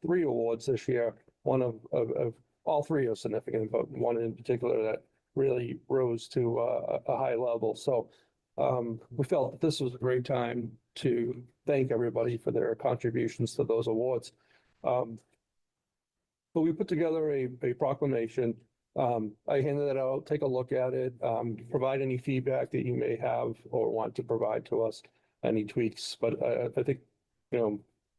3 awards this year. One of all 3 are significant, but one in particular that really rose to a high level. So we felt that this was a great time to thank everybody for their contributions to those awards. But we put together a proclamation. I handed it out, take a look at it, provide any feedback that you may have or want to provide to us, any tweaks. But I think,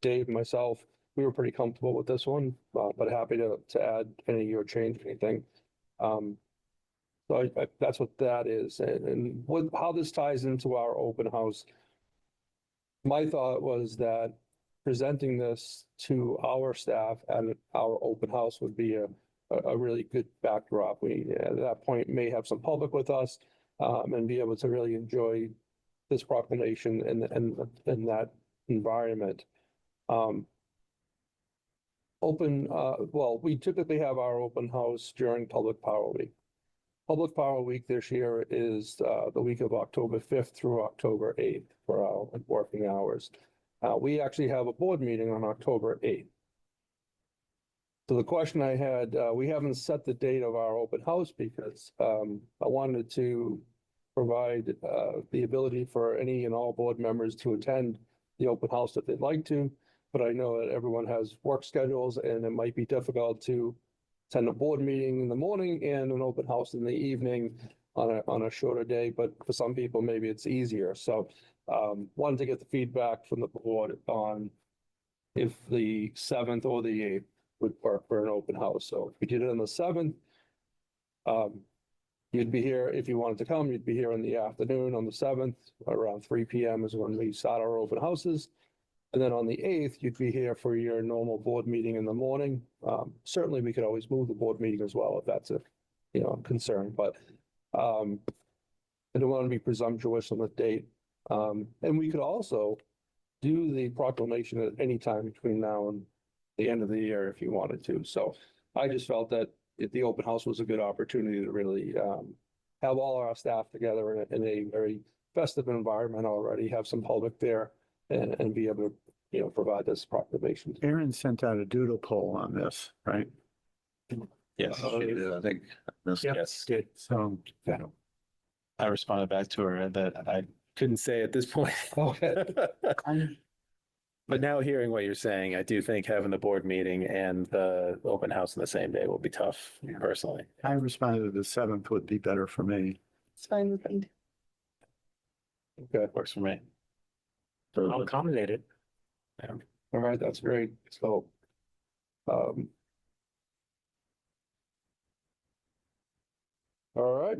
Dave and myself, we were pretty comfortable with this one, but happy to add any or change anything. So that's what that is. And how this ties into our open house. My thought was that presenting this to our staff at our open house would be a really good backdrop. We, at that point, may have some public with us and be able to really enjoy this proclamation in that environment. Well, we typically have our open house during Public Power Week. Public Power Week this year is the week of October 5th through October 8th for our working hours. We actually have a board meeting on October 8th. So the question I had, we haven't set the date of our open house because I wanted to provide the ability for any and all board members to attend the open house if they'd like to. But I know that everyone has work schedules and it might be difficult to attend a board meeting in the morning and an open house in the evening on a shorter day. But for some people, maybe it's easier. So wanted to get the feedback from the board on if the 7th or the 8th would work for an open house. So if we did it on the 7th, you'd be here, if you wanted to come, you'd be here in the afternoon on the 7th, around 3 p.m. is when we start our open houses. And then on the 8th, you'd be here for your normal board meeting in the morning. Certainly, we could always move the board meeting as well if that's a concern, but I don't want to be presumptuous on the date. And we could also do the proclamation at any time between now and the end of the year if you wanted to. So I just felt that the open house was a good opportunity to really have all our staff together in a very festive environment already, have some public there and be able to provide this proclamation. Aaron sent out a doodle poll on this, right? Yes, she did, I think. Yes, Good. So, I responded back to her that I couldn't say at this point. But now hearing what you're saying, I do think having the board meeting and the open house on the same day will be tough personally. I responded the 7th would be better for me. It's fine with me. Okay, Works for me. I'll accommodate it. all right, that's great. So all right,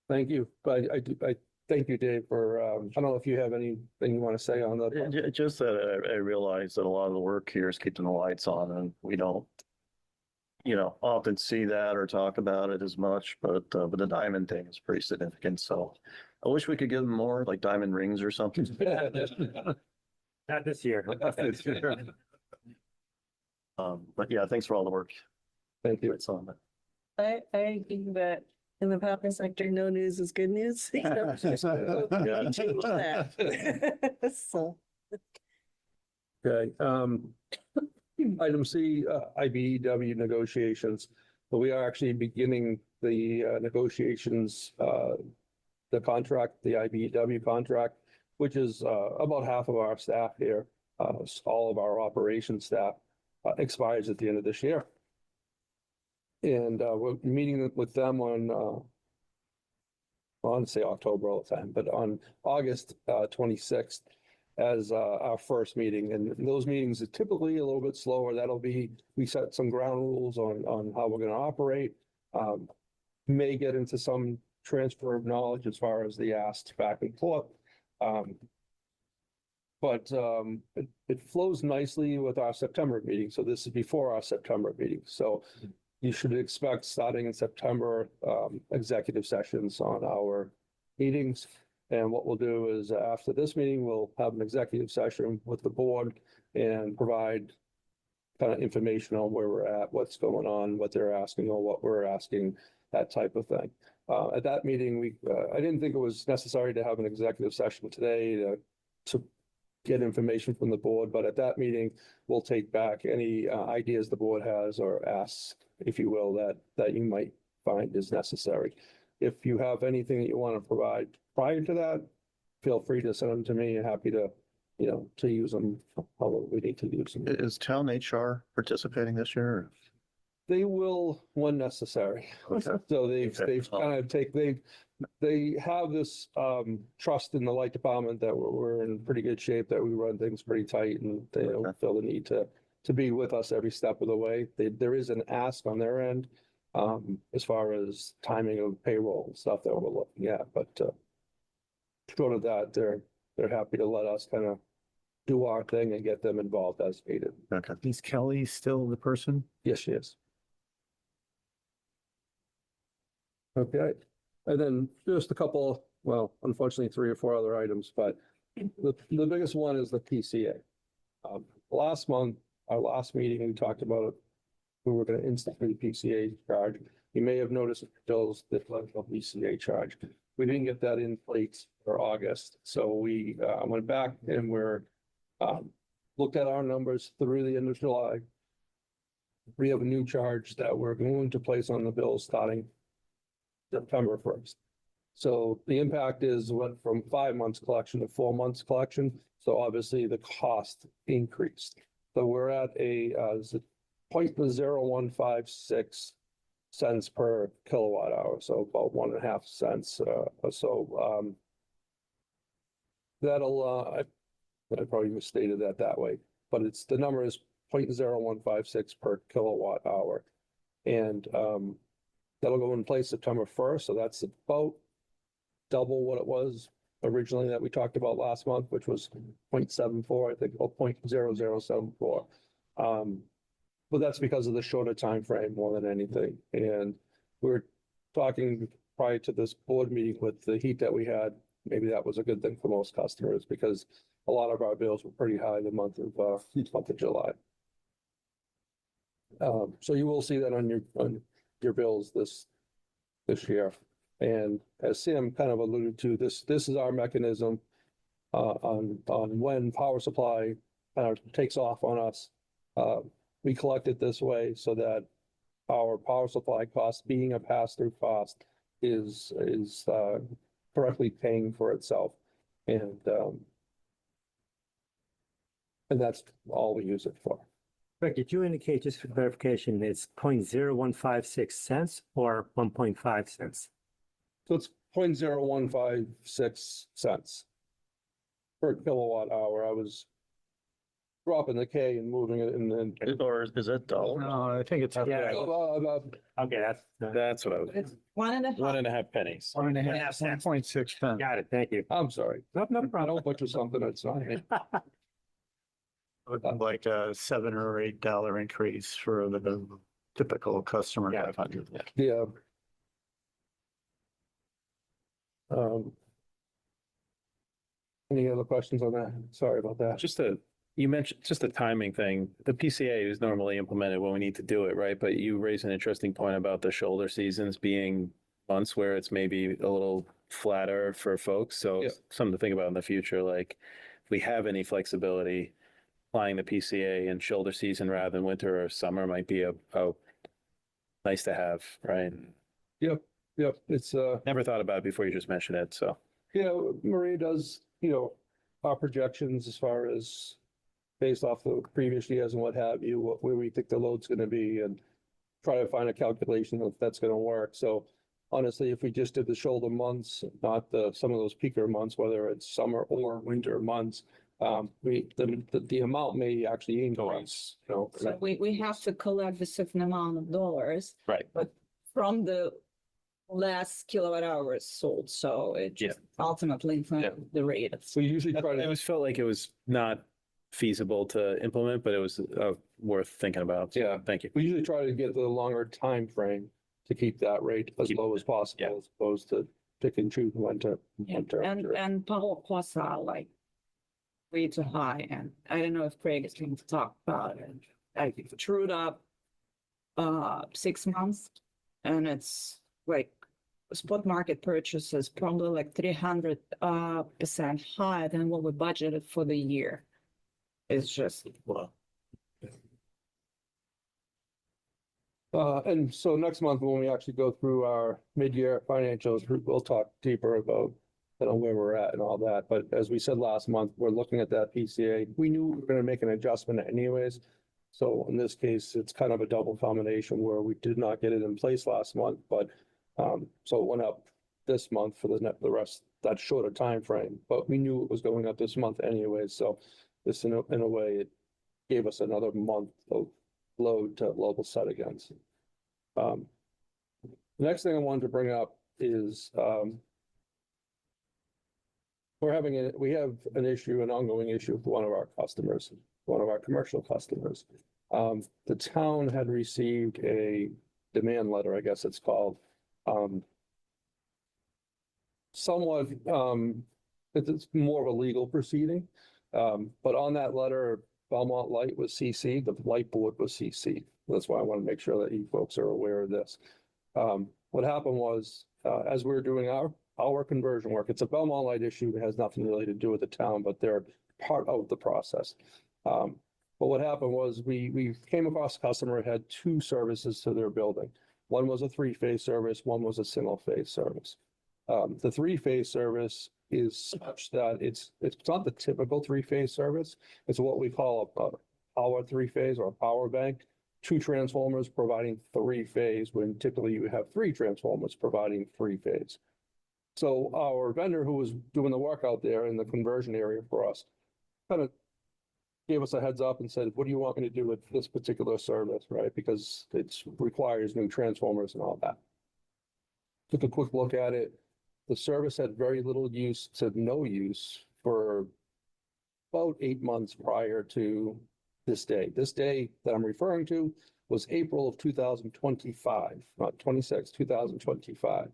thank you. But I thank you, Dave, for I don't know if you have anything you want to say on that. Just that I realize that a lot of the work here is keeping the lights on and we don't, often see that or talk about it as much, but the diamond thing is pretty significant. So I wish we could give them more like diamond rings or something. Not this year. But yeah, thanks for all the work. Thank you. It's on that. I think that in the power sector, no news is good news. Yeah. Change that. So, Okay, item C, IBEW negotiations. But we are actually beginning the negotiations, the contract, the IBEW contract, which is about half of our staff here, all of our operations staff, expires at the end of this year. And we're meeting with them on, I want to say October all the time, but on August 26th as our first meeting. And those meetings are typically a little bit slower. We set some ground rules on how we're going to operate. May get into some transfer of knowledge as far as the asks back and forth. But it flows nicely with our September meeting. So this is before our September meeting. So you should expect starting in September, executive sessions on our meetings. And what we'll do is after this meeting, we'll have an executive session with the board and provide kind of information on where we're at, what's going on, what they're asking or what we're asking, that type of thing. At that meeting, I didn't think it was necessary to have an executive session today to get information from the board, but at that meeting, we'll take back any ideas the board has or asks, if you will, that you might find is necessary. If you have anything that you want to provide prior to that, feel free to send them to me. I'm happy to, to use them however we need to use them. Is town HR participating this year? They will when necessary. Okay. So they've Okay. kind of they have this trust in the light department that we're in pretty good shape, that we run things pretty tight, and they don't Okay. feel the need to be with us every step of the way. There is an ask on their end as far as timing of payroll and stuff that we're looking at, but short of that, they're happy to let us kind of do our thing and get them involved as needed. Okay. Is Kelly still the person? Yes, she is. Okay, and then just a couple, well, unfortunately, 3 or 4 other items, but the biggest one is the PCA. Last month, our last meeting, we talked about we were going to institute PCA charge. You may have noticed bills that led to a PCA charge. We didn't get that in place for August, so we went back and looked at our numbers through the end of July. We have a new charge that we're going to place on the bills starting September 1st. So the impact is went from 5 months collection to 4 months collection. So obviously the cost increased. So we're at a 0.0156 cents per kilowatt hour. So about 1.5 cents or so. I probably misstated that way, but the number is 0.0156 per kilowatt hour. And that'll go in place September 1st. So that's about double what it was originally that we talked about last month, which was 0.74, I think, or 0.0074. But that's because of the shorter time frame more than anything. And we're talking prior to this board meeting with the heat that we had. Maybe that was a good thing for most customers because a lot of our bills were pretty high the month of July. So you will see that on your bills this year. And as Sam kind of alluded to, this is our mechanism on when power supply kind of takes off on us. We collect it this way so that our power supply cost, being a pass-through cost, is correctly paying for itself. And that's all we use it for. Rick, did you indicate, just for clarification, it's 0.0156 cents or 1.5 cents? So it's 0.0156 cents per kilowatt hour. I was dropping the K and moving it and then. Or is it dollars? No, I think it's. Yeah. Okay, That's what I was, It's 1.5. 1.5 pennies. 1.5, 1.6 pence. got it. Thank you. I'm sorry. No I problem. don't butcher something that's not me. Like a $7 or $8 increase for the typical customer. Yeah. 500. Yeah. Any other questions on that? Sorry about that. You mentioned just the timing thing. The PCA is normally implemented when we need to do it, right? But you raise an interesting point about the shoulder seasons being months where it's maybe a little flatter for folks. So Yeah. something to think about in the future, like if we have any flexibility, applying the PCA in shoulder season rather than winter or summer might be a nice to have, right? Yep. It's Never thought about it before you just mentioned it, so. Maria does, our projections as far as based off the previous years and what have you, where we think the load's gonna be and try to find a calculation if that's gonna work. So honestly, if we just did the shoulder months, not some of those peaker months, whether it's summer or winter months, the amount may actually increase, So we have to collect a certain amount of dollars. Right. But from the less kilowatt hours sold, so it just ultimately influences the rate. So you usually try It to, always felt like it was not feasible to implement, but it was worth thinking about. So, Yeah. Thank you. we usually try to get the longer time frame to keep that rate as low as possible, Yeah. as opposed to pick and choose when to. And power costs are like way too high, and I don't know if Craig is going to talk about it. I trued up 6 months, and it's like spot market purchases probably like 300% higher than what we budgeted for the year. It's just, Wow. And so next month, when we actually go through our mid-year financials, we'll talk deeper about, where we're at and all that. But as we said last month, we're looking at that PCA. We knew we were going to make an adjustment anyways. So in this case, it's kind of a double combination where we did not get it in place last month, but so it went up this month for the rest, that shorter time frame. But we knew it was going up this month anyway. So this, in a way, it gave us another month of load to level set against. The next thing I wanted to bring up is we have an issue, an ongoing issue with one of our customers, one of our commercial customers. The town had received a demand letter, I guess it's called. Somewhat, it's more of a legal proceeding. But on that letter, Belmont Light was CC'd, the light board was CC'd. That's why I want to make sure that you folks are aware of this. What happened was, as we were doing our conversion work, it's a Belmont Light issue. It has nothing really to do with the town, but they're part of the process. But what happened was we came across a customer who had 2 services to their building. One was a 3-phase service, one was a single-phase service. The 3-phase service is such that it's not the typical 3-phase service. It's what we call a power 3-phase or a power bank. 2 transformers providing 3-phase, when typically you have 3 transformers providing 3-phase. So our vendor who was doing the work out there in the conversion area for us kind of gave us a heads up and said, what do you want me to do with this particular service, right? Because it requires new transformers and all that. Took a quick look at it. The service had very little use to no use for about 8 months prior to this day. This day that I'm referring to was April of 2025, not 26, 2025.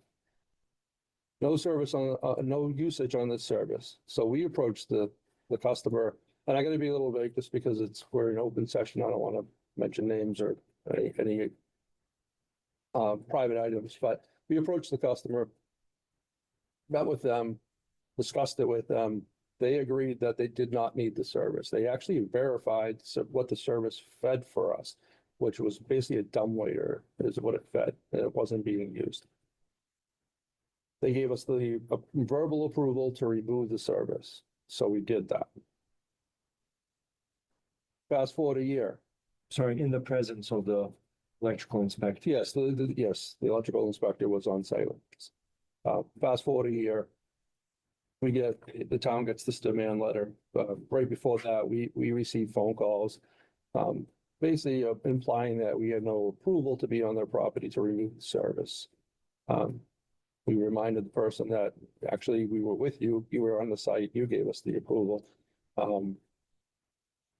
No service on, no usage on this service. So we approached the customer, and I'm going to be a little vague just because we're in open session. I don't want to mention names or any private items, but we approached the customer, met with them, discussed it with them. They agreed that they did not need the service. They actually verified what the service fed for us, which was basically a dumbwaiter is what it fed, and it wasn't being used. They gave us the verbal approval to remove the service, so we did that. Fast forward a year. Sorry, in the presence of the electrical inspector. Yes, the electrical inspector was on site. Fast forward a year, the town gets this demand letter. Right before that, we received phone calls, basically implying that we had no approval to be on their property to remove the service. We reminded the person that actually we were with you, you were on the site, you gave us the approval.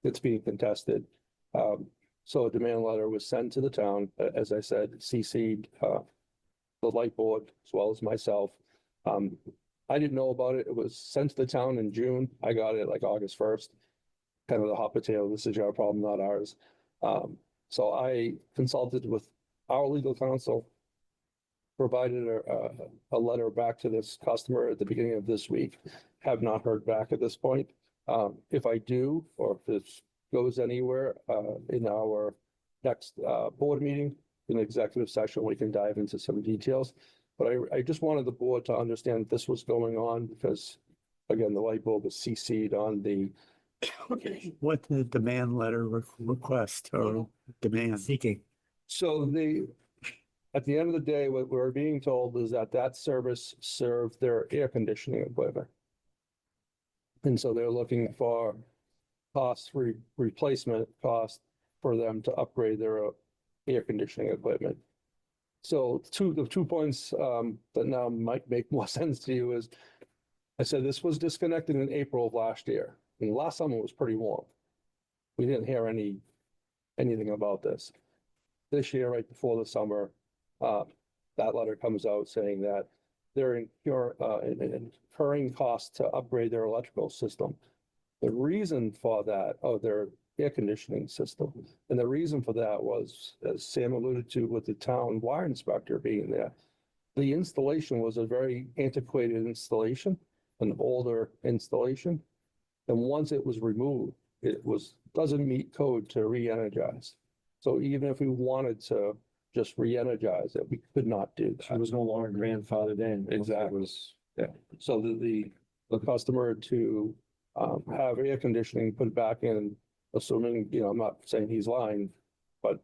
It's being contested. So a demand letter was sent to the town, as I said, CC'd the light board as well as myself. I didn't know about it. It was sent to the town in June. I got it like August 1st. Kind of the hot potato. This is your problem, not ours. So I consulted with our legal counsel, provided a letter back to this customer at the beginning of this week. Have not heard back at this point. If I do, or if this goes anywhere in our next board meeting, in executive session, we can dive into some details. But I just wanted the board to understand that this was going on because, again, the light bulb was CC'd on the. What the demand letter request or demand? Seeking. So at the end of the day, what we're being told is that service served their air conditioning equipment. And so they're looking for replacement cost for them to upgrade their air conditioning equipment. So the 2 points that now might make more sense to you is, I said this was disconnected in April of last year. And last summer was pretty warm. We didn't hear anything about this. This year, right before the summer, that letter comes out saying that they're incurring costs to upgrade their electrical system. The reason for that, their air conditioning system, and the reason for that was, as Sam alluded to, with the town wire inspector being there, the installation was a very antiquated installation, an older installation. And once it was removed, doesn't meet code to re-energize. So even if we wanted to just re-energize it, we could not do It that. was no longer grandfathered in. Exactly. It was, So the customer to have air conditioning put back in, assuming, I'm not saying he's lying, but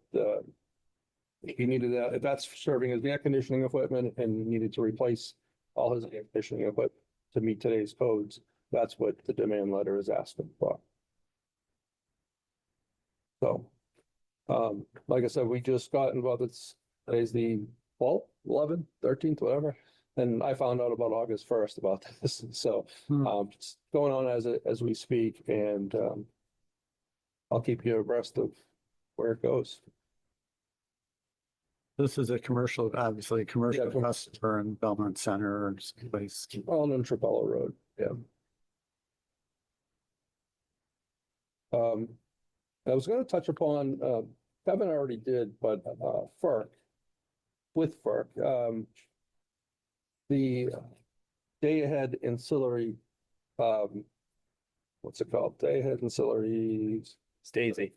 he needed that, if that's serving as the air conditioning equipment and he needed to replace all his air conditioning equipment to meet today's codes, that's what the demand letter is asking for. So, like I said, we just got involved. Today's the 12th, 11th, 13th, whatever. And I found out about August 1st about this. So, it's going on as we speak, and I'll keep you abreast of where it goes. This is a commercial, obviously a commercial Yeah. customer in Belmont Center or someplace. On Trapello Road, yeah. I was gonna touch upon, Kevin already did, but, with FERC, the day-ahead ancillary, what's it called? Day-ahead ancillary, Daisy.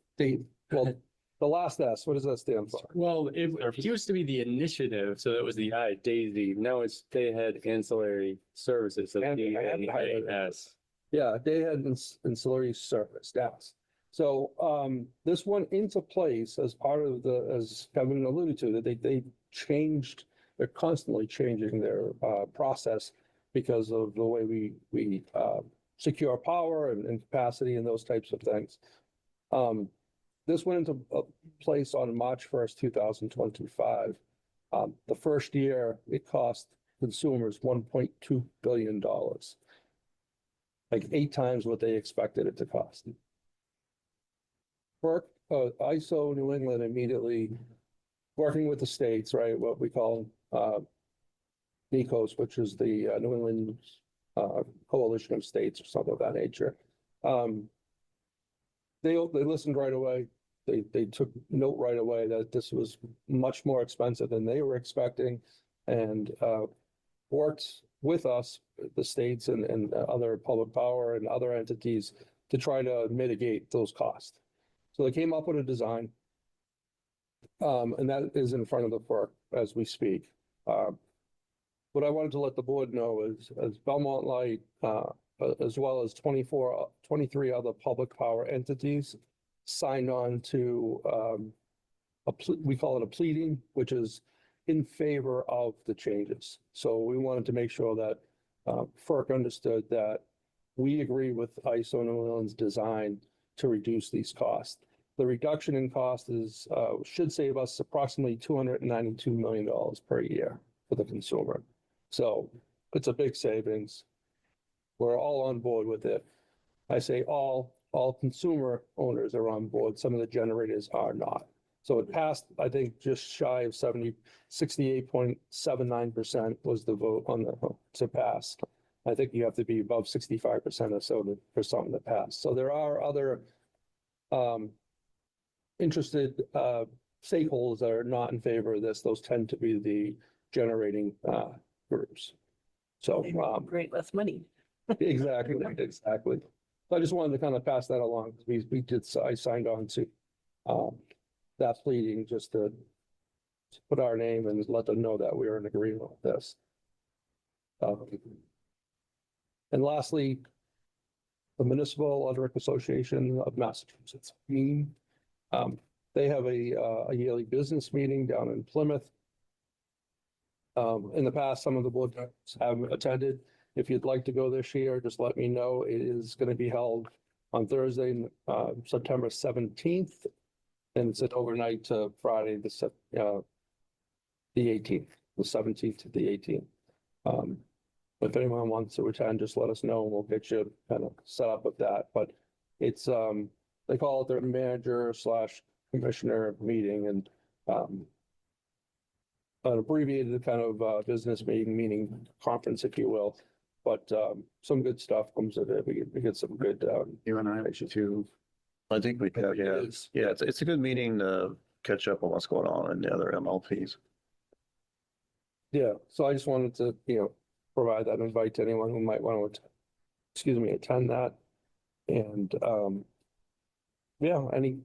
well, the last S, what does that stand for? Well, it used to be the initiative, so that was the I, Daisy. Now it's Day Ahead Ancillary Services, so I had to highlight it. DAAS. Yeah, day-ahead ancillary service, yes. So, this went into place as part of as Kevin alluded to, that they changed, they're constantly changing their, process because of the way we secure power and capacity and those types of things. This went into place on March 1st, 2025. The first year, it cost consumers $1.2 billion. Like 8 times what they expected it to cost. FERC, ISO New England immediately, working with the states, right, what we call NECOS, which is the New England Coalition of States or something of that nature. They listened right away. They took note right away that this was much more expensive than they were expecting, and worked with us, the states and other public power and other entities, to try to mitigate those costs. So they came up with a design, and that is in front of the FERC as we speak. What I wanted to let the board know is, as Belmont Light, as well as 23 other public power entities signed on to we call it a pleading, which is in favor of the changes. So we wanted to make sure that FERC understood that we agree with ISO New England's design to reduce these costs. The reduction in cost is should save us approximately $292 million per year for the consumer. So it's a big savings. We're all on board with it. I say all consumer owners are on board. Some of the generators are not. So it passed, I think, just shy of 68.79% was the vote on to pass. I think you have to be above 65% or so for something to pass. So there are other interested stakeholders that are not in favor of this. Those tend to be the generating groups. So Great, less money. exactly. So I just wanted to kind of pass that along. I signed on to that pleading just to put our name and let them know that we are in agreement with this. And lastly, the Municipal Electric Association of Massachusetts. They have a yearly business meeting down in Plymouth. In the past, some of the board members have attended. If you'd like to go this year, just let me know. It is going to be held on Thursday, September 17th, and it's an overnight to Friday, the 18th, the 17th to the 18th. If anyone wants to attend, just let us know and we'll get you kind of set up with that. But it's, they call it their manager/commissioner meeting, and an abbreviated kind of business meeting, conference, if you will. But some good stuff comes of it. We get some good. You and I should too. I think we have, yeah. It is. Yeah, it's a good meeting to catch up on what's going on in the other MLPs. Yeah, so I just wanted to, provide that invite to anyone who might want to, attend that. And, yeah, any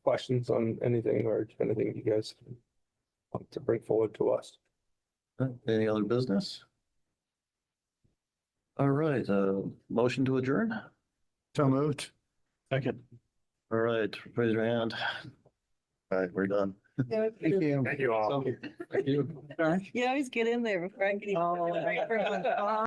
questions on anything or anything you guys want to bring forward to us? Any other business? All right, motion to adjourn? So moved. Second. All right, raise your hand. All right, we're done. Thank you. Thank you all. Thank you. Sorry. You always get in there before I can even.